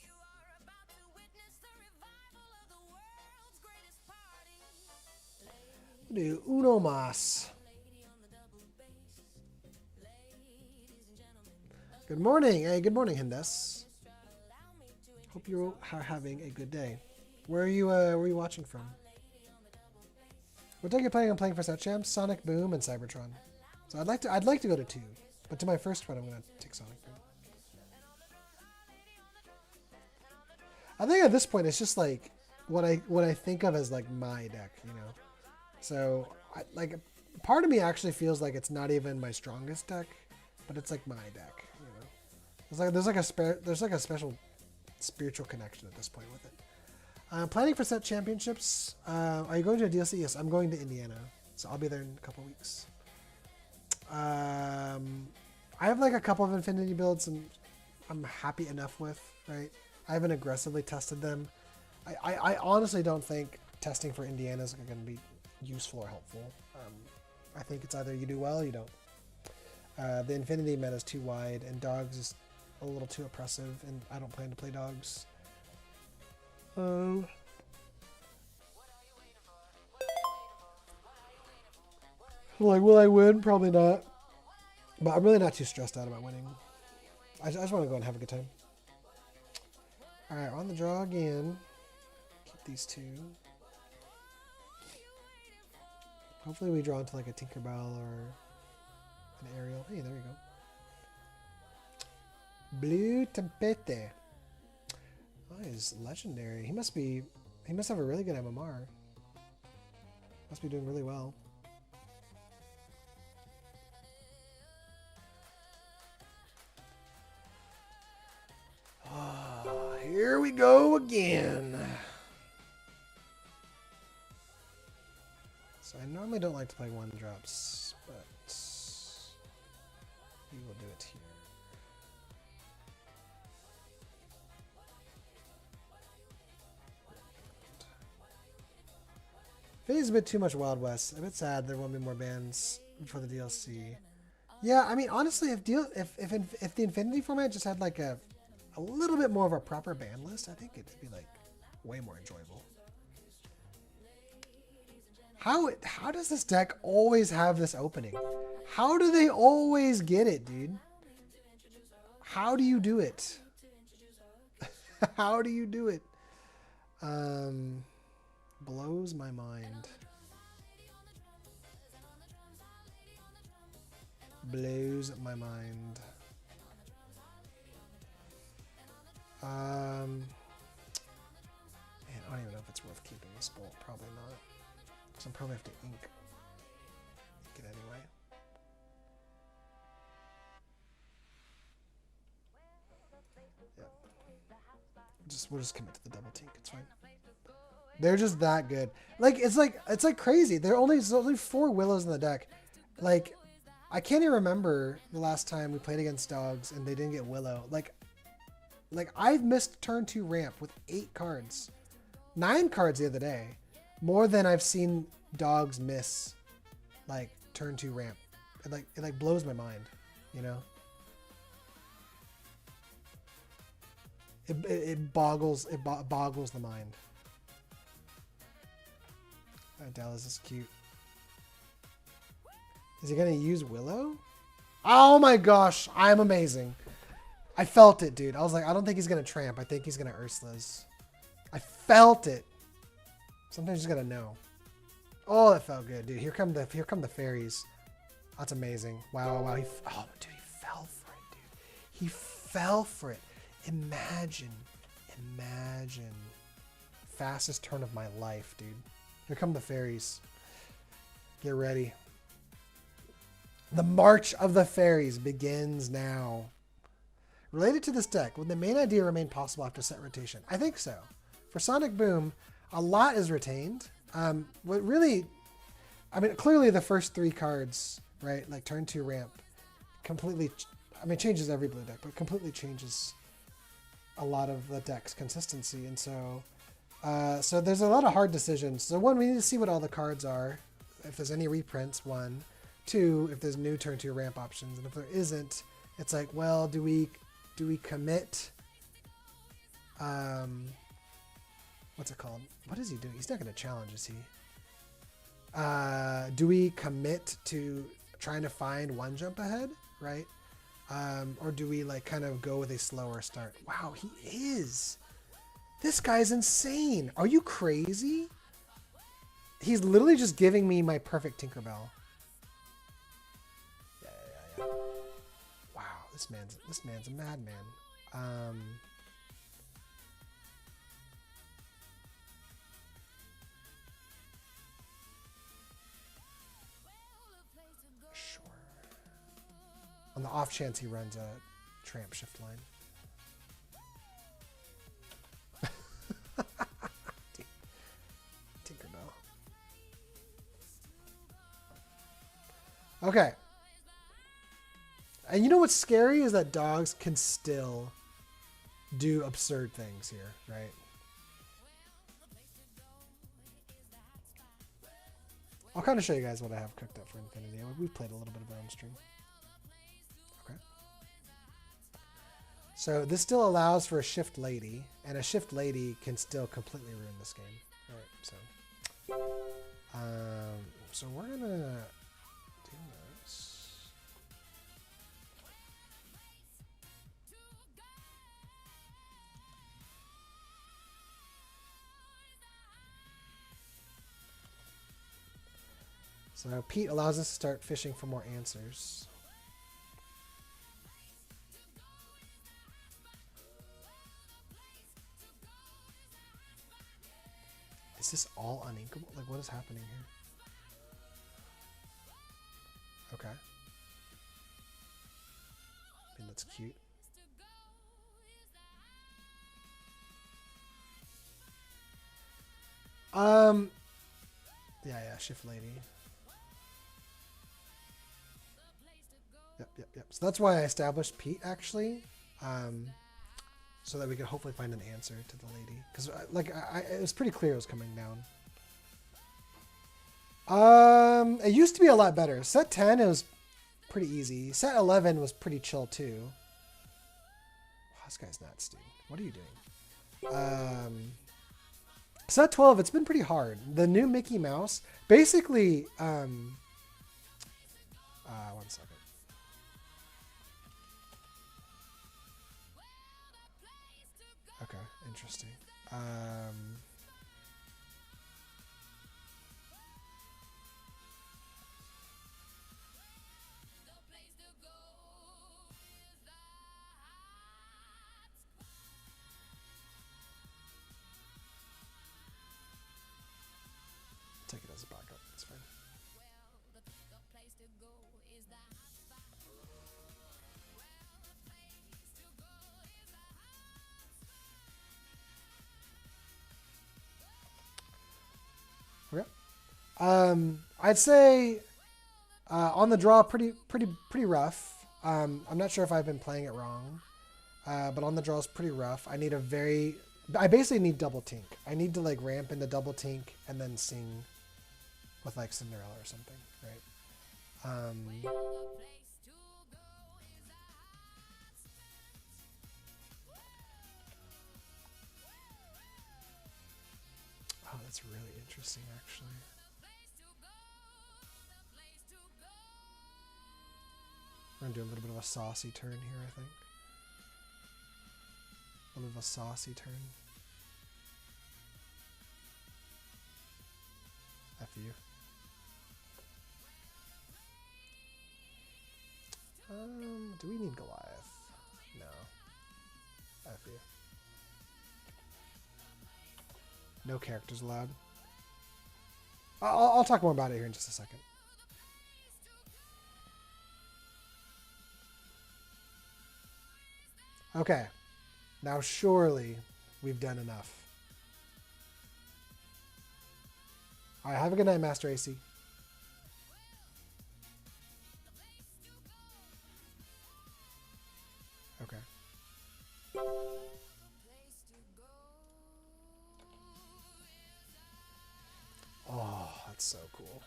you are about to witness the revival of the world's greatest party. Do uno más. Good morning. Hey, good morning, Hindes. Hope you are having a good day. Where are you watching from? What deck are you planning on playing for Set Champs? Sonic Boom and Cybertron. So I'd like to go to 2, but to my first one I'm gonna take Sonic Boom. I think at this point it's just like what I think of as like my deck, you know. So like part of me actually feels like it's not even my strongest deck, but it's like my deck, you know. There's like a special spiritual connection at this point with it. Planning for Set Championships. Are you going to a DLC? Yes, I'm going to Indiana, so I'll be there in a couple weeks. I have like a couple of Infinity builds and I'm happy enough with, right? I haven't aggressively tested them. I honestly don't think testing for Indiana is going to be useful or helpful. I think it's either you do well or you don't. The Infinity meta is too wide and Dogs is a little too oppressive, and I don't plan to play Dogs. Like, will I win? Probably not. But I'm really not too stressed out about winning. I just want to go and have a good time. Alright, on the draw again. Keep these 2. Hopefully we draw into like a Tinkerbell or an Ariel. Hey, there we go. Blue Tempete. Oh, he's legendary. He must have a really good MMR. Must be doing really well. Oh, here we go again. So I normally don't like to play 1-drops, but we will do it here. It is a bit too much Wild West. A bit sad there won't be more bands for the DLC. Yeah, I mean, honestly, if the Infinity format just had like a little bit more of a proper band list, I think it'd be like way more enjoyable. How does this deck always have this opening? How do they always get it, dude? How do you do it? How do you do it? Blows my mind. Blows my mind. Man, I don't even know if it's worth keeping this bolt. Probably not. Because I'll probably have to ink it anyway. Yeah. We'll just commit to the double tink. It's fine. They're just that good. Like it's like crazy. There's only 4 Willows in the deck. Like I can't even remember the last time we played against Dogs and they didn't get Willow. Like I've missed turn 2 ramp with 8 cards. 9 cards the other day. More than I've seen Dogs miss like turn 2 ramp it blows my mind, you know. It boggles the mind. Dallas is cute. Is he gonna use Willow? Oh my gosh, I'm amazing. I felt it, dude. I was like, I don't think he's gonna tramp. I think he's gonna Ursula's. I felt it. Sometimes you just gotta know. Oh, that felt good, dude. Here come the fairies. That's amazing. Wow. Oh, dude, he fell for it, dude. He fell for it. Imagine. Fastest turn of my life, dude. Here come the fairies. Get ready. The March of the Fairies begins now. Related to this deck, would the main idea remain possible after set rotation? I think so. For Sonic Boom, a lot is retained. What really, I mean, clearly the first 3 cards, right? Like turn 2 ramp, completely, I mean, changes every blue deck, but completely changes a lot of the deck's consistency. And so, so there's a lot of hard decisions. So one, we need to see what all the cards are. If there's any reprints, 1. 2, if there's new turn 2 ramp options. And if there isn't, it's like, well, do we commit? What's it called? What is he doing? He's not going to challenge, is he? Do we commit to trying to find 1 jump ahead, right? Or do we like kind of go with a slower start? Wow, he is. This guy's insane. Are you crazy? He's literally just giving me my perfect Tinkerbell. Yeah. Wow, this man's a madman. Sure. On the off chance he runs a tramp shift line. Tinkerbell. Okay. And you know what's scary is that dogs can still do absurd things here, right? I'll kind of show you guys what I have cooked up for Infinity. We've played a little bit of it on stream. Okay. So this still allows for a Shift Lady, and a Shift Lady can still completely ruin this game. All right, so we're gonna do this. So Pete allows us to start fishing for more answers. Is this all uninkable? Like, what is happening here? Okay. I mean, that's cute. Yeah, Shift Lady. Yep. So that's why I established Pete, actually. So that we could hopefully find an answer to the lady. Because it was pretty clear it was coming down. It used to be a lot better. Set 10, it was pretty easy. Set 11 was pretty chill, too. Wow, this guy's nuts, dude. What are you doing? Set 12, it's been pretty hard. The new Mickey Mouse, basically, 1 second. Okay, interesting. Take it as a backup. It's fine. Okay. I'd say on the draw, pretty rough. I'm not sure if I've been playing it wrong, but on the draw is pretty rough. I basically need double tink. I need to like ramp into double tink and then sing with like Cinderella or something, right? Oh, that's really interesting, actually. We're gonna do a little bit of a saucy turn here, I think. A little bit of a saucy turn. F you. Do we need Goliath? No. F you. No characters allowed. I'll talk more about it here in just a second. Okay. Now surely we've done enough. Alright, have a good night, Master AC. Okay. Oh, that's so cool.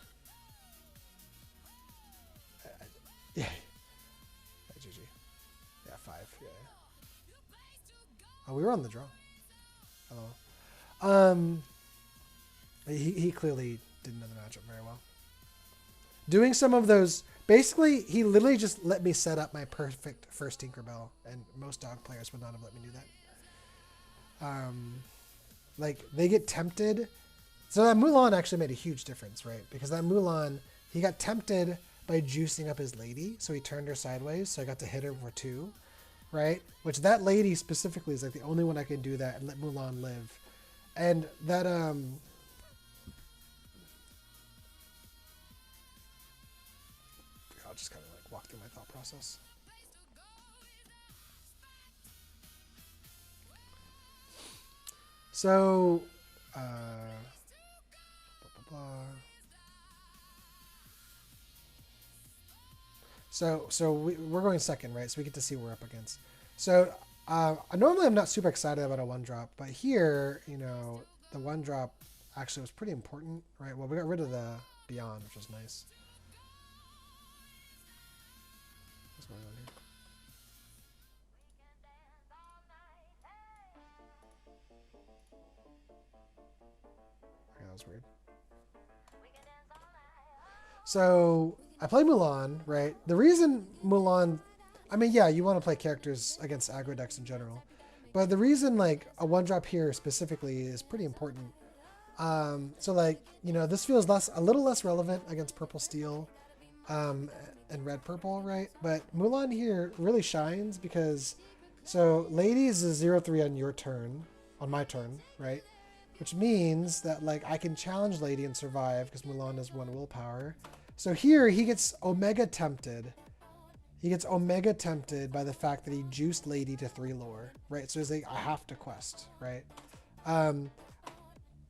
Yeah. GG. Yeah, 5. Yeah. Oh, we were on the draw. Hello. He clearly didn't know the matchup very well. Doing some of those, basically, he literally just let me set up my perfect first Tinkerbell, and most dog players would not have let me do that. Like, they get tempted. So that Mulan actually made a huge difference, right? Because that Mulan, he got tempted by juicing up his lady, so he turned her sideways, so I got to hit her for 2, right? Which that lady specifically is like the only one I can do that and let Mulan live. And that, I'll just kind of like walk through my thought process. So, blah, blah, blah. So we're going second, right? So we get to see what we're up against. So normally I'm not super excited about a 1-drop, but here, you know, the 1-drop actually was pretty important, right? Well, we got rid of the Beyond, which was nice. What's going on here? Okay, that was weird. So I play Mulan, right? The reason Mulan, I mean, yeah, you want to play characters against aggro decks in general, but the reason like a 1-drop here specifically is pretty important. So like, you know, this feels a little less relevant against purple steel, and red purple, right? But Mulan here really shines because, so ladies is 0-3 on your turn, on my turn, right? Which means that like I can challenge lady and survive because Mulan has 1 willpower. So here he gets Omega tempted. He gets Omega tempted by the fact that he juiced lady to 3 lore, right? So it's like, I have to quest, right? And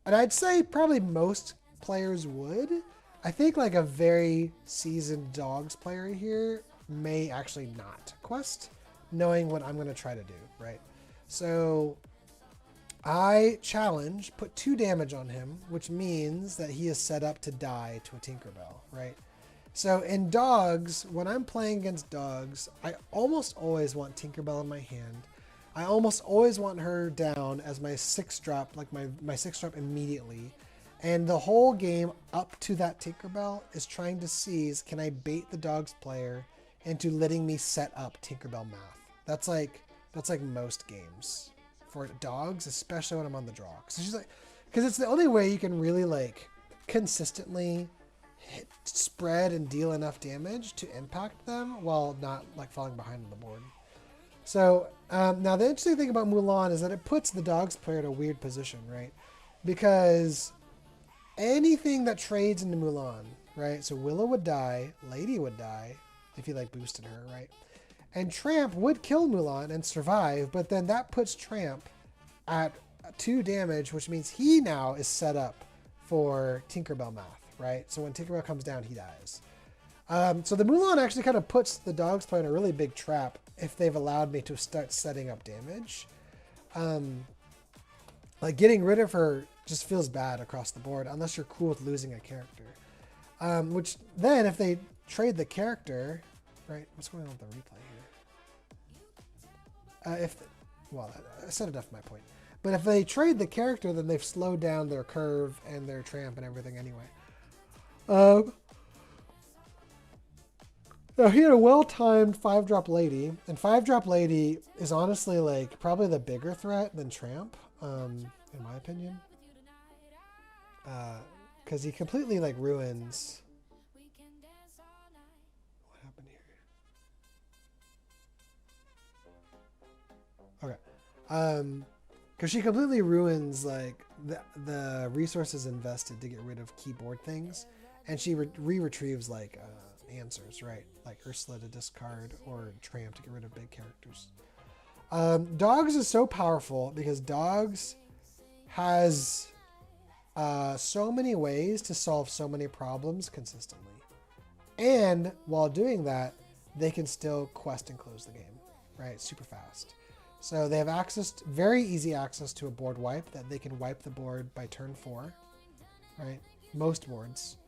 I'd say probably most players would. I think like a very seasoned dogs player here may actually not quest, knowing what I'm going to try to do, right? So I challenge, put 2 damage on him, which means that he is set up to die to a Tinkerbell, right? So in dogs, when I'm playing against dogs, I almost always want Tinkerbell in my hand. I almost always want her down as my 6-drop, like my 6-drop immediately. And the whole game up to that Tinkerbell is trying to seize, can I bait the dogs player into letting me set up Tinkerbell math? That's like most games for dogs, especially when I'm on the draw. Because it's the only way you can really like consistently spread and deal enough damage to impact them while not like falling behind on the board. So now the interesting thing about Mulan is that it puts the dogs player in a weird position, right? Because anything that trades into Mulan, right? So Willow would die, Lady would die if you like boosted her, right? And Tramp would kill Mulan and survive, but then that puts Tramp at 2 damage, which means he now is set up for Tinkerbell math, right? So when Tinkerbell comes down, he dies. So the Mulan actually kind of puts the dogs player in a really big trap if they've allowed me to start setting up damage. Like getting rid of her just feels bad across the board unless you're cool with losing a character. Which then if they trade the character, right? What's going on with the replay here? Well, I said enough of my point. But if they trade the character, then they've slowed down their curve and their tramp and everything anyway. Now he had a well-timed 5-drop lady, and 5-drop lady is honestly like probably the bigger threat than tramp, in my opinion. Because he completely like ruins. What happened here? Okay. Because she completely ruins like the resources invested to get rid of keyboard things, and she retrieves like answers, right? Like Ursula to discard or Tramp to get rid of big characters. Dogs is so powerful because Dogs has so many ways to solve so many problems consistently, and while doing that, they can still quest and close the game, right? Super fast. So they have very easy access to a board wipe that they can wipe the board by turn 4, right? Most boards.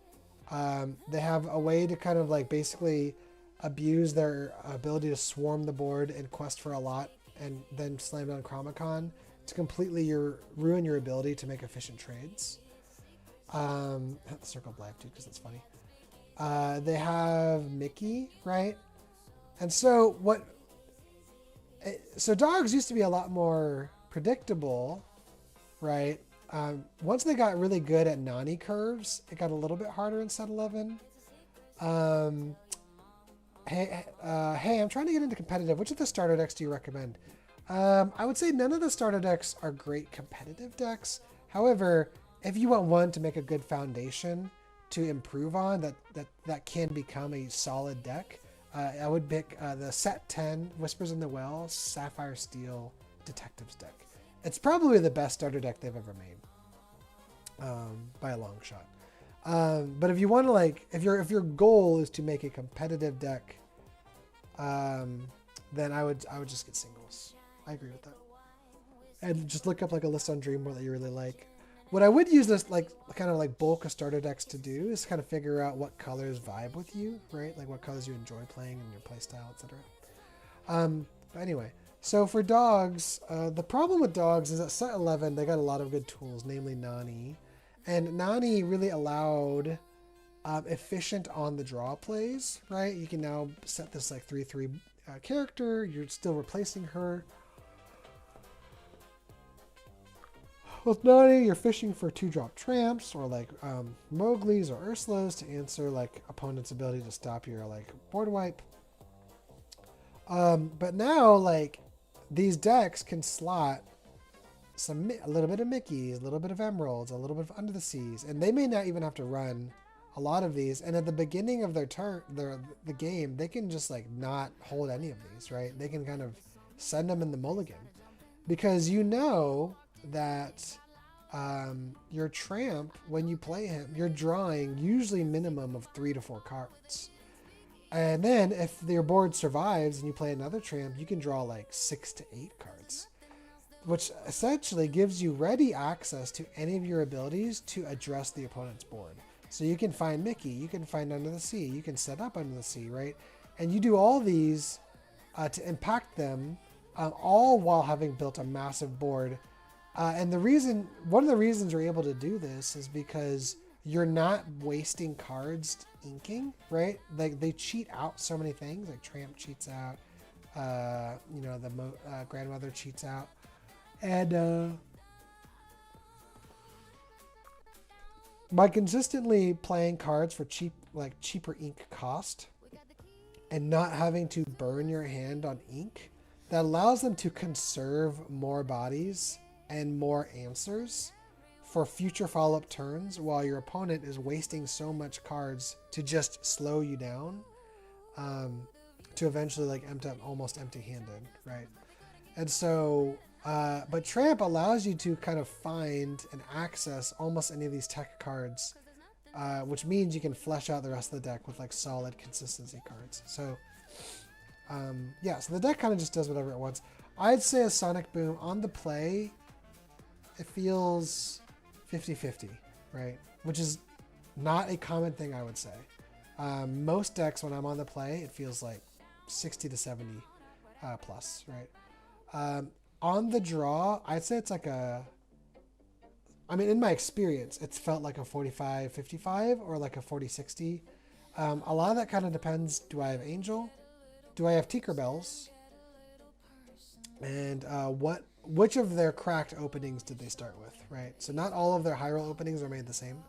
They have a way to kind of like basically abuse their ability to swarm the board and quest for a lot and then slam down Chromacon to completely ruin your ability to make efficient trades. Circle of Life too, because that's funny. They have Mickey, right? And so so Dogs used to be a lot more predictable, right? Once they got really good at Nani curves, it got a little bit harder in set 11. Hey, I'm trying to get into competitive. Which of the starter decks do you recommend? I would say none of the starter decks are great competitive decks. However, if you want one to make a good foundation to improve on, that can become a solid deck, I would pick the set 10 Whispers in the Well Sapphire Steel Detectives deck. It's probably the best starter deck they've ever made, by a long shot. But if you want to like, if your goal is to make a competitive deck, then I would just get singles. I agree with that. And just look up like a list on Dreamworld that you really like. What I would use this like kind of like bulk of starter decks to do is kind of figure out what colors vibe with you, right? Like what colors you enjoy playing in your playstyle, etc. But anyway, so for Dogs, the problem with Dogs is at set 11 they got a lot of good tools, namely Nani, and Nani really allowed efficient on the draw plays, right? You can now set this like 3/3 character. You're still replacing her. With Nani, you're fishing for 2-drop tramps or like Mowgli's or Ursula's to answer like opponent's ability to stop your like board wipe. But now like these decks can slot a little bit of Mickey's, a little bit of Emeralds, a little bit of Under the Seas, and they may not even have to run a lot of these. And at the beginning of their turn, the game, they can just like not hold any of these, right? They can kind of send them in the mulligan because you know that your Tramp, when you play him, you're drawing usually minimum of 3 to 4 cards. And then if your board survives and you play another Tramp, you can draw like 6 to 8 cards, which essentially gives you ready access to any of your abilities to address the opponent's board. So you can find Mickey, you can find Under the Sea, you can set up Under the Sea, right? And you do all these to impact them, all while having built a massive board. And one of the reasons you're able to do this is because you're not wasting cards inking, right? Like they cheat out so many things, like Tramp cheats out, the Grandmother cheats out. And by consistently playing cards for cheaper ink cost and not having to burn your hand on ink, that allows them to conserve more bodies and more answers for future follow-up turns while your opponent is wasting so much cards to just slow you down, to eventually like end up almost empty-handed, right? And so but Tramp allows you to kind of find and access almost any of these tech cards, which means you can flesh out the rest of the deck with like solid consistency cards. So so the deck kind of just does whatever it wants. I'd say a Sonic Boom on the play, it feels 50-50, right? Which is not a common thing, I would say. Most decks, when I'm on the play, it feels like 60 to 70 plus, right? On the draw, I'd say it's like a... I mean, in my experience, it's felt like a 45-55 or like a 40-60. A lot of that kind of depends. Do I have Angel? Do I have Tinkerbells? And which of their cracked openings did they start with, right? So not all of their high roll openings are made the same.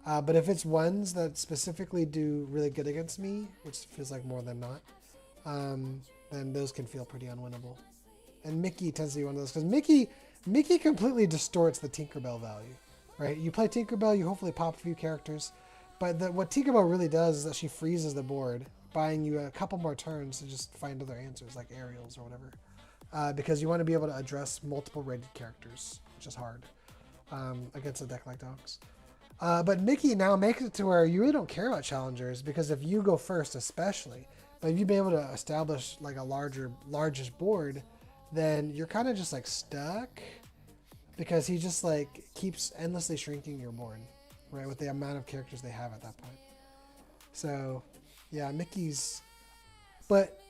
But if it's ones that specifically do really good against me, which feels like more than not, then those can feel pretty unwinnable. And Mickey tends to be one of those, because Mickey completely distorts the Tinkerbell value, right? You play Tinkerbell, you hopefully pop a few characters, but what Tinkerbell really does is that she freezes the board, buying you a couple more turns to just find other answers, like aerials or whatever. Because you want to be able to address multiple rated characters, which is hard against a deck like Dogs. But Mickey now makes it to where you really don't care about challengers, because if you go first especially, but if you've been able to establish like a largest board, then you're kind of just like stuck, because he just like keeps endlessly shrinking your board, right, with the amount of characters they have at that point. So yeah, Mickey's, but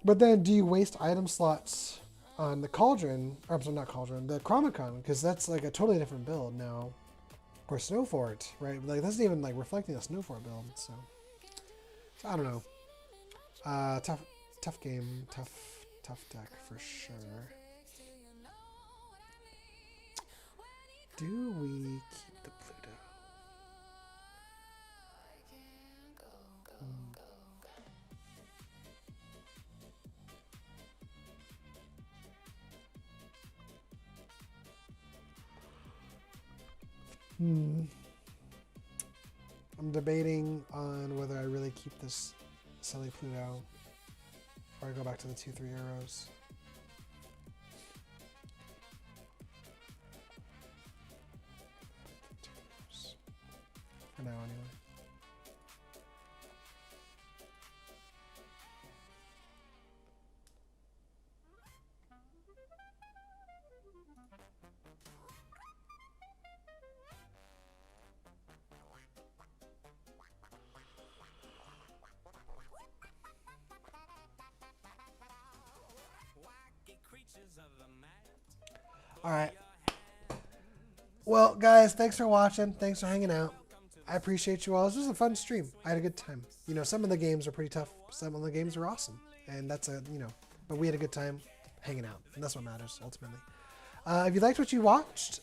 then do you waste item slots on the Cauldron, or I'm sorry, not Cauldron, the Chromicon, because that's like a totally different build now, or Snowfort, right? Like that's not even like reflecting a Snowfort build. So I don't know. Tough game, tough deck for sure. Do we keep the Pluto? I'm debating on whether I really keep this silly Pluto or I go back to the 2-3 arrows. For now, anyway. All right. Well, guys, thanks for watching. Thanks for hanging out. I appreciate you all. This was a fun stream. I had a good time. You know, some of the games are pretty tough. Some of the games are awesome. And that's but we had a good time hanging out. And that's what matters, ultimately. If you liked what you watched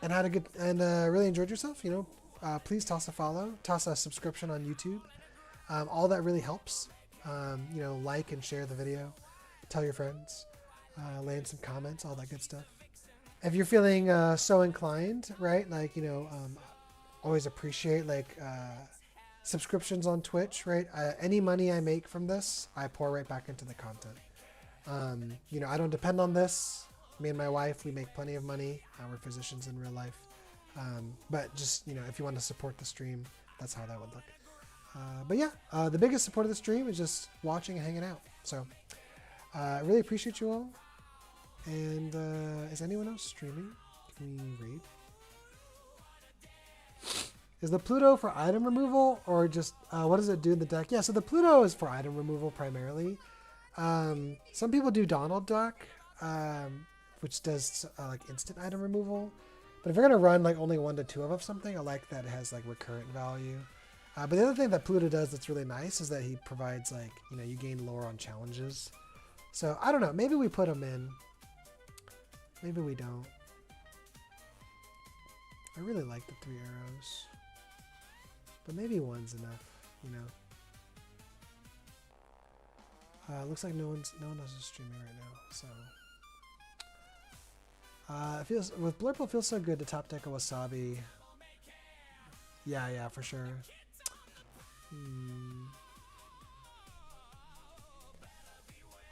and had a good, and really enjoyed yourself, please toss a follow, toss a subscription on YouTube. All that really helps. Like and share the video. Tell your friends. Land some comments, all that good stuff. If you're feeling so inclined, right? Always appreciate subscriptions on Twitch, right? Any money I make from this, I pour right back into the content. I don't depend on this. Me and my wife, we make plenty of money. We're physicians in real life. But just, if you want to support the stream, that's how that would look. The biggest support of the stream is just watching and hanging out. So I really appreciate you all. And is anyone else streaming? Can we read? Is the Pluto for item removal, or just what does it do in the deck? Yeah, so the Pluto is for item removal primarily. Some people do Donald Duck, which does instant item removal. But if you're gonna run only 1 to 2 of something, I like that it has recurrent value. But the other thing that Pluto does that's really nice is that he provides you gain lore on challenges. So I don't know. Maybe we put him in. Maybe we don't. I really like the 3 arrows. But maybe 1's enough, Looks like no one else is streaming right now, so. It feels, with Blurple, it feels so good to top deck a Wasabi. Yeah, for sure.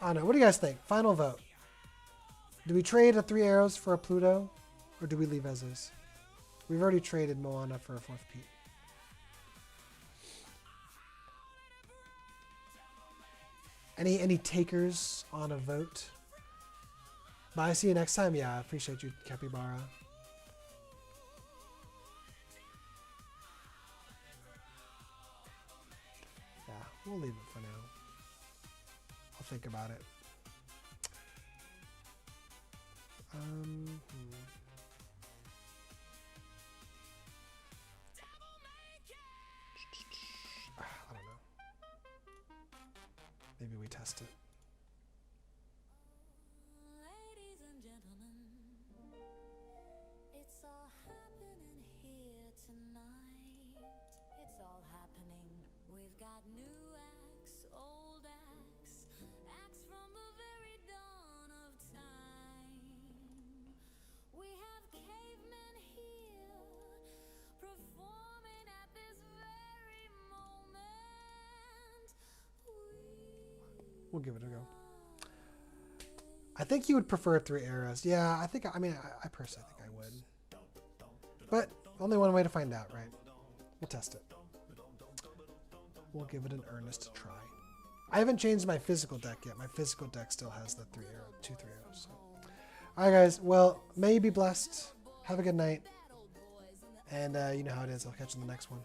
I don't know. What do you guys think? Final vote. Do we trade a 3 arrows for a Pluto, or do we leave as is? We've already traded Moana for a 4th Pete. Any takers on a vote? Bye. See you next time. Yeah, I appreciate you, Capybara. We'll leave it for now. I'll think about it. I don't know. Maybe we test it. Ladies and gentlemen, it's all happening here tonight. It's all happening. We've got new acts, old acts, acts from the very dawn of time. We have cavemen here performing at this very moment. We'll give it a go. I think you would prefer 3 eras. Yeah, I think, I mean, I personally think I would. But only one way to find out, right? We'll test it. We'll give it an earnest try. I haven't changed my physical deck yet. My physical deck still has the 2 3 arrows. So. Alright guys, well, may you be blessed. Have a good night. And you know how it is. I'll catch you in the next one.